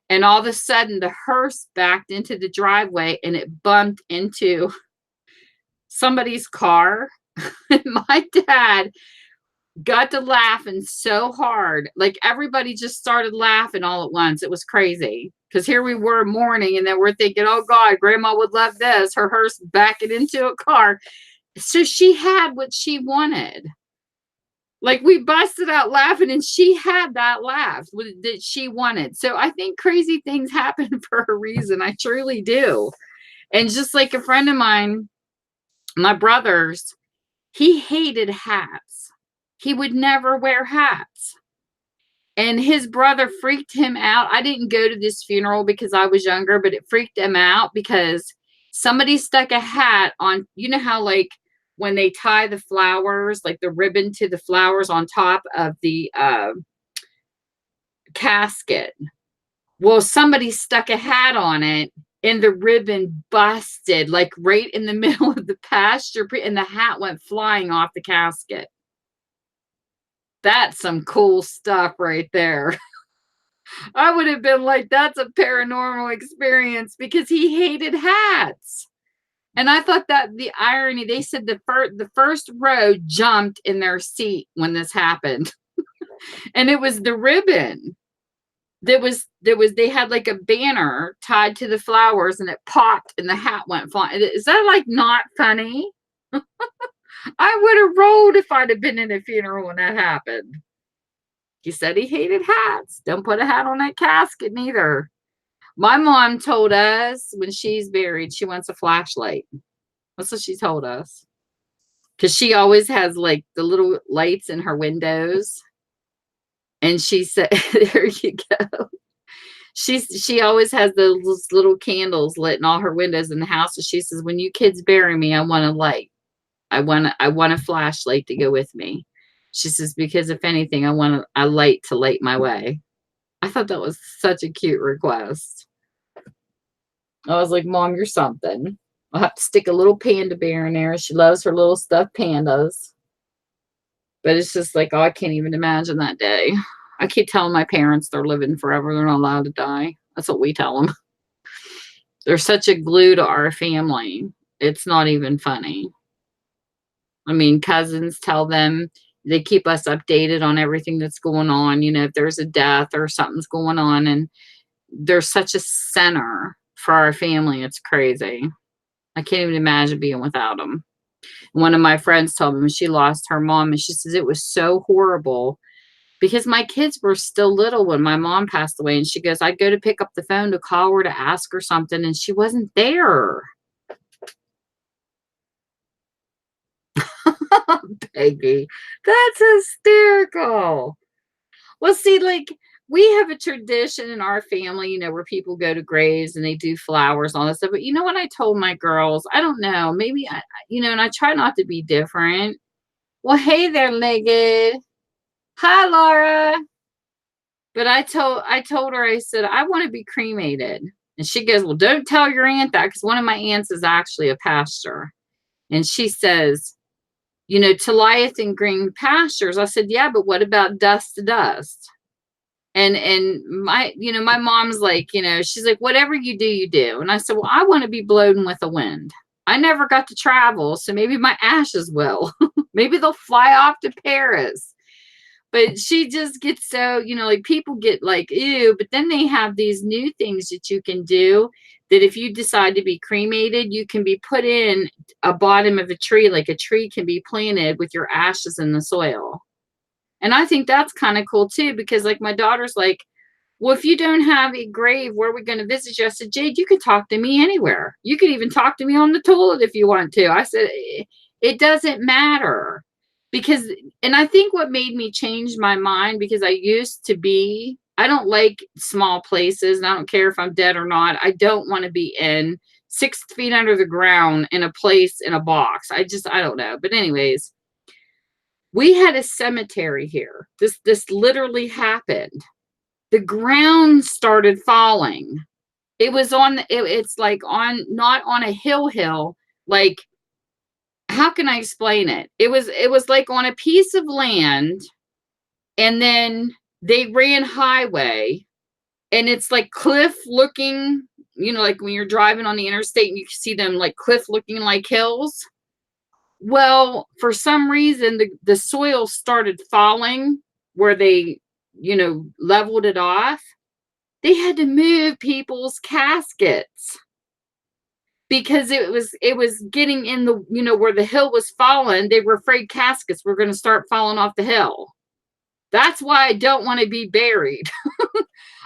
And all of a sudden the hearse backed into the driveway, and it bumped into somebody's car. And my dad got to laughing so hard. Like, everybody just started laughing all at once. It was crazy. Because here we were mourning, and then we're thinking, oh God, Grandma would love this. Her hearse backing into a car. So she had what she wanted. Like, we busted out laughing, and she had that laugh that she wanted. So I think crazy things happen for a reason. I truly do. And just like a friend of mine, my brother's, he hated hats. He would never wear hats. And his brother freaked him out. I didn't go to this funeral because I was younger, but it freaked him out because somebody stuck a hat on, you know how, like, when they tie the flowers, like the ribbon to the flowers on top of the casket. Well, somebody stuck a hat on it, and the ribbon busted like right in the middle of the pasture, and the hat went flying off the casket. That's some cool stuff right there. I would have been like, that's a paranormal experience, because he hated hats. And I thought that the irony, they said the first row jumped in their seat when this happened. And it was the ribbon. They had like a banner tied to the flowers, and it popped and the hat went flying. Is that like not funny? I would have rolled if I'd have been in a funeral when that happened. He said he hated hats. Don't put a hat on that casket neither. My mom told us when she's buried, she wants a flashlight. That's what she told us. Because she always has like the little lights in her windows. And she said, there you go. She always has those little candles lit in all her windows in the house. So she says, when you kids bury me, I want a light. I want a flashlight to go with me. She says, because if anything, I want a light to light my way. I thought that was such a cute request. I was like, Mom, you're something. I'll have to stick a little panda bear in there. She loves her little stuffed pandas. But it's just like, oh, I can't even imagine that day. I keep telling my parents they're living forever. They're not allowed to die. That's what we tell them. They're such a glue to our family. It's not even funny. I mean, cousins tell them, they keep us updated on everything that's going on. You know, if there's a death or something's going on, and they're such a center for our family. It's crazy. I can't even imagine being without them. One of my friends told me she lost her mom, and she says it was so horrible because my kids were still little when my mom passed away. And she goes, I'd go to pick up the phone to call her to ask her something, and she wasn't there. Peggy, that's hysterical. Well, see, like, we have a tradition in our family, you know, where people go to graves and they do flowers and all that stuff. But you know what I told my girls? I don't know. Maybe, and I try not to be different. Well, hey there, Legged. Hi, Laura. But I told her, I said, I want to be cremated. And she goes, well, don't tell your aunt that, because one of my aunts is actually a pastor. And she says, to lieth in green pastures. I said, yeah, but what about dust to dust? And my mom's like, she's like, whatever you do, you do. And I said, well, I want to be blown with the wind. I never got to travel, so maybe my ashes will. Maybe they'll fly off to Paris. But she just gets so, like, people get like, ew, but then they have these new things that you can do, that if you decide to be cremated, you can be put in a bottom of a tree, like a tree can be planted with your ashes in the soil. And I think that's kind of cool too, because like my daughter's like, well, if you don't have a grave, where are we going to visit you? I said, Jade, you can talk to me anywhere. You could even talk to me on the toilet if you want to. I said, it doesn't matter. Because, and I think what made me change my mind, because I don't like small places, and I don't care if I'm dead or not. I don't want to be in 6 feet under the ground in a place in a box. I don't know. But anyways, we had a cemetery here. This literally happened. The ground started falling. It was it's like not on a hill, like, how can I explain it? It was like on a piece of land, and then they ran highway, and it's like cliff looking, like when you're driving on the interstate and you see them like cliff looking like hills. Well, for some reason, the soil started falling where they, leveled it off. They had to move people's caskets because it was getting in the, where the hill was falling. They were afraid caskets were going to start falling off the hill. That's why I don't want to be buried.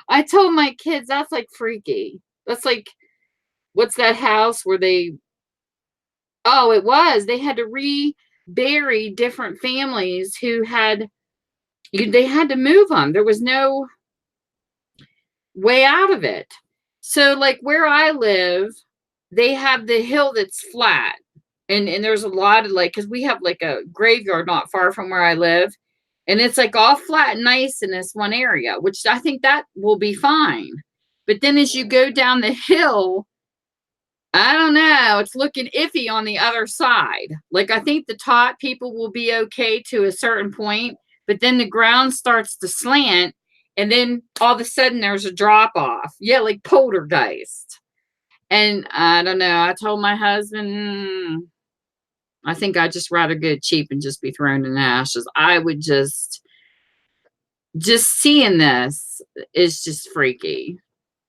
I told my kids, that's like freaky. That's like, what's that house where they had to re-bury different families who they had to move them. There was no way out of it. So like where I live, they have the hill that's flat, and there's a lot of, like, because we have like a graveyard not far from where I live, and it's like all flat and nice in this one area, which I think that will be fine. But then as you go down the hill, I don't know. It's looking iffy on the other side. Like, I think the top people will be okay to a certain point, but then the ground starts to slant, and then all of a sudden there's a drop off. Yeah, like poltergeist. And I don't know. I told my husband, I think I'd just rather get cheap and just be thrown in the ashes. I would just seeing this is just freaky.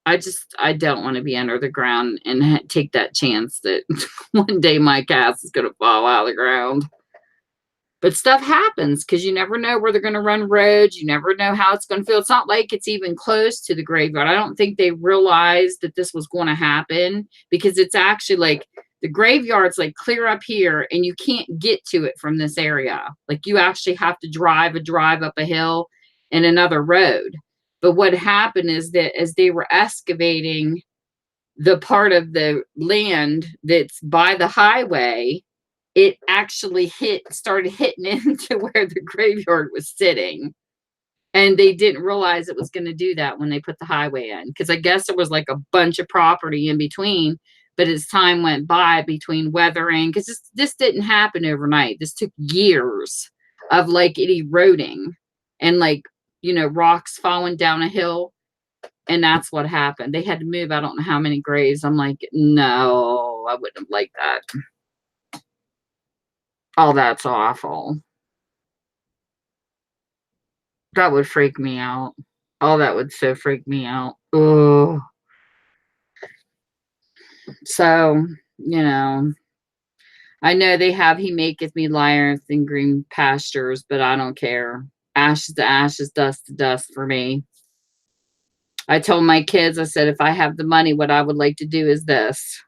I don't want to be under the ground and take that chance that one day my cast is going to fall out of the ground. But stuff happens because you never know where they're going to run roads. You never know how it's going to feel. It's not like it's even close to the graveyard. I don't think they realized that this was going to happen because it's actually like the graveyard's like clear up here and you can't get to it from this area. Like you actually have to drive up a hill and another road. But what happened is that as they were excavating the part of the land that's by the highway, it actually started hitting into where the graveyard was sitting. And they didn't realize it was going to do that when they put the highway in. Because I guess there was like a bunch of property in between. But as time went by between weathering, because this didn't happen overnight. This took years of like it eroding and like, rocks falling down a hill. And that's what happened. They had to move, I don't know how many graves. I'm like, no, I wouldn't have liked that. Oh, that's awful. That would freak me out. Oh, that would so freak me out. Oh. So, I know they have, he maketh me lie in green pastures, but I don't care. Ashes to ashes, dust to dust for me. I told my kids, I said, if I have the money, what I would like to do is this.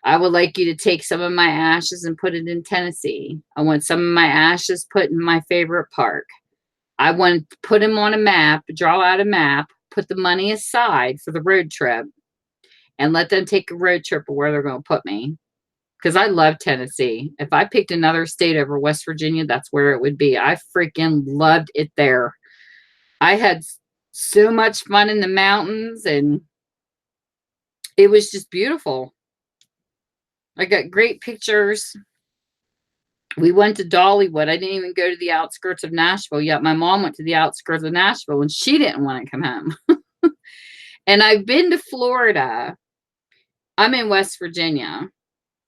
I would like you to take some of my ashes and put it in Tennessee. I want some of my ashes put in my favorite park. I want to put them on a map, draw out a map, put the money aside for the road trip, and let them take a road trip of where they're going to put me. Because I love Tennessee. If I picked another state over West Virginia, that's where it would be. I freaking loved it there. I had so much fun in the mountains, and it was just beautiful. I got great pictures. We went to Dollywood. I didn't even go to the outskirts of Nashville yet. My mom went to the outskirts of Nashville, and she didn't want to come home. And I've been to Florida. I'm in West Virginia.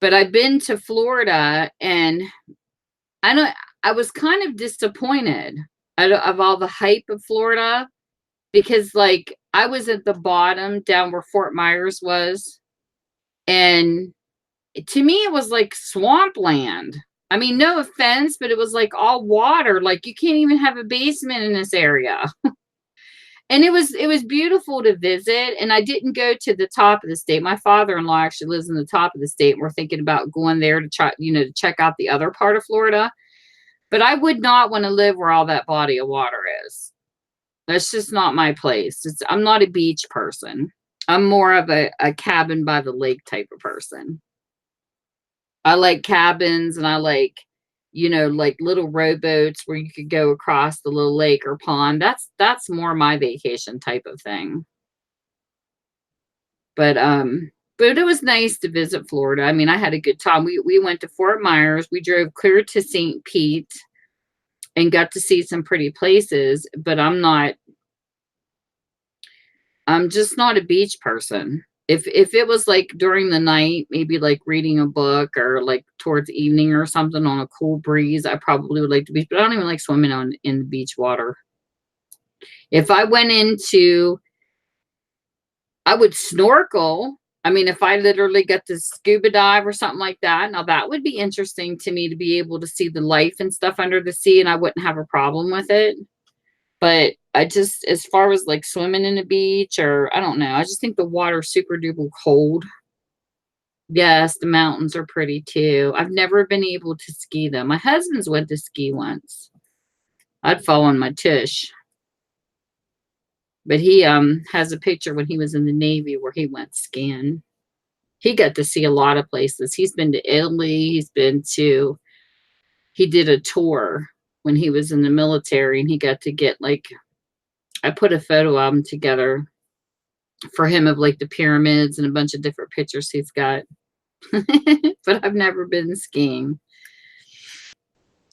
But I've been to Florida, and I was kind of disappointed of all the hype of Florida because, like, I was at the bottom down where Fort Myers was, and to me, it was like swampland. I mean, no offense, but it was like all water. Like, you can't even have a basement in this area. And it was beautiful to visit. And I didn't go to the top of the state. My father-in-law actually lives in the top of the state. And we're thinking about going there to try, to check out the other part of Florida. But I would not want to live where all that body of water is. That's just not my place. I'm not a beach person. I'm more of a cabin by the lake type of person. I like cabins, and I like, like little rowboats where you could go across the little lake or pond. That's more my vacation type of thing. But it was nice to visit Florida. I mean, I had a good time. We went to Fort Myers. We drove clear to St. Pete and got to see some pretty places, but I'm just not a beach person. If it was like during the night, maybe like reading a book or like towards evening or something on a cool breeze, I probably would like to beach, but I don't even like swimming in the beach water. If I went I would snorkel. I mean, if I literally got to scuba dive or something like that, now that would be interesting to me to be able to see the life and stuff under the sea, and I wouldn't have a problem with it. But I just, as far as like swimming in a beach or I don't know, I just think the water's super duper cold. Yes, the mountains are pretty too. I've never been able to ski them. My husband's went to ski once. I'd fall on my tush. But he has a picture when he was in the Navy where he went skiing. He got to see a lot of places. He's been to Italy. He did a tour when he was in the military, and he got to get like, I put a photo album together. for him of like the pyramids and a bunch of different pictures he's got. But I've never been skiing.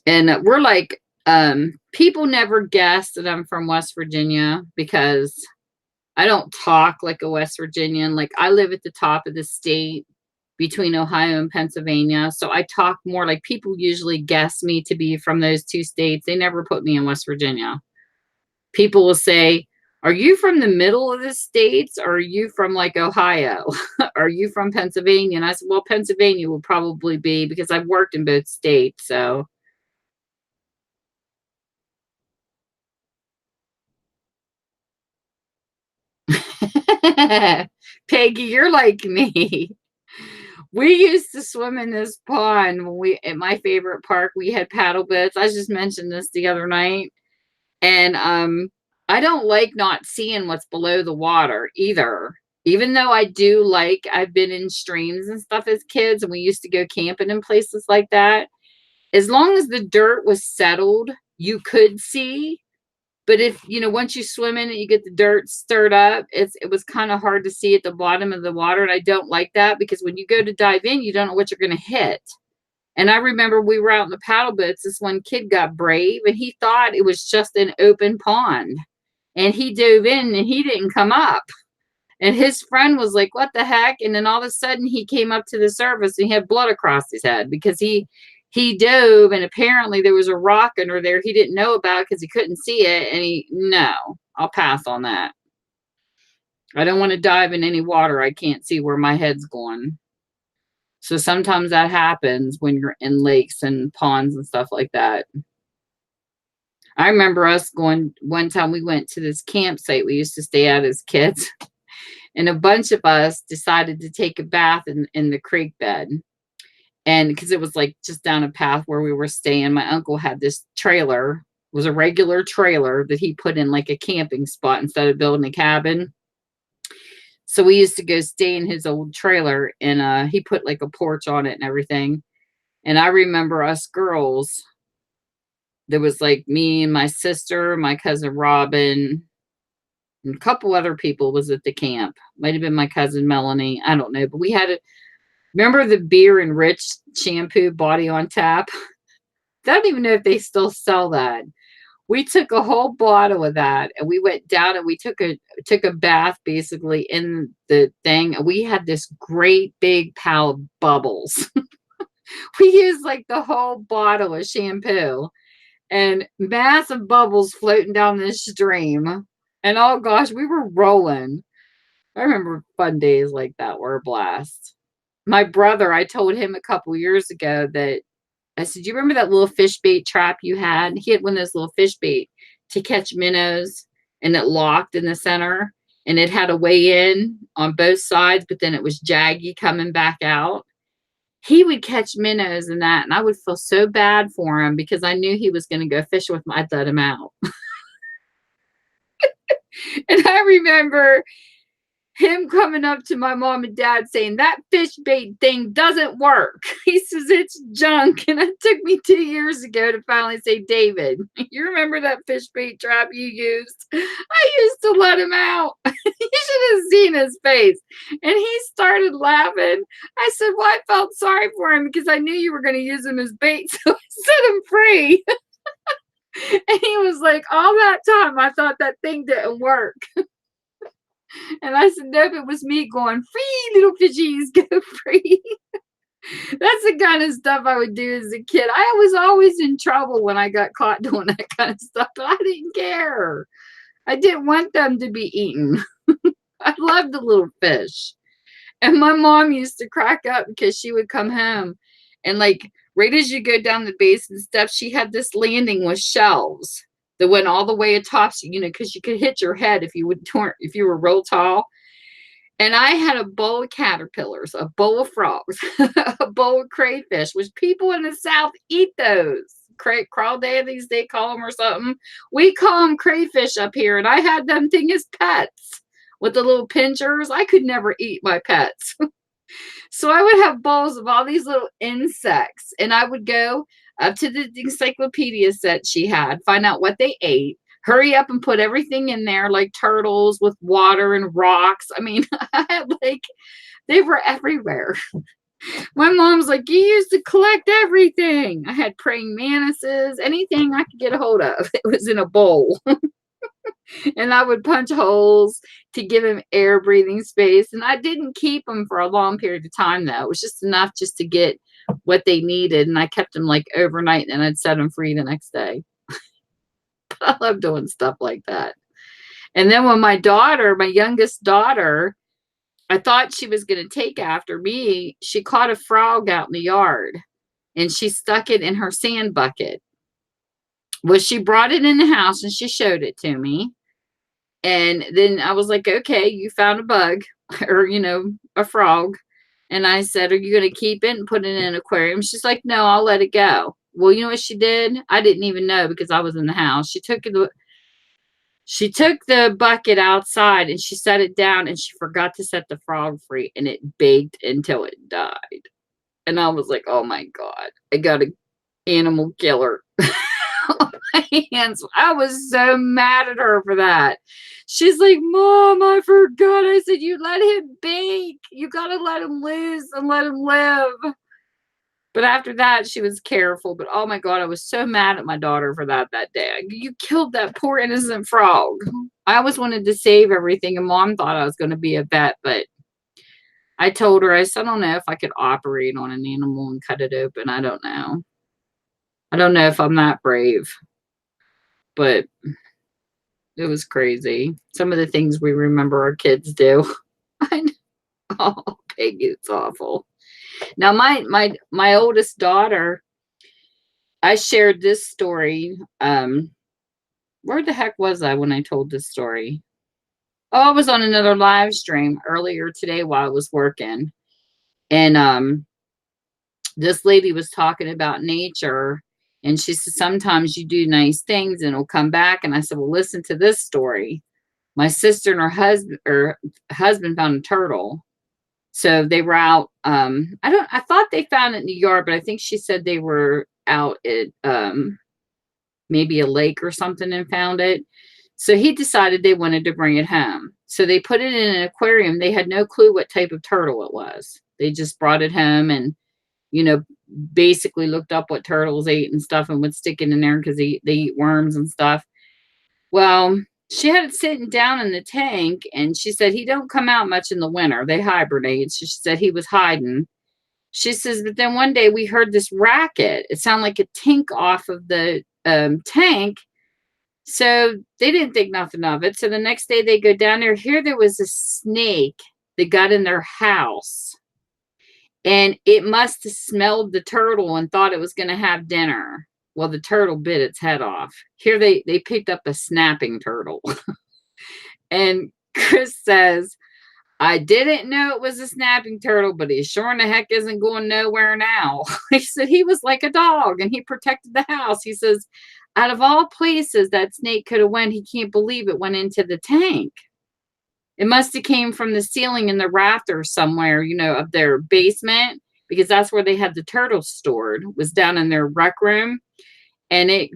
And we're like, people never guess that I'm from West Virginia because I don't talk like a West Virginian. Like, I live at the top of the state between Ohio and Pennsylvania. So I talk more like, people usually guess me to be from those two states. They never put me in West Virginia. People will say, are you from the middle of the states, or are you from like Ohio? Are you from Pennsylvania? And I said, well, Pennsylvania will probably be, because I've worked in both states. So Peggy, you're like me. We used to swim in this pond when we, at my favorite park, we had paddle boats. I just mentioned this the other night. And I don't like not seeing what's below the water either. Even though I do like, I've been in streams and stuff as kids, and we used to go camping in places like that. As long as the dirt was settled, you could see. But if, you know, once you swim in it, you get the dirt stirred up, it was kind of hard to see at the bottom of the water. And I don't like that, because when you go to dive in, you don't know what you're going to hit. And I remember we were out in the paddle boats. This one kid got brave, and he thought it was just an open pond. And he dove in and he didn't come up. And his friend was like, what the heck? And then all of a sudden he came up to the surface and he had blood across his head, because he dove, and apparently there was a rock under there he didn't know about because he couldn't see it. And no, I'll pass on that. I don't want to dive in any water I can't see where my head's going. So sometimes that happens when you're in lakes and ponds and stuff like that. I remember us going, one time we went to this campsite we used to stay at as kids, and a bunch of us decided to take a bath in the creek bed. And because it was like just down a path where we were staying, my uncle had this trailer, it was a regular trailer that he put in like a camping spot instead of building a cabin. So we used to go stay in his old trailer, and he put like a porch on it and everything. And I remember us girls, there was like me and my sister, my cousin Robin, and a couple other people was at the camp. Might have been my cousin Melanie. I don't know. But we had remember the Beer and Rich shampoo body on tap? I don't even know if they still sell that. We took a whole bottle of that, and we went down and we took a bath basically in the thing. And we had this great big pile of bubbles. We used like the whole bottle of shampoo, and massive bubbles floating down this stream. And oh gosh, we were rolling. I remember fun days like that were a blast. My brother, I told him a couple years ago that I said, do you remember that little fish bait trap you had? He had one of those little fish bait to catch minnows, and it locked in the center, and it had a way in on both sides, but then it was jaggy coming back out. He would catch minnows in that, and I would feel so bad for him because I knew he was going to go fishing with me. I'd let him out. And I remember him coming up to my mom and dad saying, that fish bait thing doesn't work. He says, it's junk. And it took me 2 years ago to finally say, David, you remember that fish bait trap you used? I used to let him out. You should have seen his face. And he started laughing. I said, well, I felt sorry for him because I knew you were going to use him as bait. So I set him free. And he was like, all that time, I thought that thing didn't work. And I said, nope, it was me going, free, little fishies, go free. That's the kind of stuff I would do as a kid. I was always in trouble when I got caught doing that kind of stuff, but I didn't care. I didn't want them to be eaten. I loved the little fish. And my mom used to crack up because she would come home, and like right as you go down the basin steps, she had this landing with shelves that went all the way atop, you know, because you could hit your head if you were real tall. And I had a bowl of caterpillars, a bowl of frogs, a bowl of crayfish, which people in the South eat those. Crawdaddies, they call them, or something. We call them crayfish up here. And I had them thing as pets with the little pinchers. I could never eat my pets. So I would have bowls of all these little insects, and I would go up to the encyclopedia set she had, find out what they ate. hurry up and put everything in there, like turtles with water and rocks. I mean, I had like, they were everywhere. My mom's like, you used to collect everything. I had praying mantises, anything I could get a hold of. It was in a bowl. And I would punch holes to give him air breathing space. And I didn't keep them for a long period of time, though. It was just enough just to get what they needed. And I kept them like overnight, and then I'd set them free the next day. But I love doing stuff like that. And then when my youngest daughter, I thought she was going to take after me, she caught a frog out in the yard and she stuck it in her sand bucket. Well, she brought it in the house and she showed it to me. And then I was like, okay, you found a bug or, a frog. And I said, are you going to keep it and put it in an aquarium? She's like, no, I'll let it go. Well, you know what she did? I didn't even know because I was in the house. She took the bucket outside and she set it down and she forgot to set the frog free and it baked until it died. And I was like, oh my God, I got an animal killer on my hands. I was so mad at her for that. She's like, Mom, I forgot. I said, you let him bake. You got to let him loose and let him live. But after that, she was careful. But oh my God, I was so mad at my daughter for that day. You killed that poor innocent frog. I always wanted to save everything. And Mom thought I was going to be a vet. But I told her, I said, I don't know if I could operate on an animal and cut it open. I don't know. I don't know if I'm that brave. But it was crazy. Some of the things we remember our kids do. I know. Oh, Peggy, it's awful. Now, my oldest daughter, I shared this story. Where the heck was I when I told this story? Oh, I was on another live stream earlier today while I was working. And this lady was talking about nature. And she said, sometimes you do nice things and it'll come back. And I said, well, listen to this story. My sister and her husband found a turtle. So they were out. I thought they found it in the yard, but I think she said they were out at maybe a lake or something and found it. So he decided they wanted to bring it home. So they put it in an aquarium. They had no clue what type of turtle it was. They just brought it home and, basically looked up what turtles ate and stuff and would stick it in there because they eat worms and stuff. Well, she had it sitting down in the tank, and she said he don't come out much in the winter. They hibernate. She said he was hiding. She says, but then one day we heard this racket. It sounded like a tink off of the tank. So they didn't think nothing of it. So the next day they go down there. Here there was a snake that got in their house. And it must have smelled the turtle and thought it was going to have dinner. Well, the turtle bit its head off. Here they picked up a snapping turtle. And Chris says, I didn't know it was a snapping turtle, but he sure in the heck isn't going nowhere now. He said he was like a dog and he protected the house. He says, out of all places that snake could have went, he can't believe it went into the tank. It must have came from the ceiling in the rafters somewhere, of their basement, because that's where they had the turtles stored, was down in their rec room. And the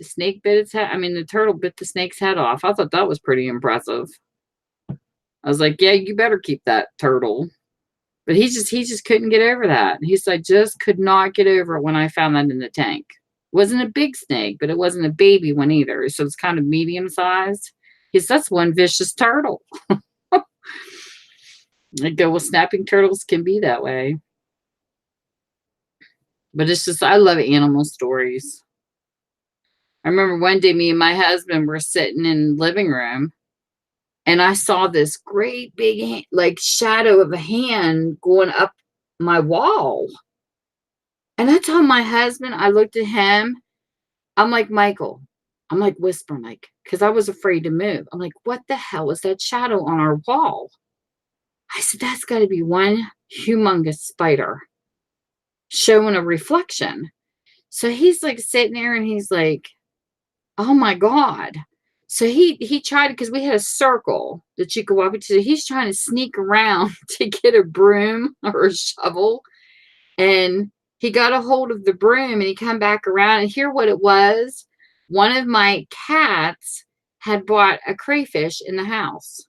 snake bit its head. I mean, the turtle bit the snake's head off. I thought that was pretty impressive. I was like, yeah, you better keep that turtle. But he just couldn't get over that. He said, I just could not get over it when I found that in the tank. It wasn't a big snake, but it wasn't a baby one either. So it's kind of medium sized. He said, that's one vicious turtle. I go, well, snapping turtles can be that way. But it's just, I love animal stories. I remember one day me and my husband were sitting in the living room and I saw this great big shadow of a hand going up my wall. And I told my husband, I looked at him. I'm like, Michael, I'm like whispering, because I was afraid to move. I'm like, what the hell is that shadow on our wall? I said, that's got to be one humongous spider showing a reflection. So he's sitting there and he's like, oh my God. So he tried, because we had a circle that you could walk into. He's trying to sneak around to get a broom or a shovel. And he got a hold of the broom and he come back around and hear what it was. one of my cats had brought a crayfish in the house.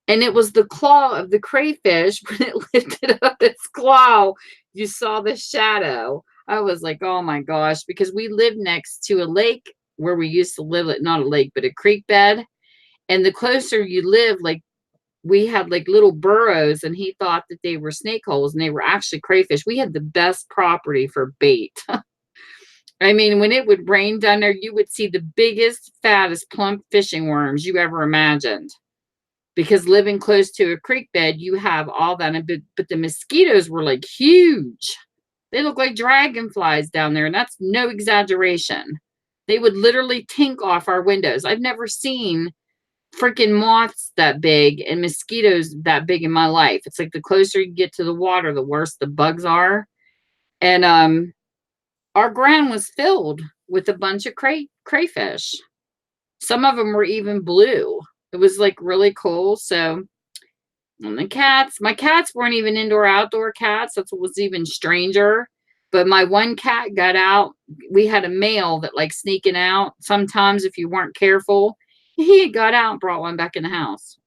And it was the claw of the crayfish. When it lifted up its claw, you saw the shadow. I was like, oh my gosh, because we lived next to a lake where we used to live, not a lake, but a creek bed. And the closer you live, like we had like little burrows, and he thought that they were snake holes, and they were actually crayfish. We had the best property for bait. I mean, when it would rain down there, you would see the biggest, fattest, plump fishing worms you ever imagined. Because living close to a creek bed, you have all that. But the mosquitoes were like huge. They look like dragonflies down there, and that's no exaggeration. They would literally tink off our windows. I've never seen freaking moths that big and mosquitoes that big in my life. It's like the closer you get to the water, the worse the bugs are. And our ground was filled with a bunch of crayfish. Some of them were even blue. It was like really cool. So, and my cats weren't even indoor outdoor cats. That's what was even stranger. But my one cat got out. We had a male that like sneaking out sometimes if you weren't careful. He got out and brought one back in the house.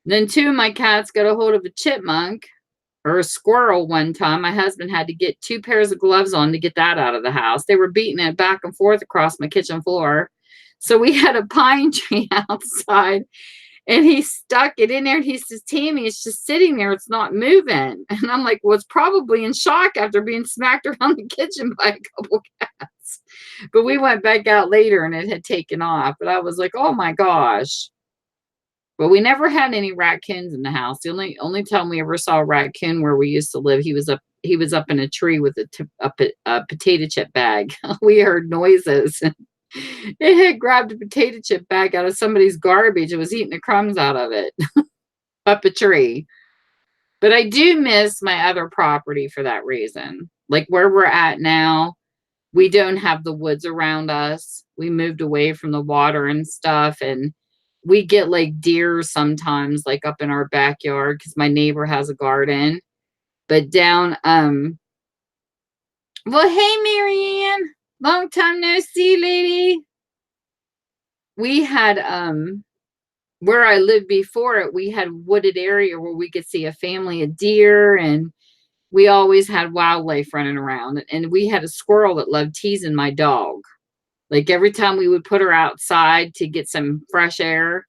Then two of my cats got a hold of a chipmunk or a squirrel one time. My husband had to get 2 pairs of gloves on to get that out of the house. They were beating it back and forth across my kitchen floor. So we had a pine tree outside, and he stuck it in there, and he says, Tammy, it's just sitting there. It's not moving. And I'm like, well, it's probably in shock after being smacked around the kitchen by a couple cats. But we went back out later, and it had taken off. But I was like, oh my gosh. But we never had any raccoons in the house. The only time we ever saw a raccoon where we used to live, he was up in a tree with a potato chip bag. We heard noises. It had grabbed a potato chip bag out of somebody's garbage. It was eating the crumbs out of it up a tree. But I do miss my other property for that reason. Like where we're at now, we don't have the woods around us. We moved away from the water and stuff. And we get like deer sometimes, like up in our backyard, because my neighbor has a garden. But down, well, hey, Marianne. Long time no see, lady. We had, where I lived before it, we had wooded area where we could see a family of deer, and we always had wildlife running around. And we had a squirrel that loved teasing my dog. Like every time we would put her outside to get some fresh air,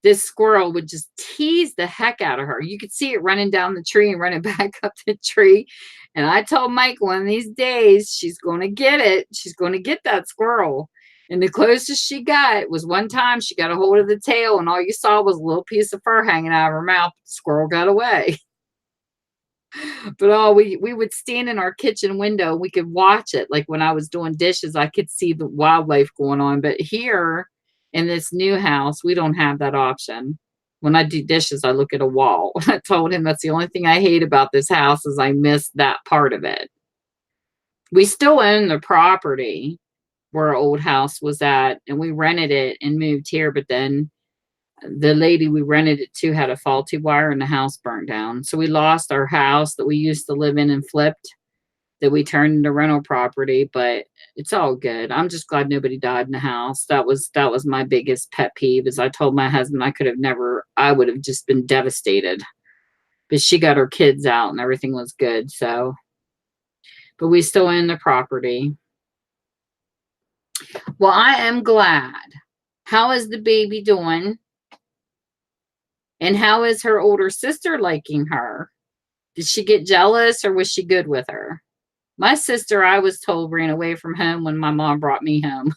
this squirrel would just tease the heck out of her. You could see it running down the tree and running back up the tree. And I told Mike one of these days, she's going to get it. She's going to get that squirrel. And the closest she got was one time she got a hold of the tail, and all you saw was a little piece of fur hanging out of her mouth. The squirrel got away. But we would stand in our kitchen window. We could watch it. Like when I was doing dishes, I could see the wildlife going on. But here in this new house, we don't have that option. When I do dishes, I look at a wall. I told him that's the only thing I hate about this house is I miss that part of it. We still own the property where our old house was at, and we rented it and moved here. But then the lady we rented it to had a faulty wire, and the house burnt down. So we lost our house that we used to live in and flipped, that we turned into rental property. But it's all good. I'm just glad nobody died in the house. That was my biggest pet peeve. Is I told my husband I would have just been devastated. But she got her kids out and everything was good. So, but we still own the property. Well, I am glad. How is the baby doing? And how is her older sister liking her? Did she get jealous, or was she good with her? My sister, I was told, ran away from home when my mom brought me home.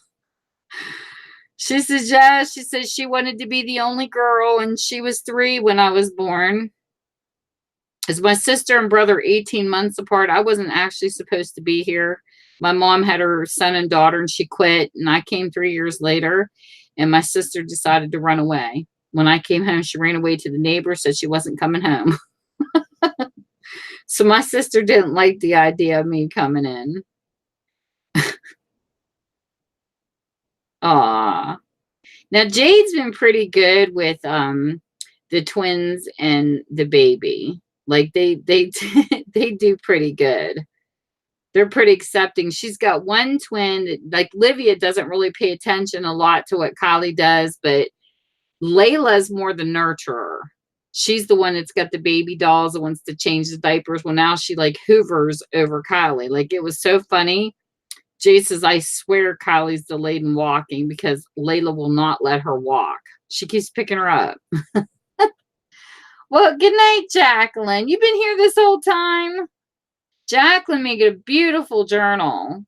She says, yeah, she says she wanted to be the only girl, and she was 3 when I was born. As my sister and brother 18 months apart, I wasn't actually supposed to be here. My mom had her son and daughter, and she quit, and I came 3 years later, and my sister decided to run away. When I came home, she ran away to the neighbor, said she wasn't coming home. So my sister didn't like the idea of me coming in. Aw. Now, Jade's been pretty good with the twins and the baby. Like they they do pretty good. they're pretty accepting. She's got one twin that, like, Livia doesn't really pay attention a lot to what Kylie does, but Layla's more the nurturer. She's the one that's got the baby dolls and wants to change the diapers. Well, now she like hoovers over Kylie. Like, it was so funny. Jay says, I swear Kylie's delayed in walking because Layla will not let her walk. She keeps picking her up. Well, good night, Jacqueline. You've been here this whole time? Jacqueline made a beautiful journal.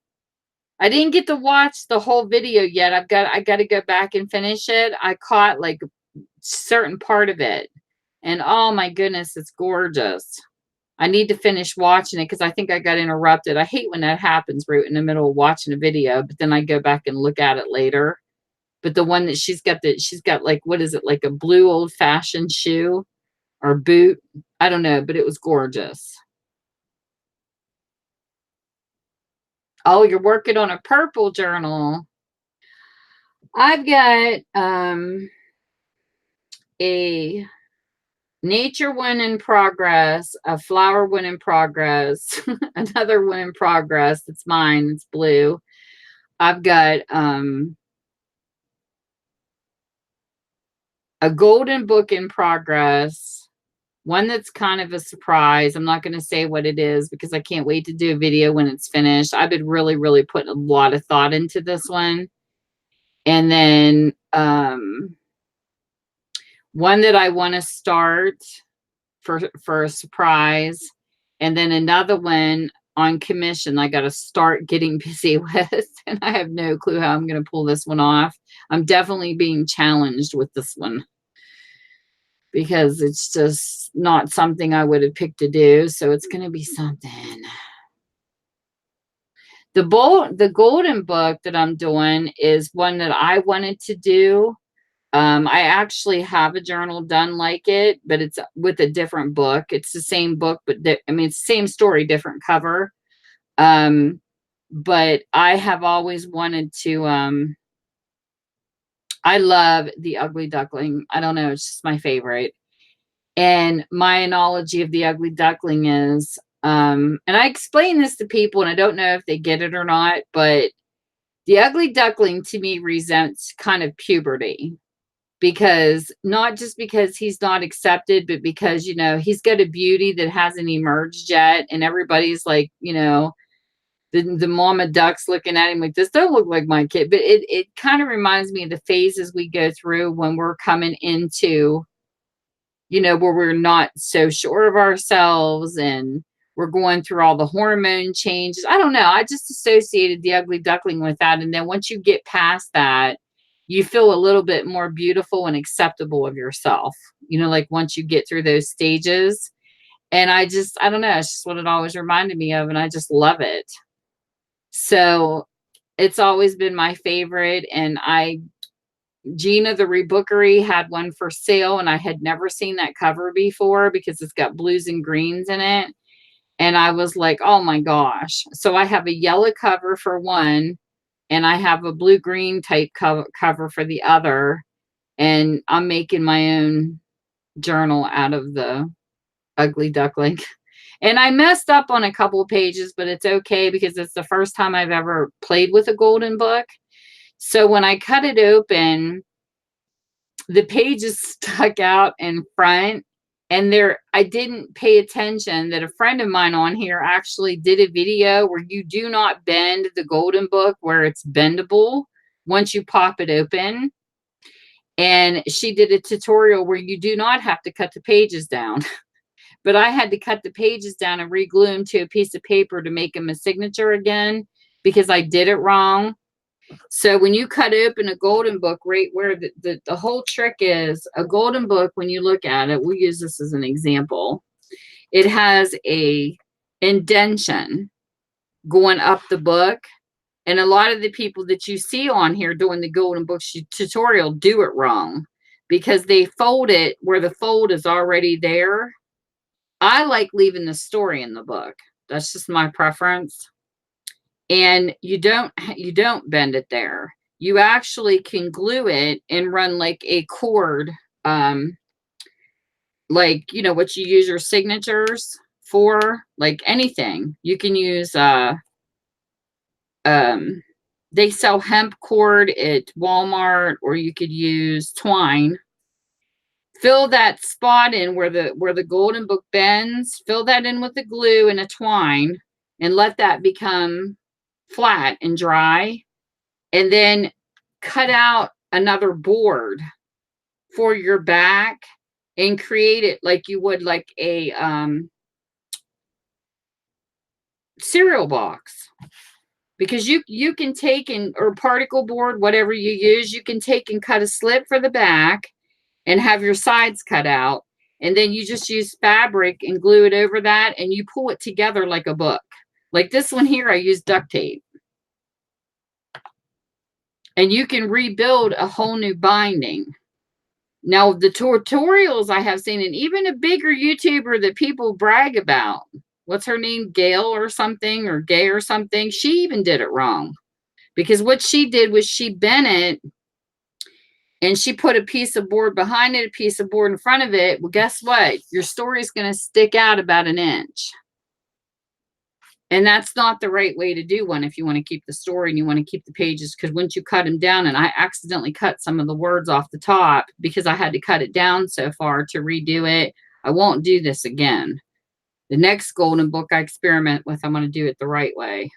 I didn't get to watch the whole video yet. I got to go back and finish it. I caught like a certain part of it. And oh my goodness, it's gorgeous. I need to finish watching it because I think I got interrupted. I hate when that happens right in the middle of watching a video, but then I go back and look at it later. But the one that she's got like, what is it? Like a blue old fashioned shoe or boot. I don't know, but it was gorgeous. Oh, you're working on a purple journal. I've got a nature one in progress, a flower one in progress, another one in progress. It's mine. It's blue. I've got a golden book in progress. One that's kind of a surprise. I'm not going to say what it is because I can't wait to do a video when it's finished. I've been really, really putting a lot of thought into this one. And then one that I want to start for a surprise. And then another one on commission I got to start getting busy with. And I have no clue how I'm going to pull this one off. I'm definitely being challenged with this one, because it's just not something I would have picked to do. So it's going to be something. The golden book that I'm doing is one that I wanted to do. I actually have a journal done like it, but it's with a different book. It's the same book, but it's the same story, different cover. But I have always wanted to, I love The Ugly Duckling. I don't know. It's just my favorite. And my analogy of the ugly duckling is, and I explain this to people and I don't know if they get it or not, but the ugly duckling to me resents kind of puberty, because not just because he's not accepted, but because, you know, he's got a beauty that hasn't emerged yet. And everybody's like, you know, the mama ducks looking at him like, this don't look like my kid. But it kind of reminds me of the phases we go through when we're coming into, you know, where we're not so sure of ourselves and we're going through all the hormone changes. I don't know. I just associated the ugly duckling with that. And then once you get past that, you feel a little bit more beautiful and acceptable of yourself, you know, like once you get through those stages. And I don't know. It's just what it always reminded me of. And I just love it. So it's always been my favorite. And Gina, the Rebookery, had one for sale, and I had never seen that cover before because it's got blues and greens in it. And I was like, oh my gosh. So I have a yellow cover for one, and I have a blue-green type cover for the other. And I'm making my own journal out of the ugly duckling. And I messed up on a couple of pages, but it's okay because it's the first time I've ever played with a golden book. So when I cut it open, the pages stuck out in front, and I didn't pay attention that a friend of mine on here actually did a video where you do not bend the golden book where it's bendable once you pop it open. And she did a tutorial where you do not have to cut the pages down. But I had to cut the pages down and re-glue them to a piece of paper to make them a signature again because I did it wrong. So when you cut open a golden book, right where the whole trick is, a golden book, when you look at it, we'll use this as an example. It has a indentation going up the book. And a lot of the people that you see on here doing the golden book tutorial do it wrong because they fold it where the fold is already there. I like leaving the story in the book. That's just my preference. And you don't bend it there. You actually can glue it and run like a cord, like, you know, what you use your signatures for, like anything. You can use they sell hemp cord at Walmart, or you could use twine. Fill that spot in where the golden book bends, fill that in with the glue and a twine, and let that become flat and dry. And then cut out another board for your back and create it like you would like a cereal box. Because you can take or particle board, whatever you use, you can take and cut a slit for the back and have your sides cut out. And then you just use fabric and glue it over that, and you pull it together like a book. Like this one here, I use duct tape. And you can rebuild a whole new binding. Now, the tutorials I have seen, and even a bigger YouTuber that people brag about, what's her name, Gail or something, or Gay or something, she even did it wrong. Because what she did was she bent it, and she put a piece of board behind it, a piece of board in front of it. Well, guess what? Your story is going to stick out about an inch. And that's not the right way to do one if you want to keep the story and you want to keep the pages. Because once you cut them down, and I accidentally cut some of the words off the top because I had to cut it down so far to redo it. I won't do this again. The next golden book I experiment with, I'm going to do it the right way.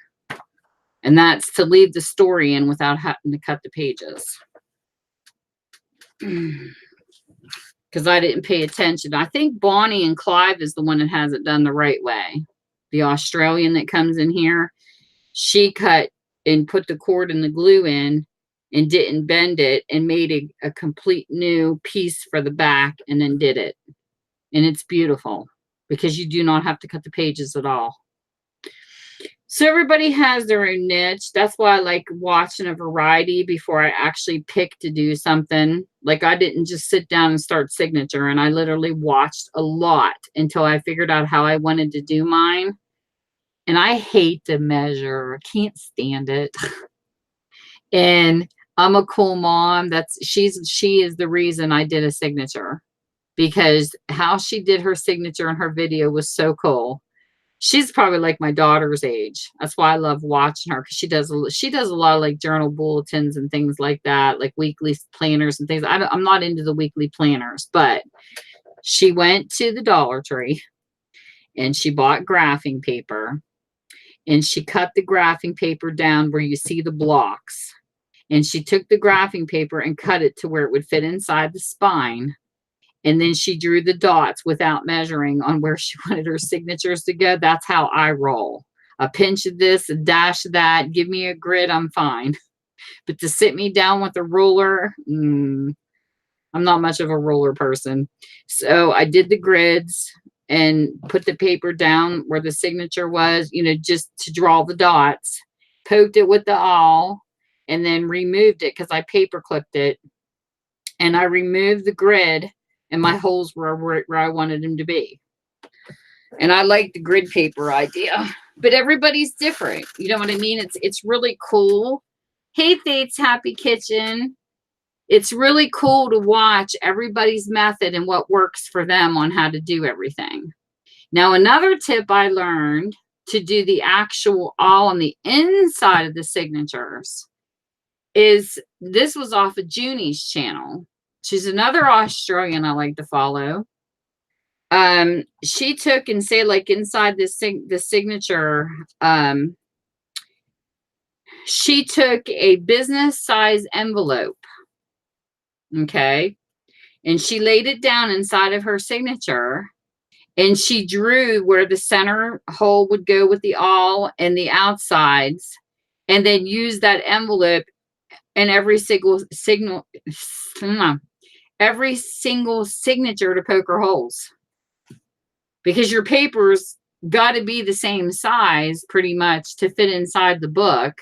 And that's to leave the story in without having to cut the pages. Because I didn't pay attention. I think Bonnie and Clive is the one that has it done the right way. The Australian that comes in here, she cut and put the cord and the glue in and didn't bend it and made a complete new piece for the back and then did it. And it's beautiful because you do not have to cut the pages at all. So everybody has their own niche. That's why I like watching a variety before I actually pick to do something. Like I didn't just sit down and start signature, and I literally watched a lot until I figured out how I wanted to do mine. And I hate to measure. I can't stand it. And I'm a cool mom. She is the reason I did a signature, because how she did her signature in her video was so cool. She's probably like my daughter's age. That's why I love watching her, because she does a lot of like journal bulletins and things like that, like weekly planners and things. I'm not into the weekly planners, but she went to the Dollar Tree and she bought graphing paper, and she cut the graphing paper down where you see the blocks, and she took the graphing paper and cut it to where it would fit inside the spine. And then she drew the dots without measuring on where she wanted her signatures to go. That's how I roll. A pinch of this, a dash of that. Give me a grid, I'm fine. But to sit me down with a ruler, I'm not much of a ruler person. So I did the grids and put the paper down where the signature was, just to draw the dots. Poked it with the awl and then removed it because I paper clipped it. And I removed the grid, and my holes were where I wanted them to be. And I like the grid paper idea, but everybody's different. You know what I mean? It's really cool. Hey, Faith's Happy Kitchen. It's really cool to watch everybody's method and what works for them on how to do everything. Now, another tip I learned to do the actual all on the inside of the signatures is, this was off of Junie's channel. She's another Australian I like to follow. She took and say, like, inside the signature, she took a business size envelope. Okay. And she laid it down inside of her signature, and she drew where the center hole would go with the awl and the outsides, and then used that envelope in every single signature to poke her holes. Because your paper's got to be the same size pretty much to fit inside the book.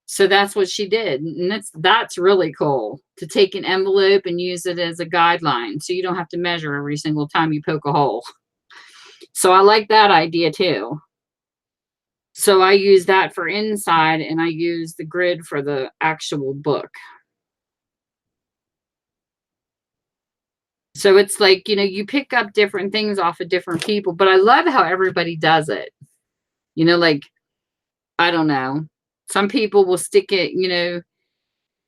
So that's what she did. And that's really cool, to take an envelope and use it as a guideline. So you don't have to measure every single time you poke a hole. So I like that idea too. So I use that for inside, and I use the grid for the actual book. So it's like, you pick up different things off of different people, but I love how everybody does it. Like, I don't know. Some people will stick it, you know,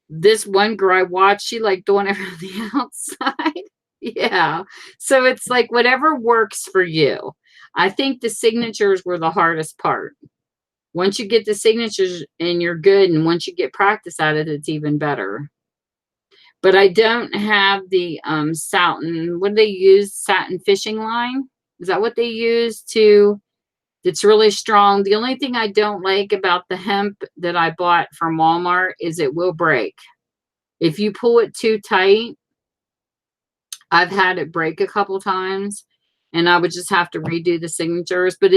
this one girl I watched, she liked doing it on the outside. Yeah. So it's like whatever works for you. I think the signatures were the hardest part. Once you get the signatures and you're good, and once you get practice at it, it's even better. But I don't have the satin. What do they use? Satin fishing line? Is that what they use to? It's really strong. The only thing I don't like about the hemp that I bought from Walmart is it will break. If you pull it too tight, I've had it break a couple times, and I would just have to redo the signatures. But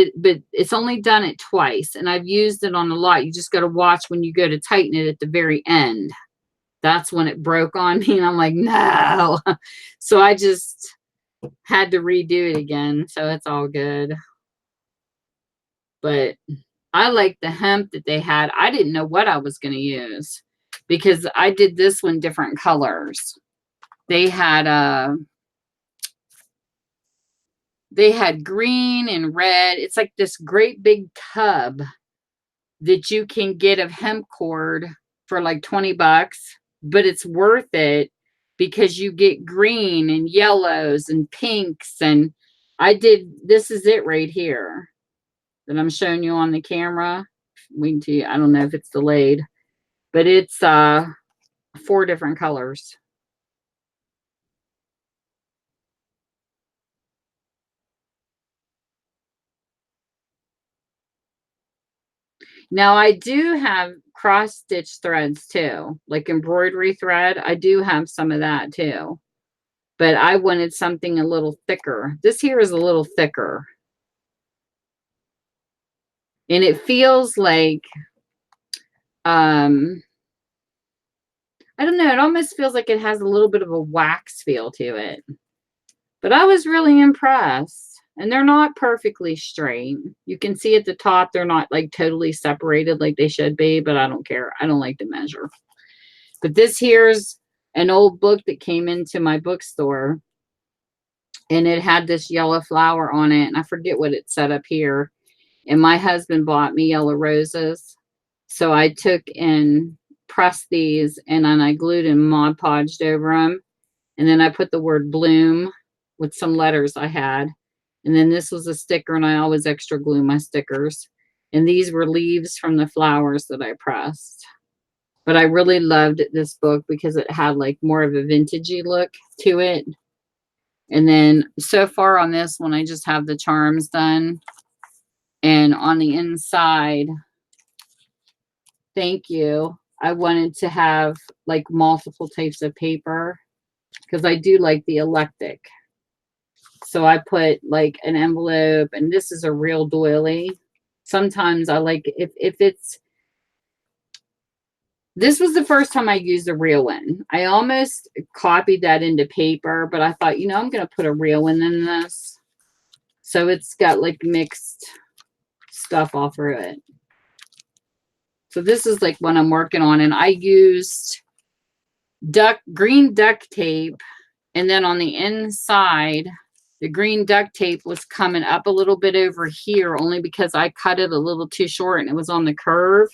it's only done it twice, and I've used it on a lot. You just got to watch when you go to tighten it at the very end. That's when it broke on me, and I'm like, no. So I just had to redo it again. So it's all good. But I like the hemp that they had. I didn't know what I was going to use because I did this one different colors. They had green and red. It's like this great big tub that you can get of hemp cord for like $20, but it's worth it because you get green and yellows and pinks. And this is it right here that I'm showing you on the camera. I don't know if it's delayed, but it's 4 different colors. Now I do have cross stitch threads too, like embroidery thread. I do have some of that too, but I wanted something a little thicker. This here is a little thicker. And it feels like, I don't know, it almost feels like it has a little bit of a wax feel to it. But I was really impressed. And they're not perfectly straight. You can see at the top, they're not like totally separated like they should be, but I don't care. I don't like to measure. But this here's an old book that came into my bookstore. And it had this yellow flower on it. And I forget what it said up here. And my husband bought me yellow roses. So I took and pressed these, and then I glued and Mod Podged over them. And then I put the word bloom with some letters I had. And then this was a sticker, and I always extra glue my stickers. And these were leaves from the flowers that I pressed. But I really loved this book because it had like more of a vintagey look to it. And then so far on this one, I just have the charms done. And on the inside, thank you, I wanted to have like multiple types of paper because I do like the eclectic. So I put like an envelope, and this is a real doily. Sometimes I like, if it's, this was the first time I used a real one. I almost copied that into paper, but I thought, you know, I'm going to put a real one in this. So it's got like mixed stuff all through it. So this is like what I'm working on. And I used green duct tape. And then on the inside, the green duct tape was coming up a little bit over here only because I cut it a little too short and it was on the curve.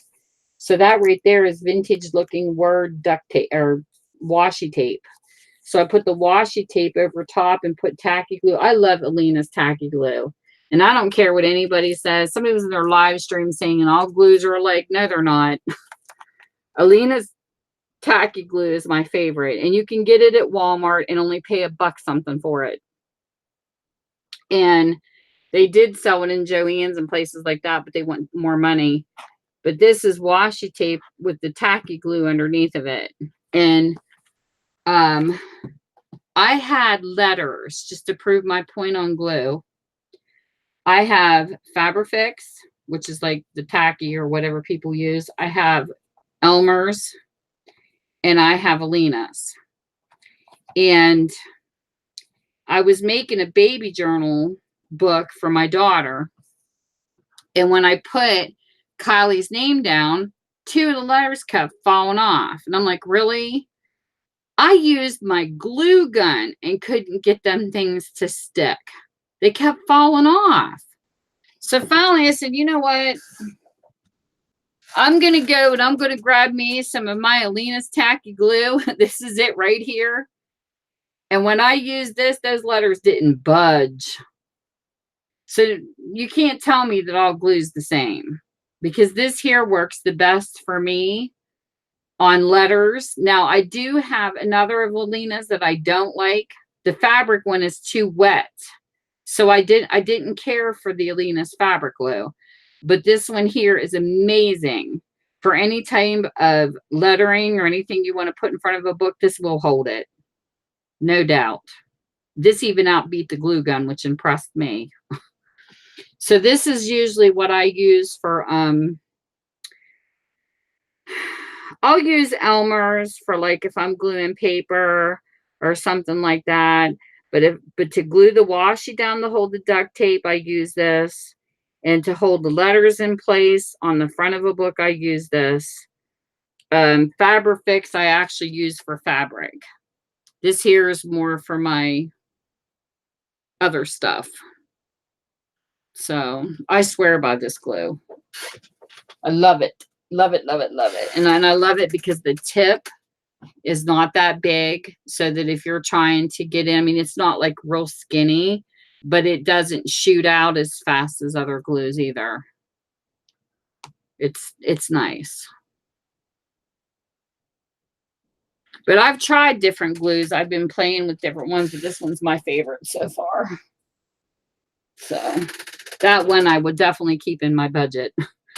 So that right there is vintage looking word duct tape or washi tape. So I put the washi tape over top and put tacky glue. I love Alina's tacky glue. And I don't care what anybody says. Somebody was in their live stream saying, and all glues are alike. No, they're not. Alina's tacky glue is my favorite. And you can get it at Walmart and only pay $1 something for it. And they did sell it in Joann's and places like that, but they want more money. But this is washi tape with the tacky glue underneath of it. And I had letters just to prove my point on glue. I have Fabrifix, which is like the tacky or whatever people use. I have Elmer's, and I have Alina's. And I was making a baby journal book for my daughter. And when I put Kylie's name down, 2 of the letters kept falling off. And I'm like, really? I used my glue gun and couldn't get them things to stick. They kept falling off. So finally I said, you know what? I'm going to go and I'm going to grab me some of my Alina's tacky glue. This is it right here. And when I used this, those letters didn't budge. So you can't tell me that all glue's the same, because this here works the best for me on letters. Now, I do have another of Alina's that I don't like. The fabric one is too wet. So I didn't care for the Alina's fabric glue. But this one here is amazing for any type of lettering or anything you want to put in front of a book. This will hold it. No doubt. This even outbeat the glue gun, which impressed me. So this is usually what I use for, I'll use Elmer's for like if I'm gluing paper or something like that. But to glue the washi down to hold the duct tape, I use this. And to hold the letters in place on the front of a book, I use this. Fabrifix I actually use for fabric. This here is more for my other stuff. So I swear by this glue. I love it. Love it, love it, love it. And I love it because the tip is not that big, so that if you're trying to get in, I mean, it's not like real skinny, but it doesn't shoot out as fast as other glues either. It's nice. But I've tried different glues. I've been playing with different ones, but this one's my favorite so far. So that one I would definitely keep in my budget.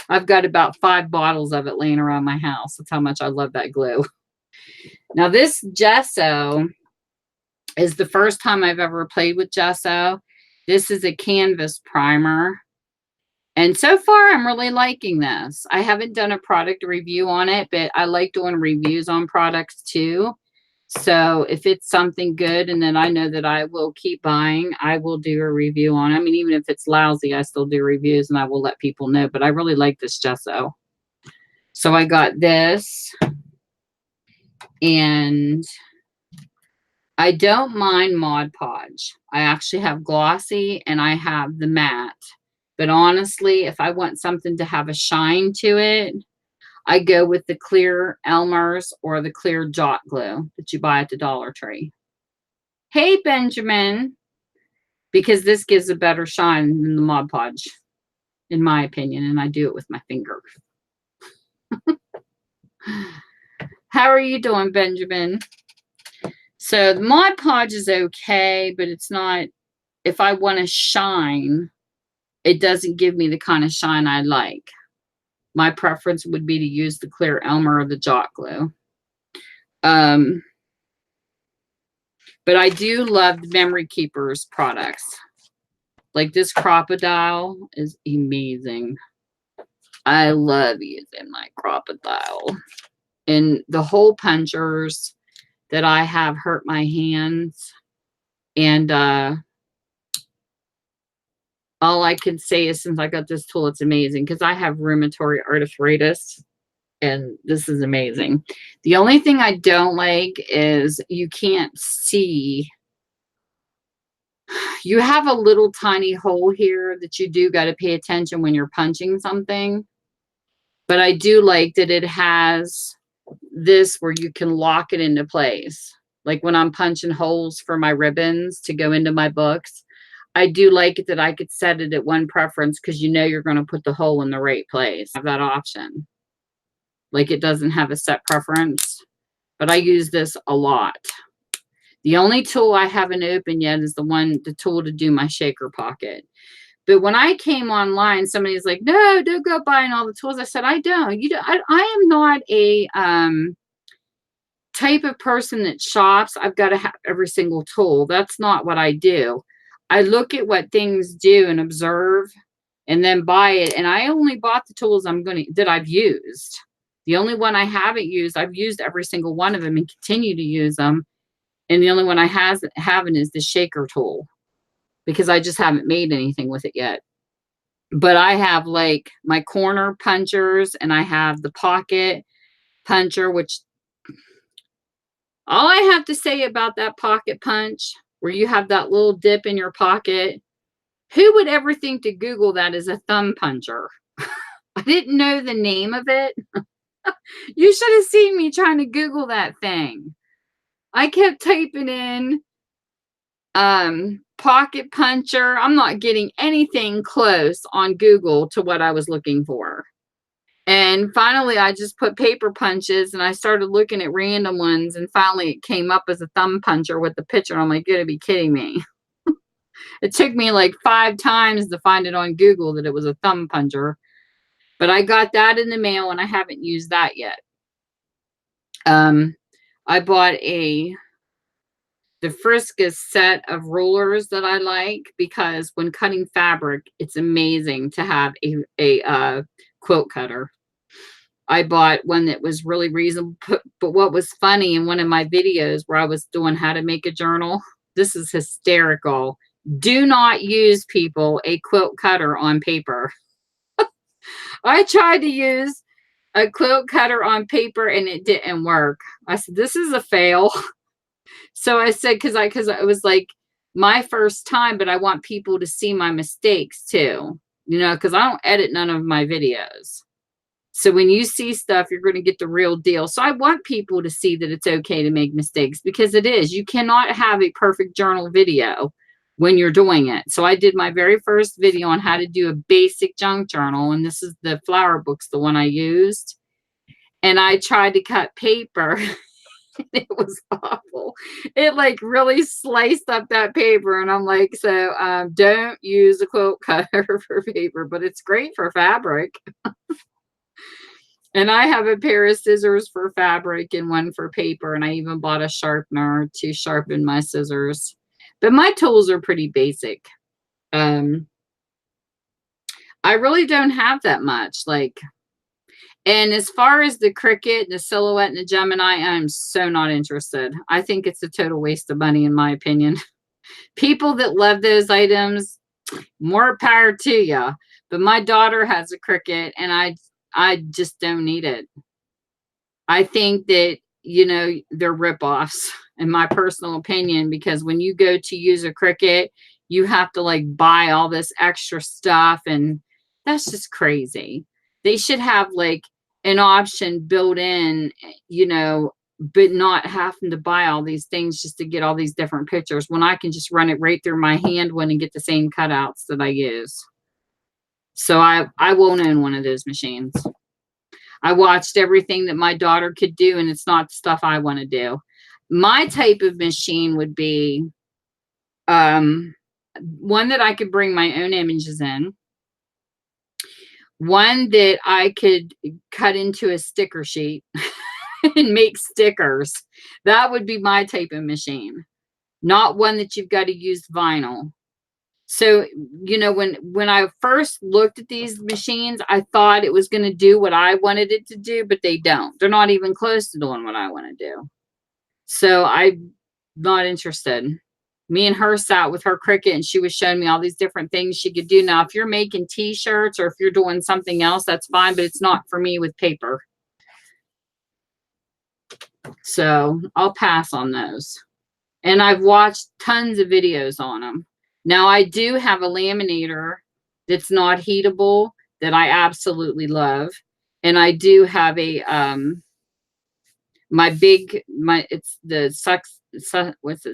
I've got about 5 bottles of it laying around my house. That's how much I love that glue. Now this gesso is the first time I've ever played with gesso. This is a canvas primer. And so far, I'm really liking this. I haven't done a product review on it, but I like doing reviews on products too. So if it's something good and then I know that I will keep buying, I will do a review on it. I mean, even if it's lousy, I still do reviews and I will let people know. But I really like this gesso. So I got this. And I don't mind Mod Podge. I actually have glossy and I have the matte. But honestly, if I want something to have a shine to it, I go with the clear Elmer's or the clear Jot glue that you buy at the Dollar Tree. Hey, Benjamin. Because this gives a better shine than the Mod Podge, in my opinion. And I do it with my finger. How are you doing, Benjamin? So the Mod Podge is okay, but it's not, if I want to shine, it doesn't give me the kind of shine I like. My preference would be to use the clear Elmer or the Jot glue. But I do love the Memory Keepers products. Like this Crocodile is amazing. I love using my Crocodile. And the hole punchers that I have hurt my hands. And all I can say is since I got this tool, it's amazing because I have rheumatoid arthritis and this is amazing. The only thing I don't like is you can't see. You have a little tiny hole here that you do got to pay attention when you're punching something. But I do like that it has this where you can lock it into place. Like when I'm punching holes for my ribbons to go into my books. I do like it that I could set it at one preference because you know you're going to put the hole in the right place. I have that option. Like it doesn't have a set preference, but I use this a lot. The only tool I haven't opened yet is the tool to do my shaker pocket. But when I came online, somebody's like, no, don't go buying all the tools. I said, I don't. I am not a type of person that shops. I've got to have every single tool. That's not what I do. I look at what things do and observe and then buy it. And I only bought the tools that I've used. The only one I haven't used, I've used every single one of them and continue to use them. And the only one I haven't is the shaker tool because I just haven't made anything with it yet. But I have like my corner punchers and I have the pocket puncher, which all I have to say about that pocket punch where you have that little dip in your pocket, who would ever think to Google that as a thumb puncher? I didn't know the name of it. You should have seen me trying to Google that thing. I kept typing in pocket puncher. I'm not getting anything close on Google to what I was looking for. And finally, I just put paper punches and I started looking at random ones. And finally, it came up as a thumb puncher with the picture. And I'm like, you're going to be kidding me. It took me like 5 times to find it on Google that it was a thumb puncher. But I got that in the mail and I haven't used that yet. I bought the Friska's set of rulers that I like because when cutting fabric, it's amazing to have a quilt cutter. I bought one that was really reasonable. But what was funny in one of my videos where I was doing how to make a journal, this is hysterical. Do not use, people, a quilt cutter on paper. I tried to use a quilt cutter on paper and it didn't work. I said, this is a fail. So I said, because it was like my first time, but I want people to see my mistakes too, because I don't edit none of my videos. So when you see stuff, you're going to get the real deal. So I want people to see that it's okay to make mistakes because it is. You cannot have a perfect journal video when you're doing it. So I did my very first video on how to do a basic junk journal. And this is the flower books, the one I used. And I tried to cut paper. It was awful. It like really sliced up that paper. And I'm like, so don't use a quilt cutter for paper, but it's great for fabric. And I have a pair of scissors for fabric and one for paper. And I even bought a sharpener to sharpen my scissors. But my tools are pretty basic. I really don't have that much. And as far as the Cricut, the Silhouette, and the Gemini, I'm so not interested. I think it's a total waste of money, in my opinion. People that love those items, more power to you. But my daughter has a Cricut, and I just don't need it. I think that, they're ripoffs, in my personal opinion, because when you go to use a Cricut, you have to buy all this extra stuff, and that's just crazy. They should have an option built in, but not having to buy all these things just to get all these different pictures when I can just run it right through my hand one and get the same cutouts that I use. So I won't own one of those machines. I watched everything that my daughter could do, and it's not the stuff I want to do. My type of machine would be one that I could bring my own images in. One that I could cut into a sticker sheet and make stickers. That would be my type of machine. Not one that you've got to use vinyl. So, when I first looked at these machines, I thought it was going to do what I wanted it to do, but they don't. They're not even close to doing what I want to do. So I'm not interested. Me and her sat with her Cricut and she was showing me all these different things she could do. Now, if you're making t-shirts or if you're doing something else, that's fine, but it's not for me with paper. So I'll pass on those. And I've watched tons of videos on them. Now, I do have a laminator that's not heatable that I absolutely love. And I do have a, it's the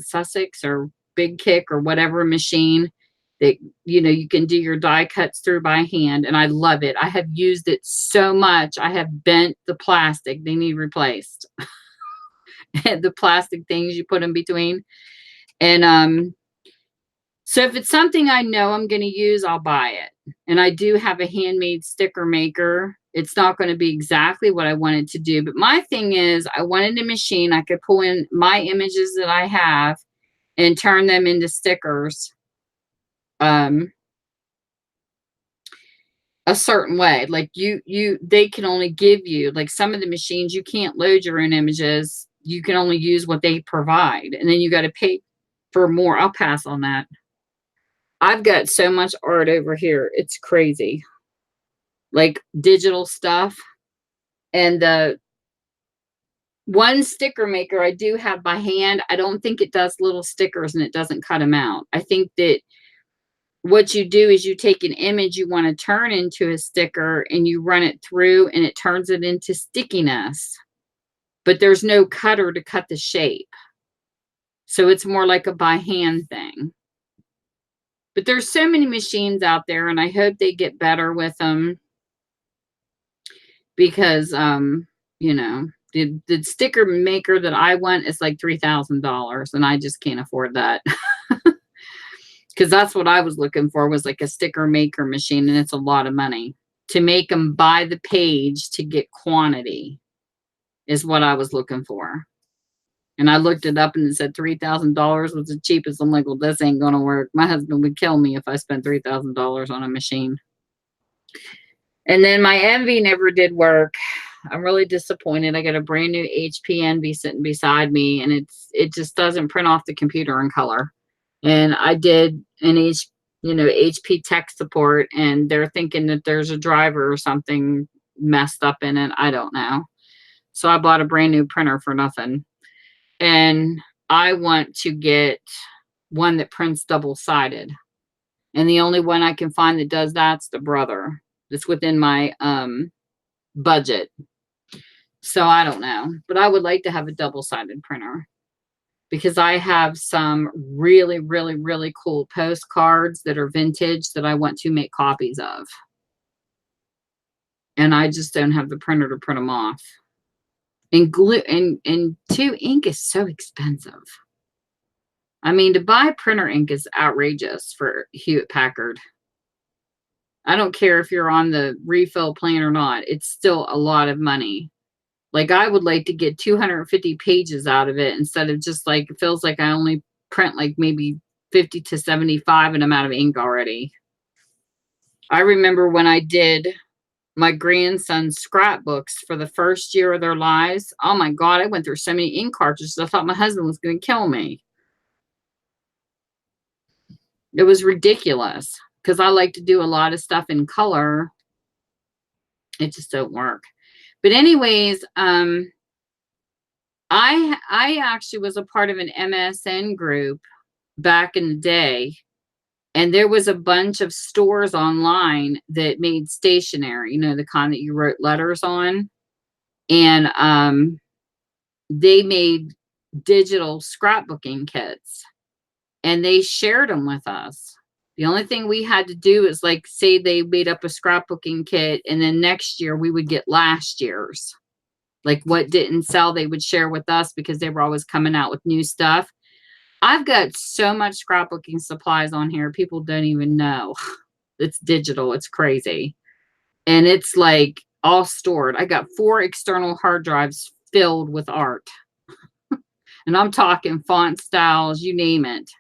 Sussex or Big Kick or whatever machine that, you can do your die cuts through by hand. And I love it. I have used it so much. I have bent the plastic. They need replaced. The plastic things you put in between. And, so if it's something I know I'm going to use, I'll buy it. And I do have a handmade sticker maker. It's not going to be exactly what I wanted to do. But my thing is, I wanted a machine I could pull in my images that I have and turn them into stickers a certain way. They can only give you, some of the machines, you can't load your own images. You can only use what they provide. And then you got to pay for more. I'll pass on that. I've got so much art over here. It's crazy. Digital stuff. And the one sticker maker I do have by hand, I don't think it does little stickers and it doesn't cut them out. I think that what you do is you take an image you want to turn into a sticker and you run it through and it turns it into stickiness. But there's no cutter to cut the shape. So it's more like a by hand thing. But there's so many machines out there, and I hope they get better with them because, you know, the sticker maker that I want is like $3,000, and I just can't afford that. Because that's what I was looking for, was like a sticker maker machine, and it's a lot of money to make them by the page to get quantity is what I was looking for. And I looked it up and it said $3,000 was the cheapest. I'm like, well, this ain't going to work. My husband would kill me if I spent $3,000 on a machine. And then my Envy never did work. I'm really disappointed. I got a brand new HP Envy sitting beside me, and it just doesn't print off the computer in color. And I did an HP tech support, and they're thinking that there's a driver or something messed up in it. I don't know. So I bought a brand new printer for nothing. And I want to get one that prints double-sided. And the only one I can find that does that's the Brother. That's within my budget. So I don't know. But I would like to have a double-sided printer. Because I have some really, really, really cool postcards that are vintage that I want to make copies of. And I just don't have the printer to print them off. And glue and ink is so expensive. I mean, to buy printer ink is outrageous for Hewlett Packard. I don't care if you're on the refill plan or not. It's still a lot of money. Like, I would like to get 250 pages out of it instead of just like, it feels like I only print like maybe 50 to 75 and I'm out of ink already. I remember when I did my grandson's scrapbooks for the first year of their lives. Oh my God, I went through so many ink cartridges. I thought my husband was going to kill me. It was ridiculous because I like to do a lot of stuff in color. It just don't work. But anyways, I actually was a part of an MSN group back in the day. And there was a bunch of stores online that made stationery, you know, the kind that you wrote letters on. And they made digital scrapbooking kits. And they shared them with us. The only thing we had to do is, like, say they made up a scrapbooking kit, and then next year we would get last year's. Like, what didn't sell, they would share with us because they were always coming out with new stuff. I've got so much scrapbooking supplies on here. People don't even know. It's digital. It's crazy. And it's like all stored. I got 4 external hard drives filled with art. And I'm talking font styles, you name it.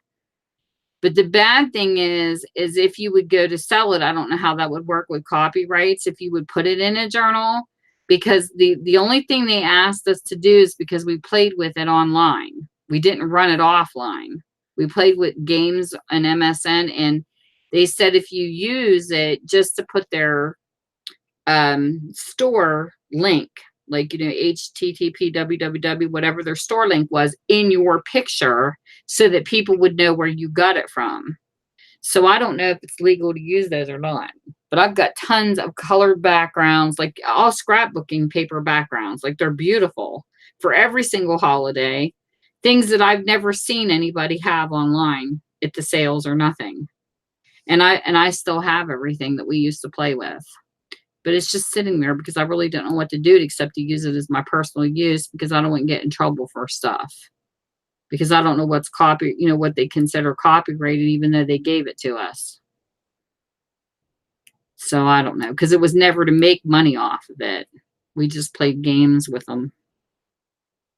But the bad thing is if you would go to sell it, I don't know how that would work with copyrights, if you would put it in a journal, because the only thing they asked us to do is because we played with it online. We didn't run it offline. We played with games on MSN, and they said if you use it just to put their store link, like, you know, HTTP, www, whatever their store link was, in your picture so that people would know where you got it from. So I don't know if it's legal to use those or not. But I've got tons of colored backgrounds, like all scrapbooking paper backgrounds. Like, they're beautiful for every single holiday. Things that I've never seen anybody have online at the sales or nothing. And I still have everything that we used to play with. But it's just sitting there because I really don't know what to do except to use it as my personal use, because I don't want to get in trouble for stuff. Because I don't know what's what they consider copyrighted, even though they gave it to us. So I don't know, because it was never to make money off of it. We just played games with them.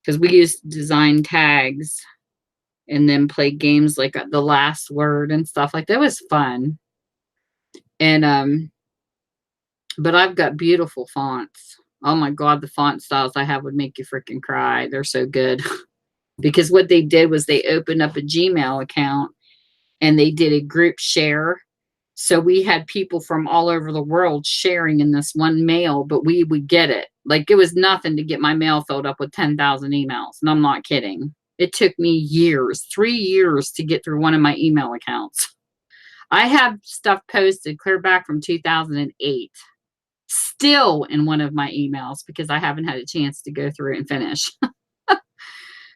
Because we used to design tags and then play games like the last word and stuff like that. It was fun. And but I've got beautiful fonts. Oh my God, the font styles I have would make you freaking cry. They're so good. Because what they did was they opened up a Gmail account and they did a group share. So we had people from all over the world sharing in this one mail, but we would get it. Like, it was nothing to get my mail filled up with 10,000 emails. And I'm not kidding. It took me years, 3 years to get through one of my email accounts. I have stuff posted clear back from 2008, still in one of my emails because I haven't had a chance to go through and finish.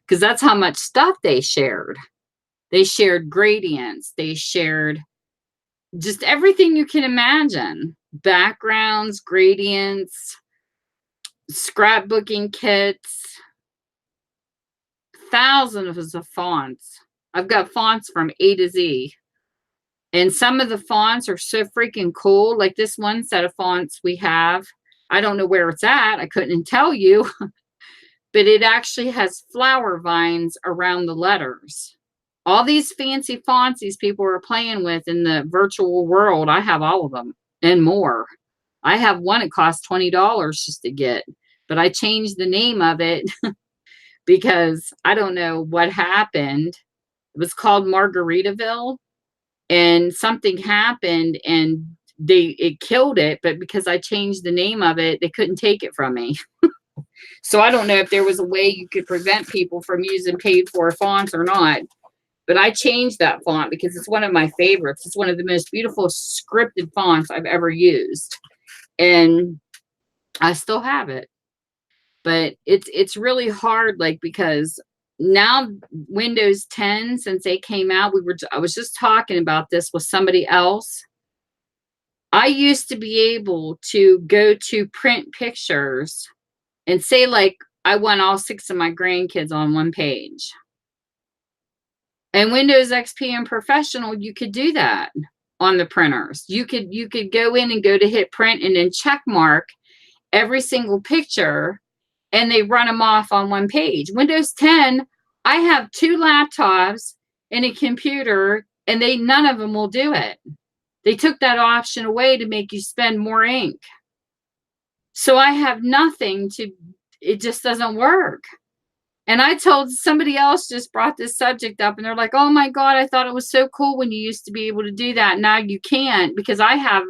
Because that's how much stuff they shared. They shared gradients. They shared just everything you can imagine. Backgrounds, gradients, scrapbooking kits, thousands of fonts. I've got fonts from A to Z. And some of the fonts are so freaking cool. Like this one set of fonts we have. I don't know where it's at. I couldn't tell you. But it actually has flower vines around the letters. All these fancy fonts these people are playing with in the virtual world, I have all of them and more. I have one that costs $20 just to get, but I changed the name of it because I don't know what happened. It was called Margaritaville, and something happened and it killed it, but because I changed the name of it, they couldn't take it from me. So I don't know if there was a way you could prevent people from using paid for fonts or not. But I changed that font because it's one of my favorites. It's one of the most beautiful scripted fonts I've ever used. And I still have it. But it's really hard, like, because now Windows 10, since they came out, I was just talking about this with somebody else. I used to be able to go to print pictures and say, like, I want all 6 of my grandkids on one page. And Windows XP and Professional, you could do that on the printers. You could go in and go to hit print and then check mark every single picture, and they run them off on one page. Windows 10, I have 2 laptops and a computer, and none of them will do it. They took that option away to make you spend more ink. So I have nothing to, it just doesn't work. And I told somebody else just brought this subject up, and they're like, oh my God, I thought it was so cool when you used to be able to do that. Now you can't, because I have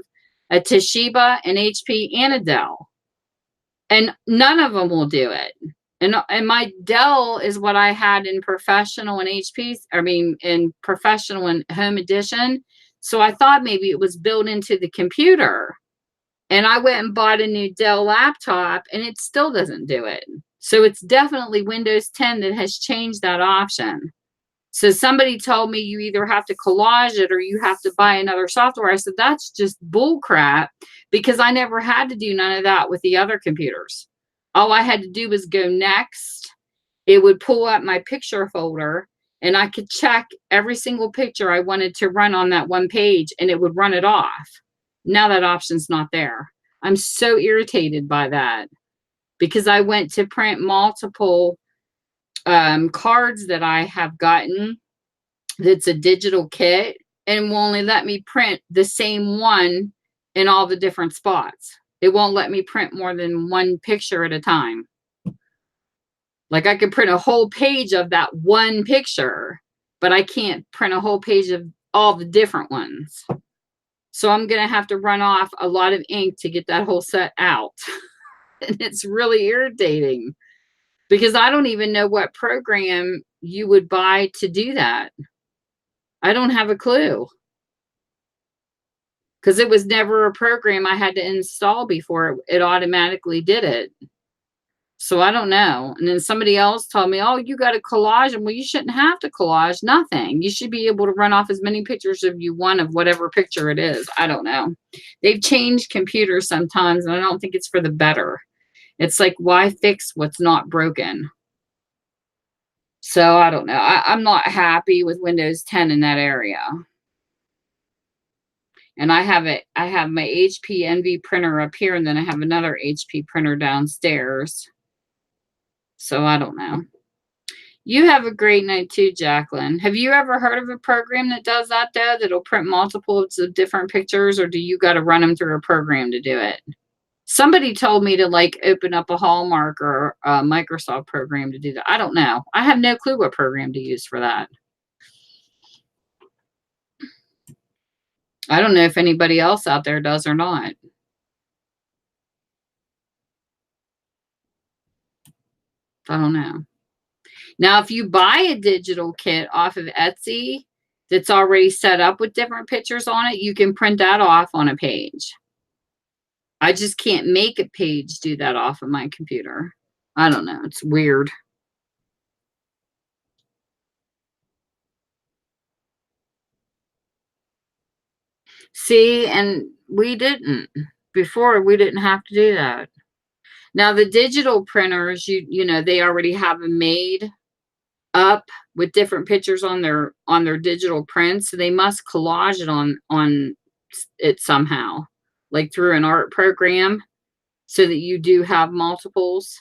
a Toshiba, an HP, and a Dell. And none of them will do it. And my Dell is what I had in Professional and in Professional and Home Edition. So I thought maybe it was built into the computer. And I went and bought a new Dell laptop, and it still doesn't do it. So it's definitely Windows 10 that has changed that option. So somebody told me you either have to collage it or you have to buy another software. I said, that's just bull crap, because I never had to do none of that with the other computers. All I had to do was go next. It would pull up my picture folder, and I could check every single picture I wanted to run on that one page, and it would run it off. Now that option's not there. I'm so irritated by that, because I went to print multiple cards that I have gotten that's a digital kit, and will only let me print the same one in all the different spots. It won't let me print more than one picture at a time. Like, I could print a whole page of that one picture, but I can't print a whole page of all the different ones. So I'm going to have to run off a lot of ink to get that whole set out. And it's really irritating, because I don't even know what program you would buy to do that. I don't have a clue, because it was never a program I had to install before it automatically did it. So I don't know. And then somebody else told me, oh, you got to collage them. Well, you shouldn't have to collage nothing. You should be able to run off as many pictures as you want of whatever picture it is. I don't know. They've changed computers sometimes, and I don't think it's for the better. It's like, why fix what's not broken? So I don't know. I'm not happy with Windows 10 in that area. And I have my HP Envy printer up here, and then I have another HP printer downstairs. So I don't know. You have a great night too, Jacqueline. Have you ever heard of a program that does that, though? That'll print multiples of different pictures, or do you got to run them through a program to do it? Somebody told me to, like, open up a Hallmark or a Microsoft program to do that. I don't know. I have no clue what program to use for that. I don't know if anybody else out there does or not. I don't know. Now, if you buy a digital kit off of Etsy, that's already set up with different pictures on it, you can print that off on a page. I just can't make a page do that off of my computer. I don't know. It's weird. See, and we didn't. Before, we didn't have to do that. Now, the digital printers, you know, they already have them made up with different pictures on their digital prints. So they must collage it on it somehow, like through an art program, so that you do have multiples.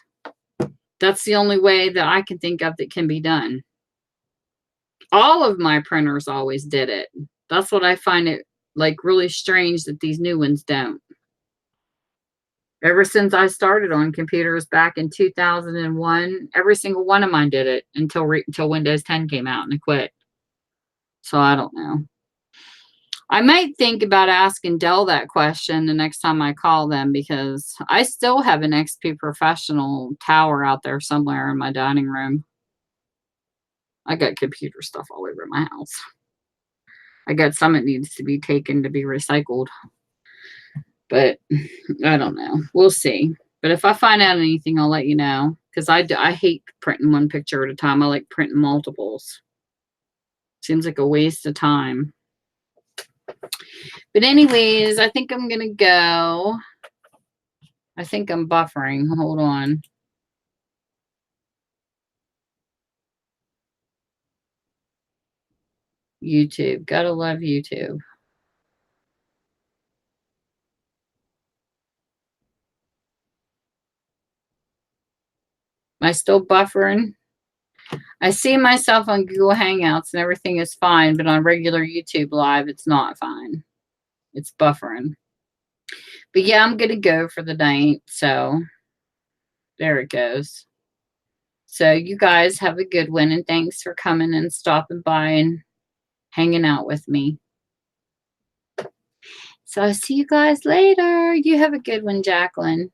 That's the only way that I can think of that can be done. All of my printers always did it. That's what I find it like really strange that these new ones don't. Ever since I started on computers back in 2001, every single one of mine did it until Windows 10 came out and I quit. So I don't know. I might think about asking Dell that question the next time I call them, because I still have an XP Professional tower out there somewhere in my dining room. I got computer stuff all over my house. I got some that needs to be taken to be recycled. But I don't know. We'll see. But if I find out anything, I'll let you know. Because I hate printing one picture at a time. I like printing multiples. Seems like a waste of time. But anyways, I think I'm going to go. I think I'm buffering. Hold on. YouTube. Gotta love YouTube. Am I still buffering? I see myself on Google Hangouts and everything is fine, but on regular YouTube Live, it's not fine. It's buffering. But yeah, I'm going to go for the night. So there it goes. So you guys have a good one. And thanks for coming and stopping by and hanging out with me. So I'll see you guys later. You have a good one, Jacqueline.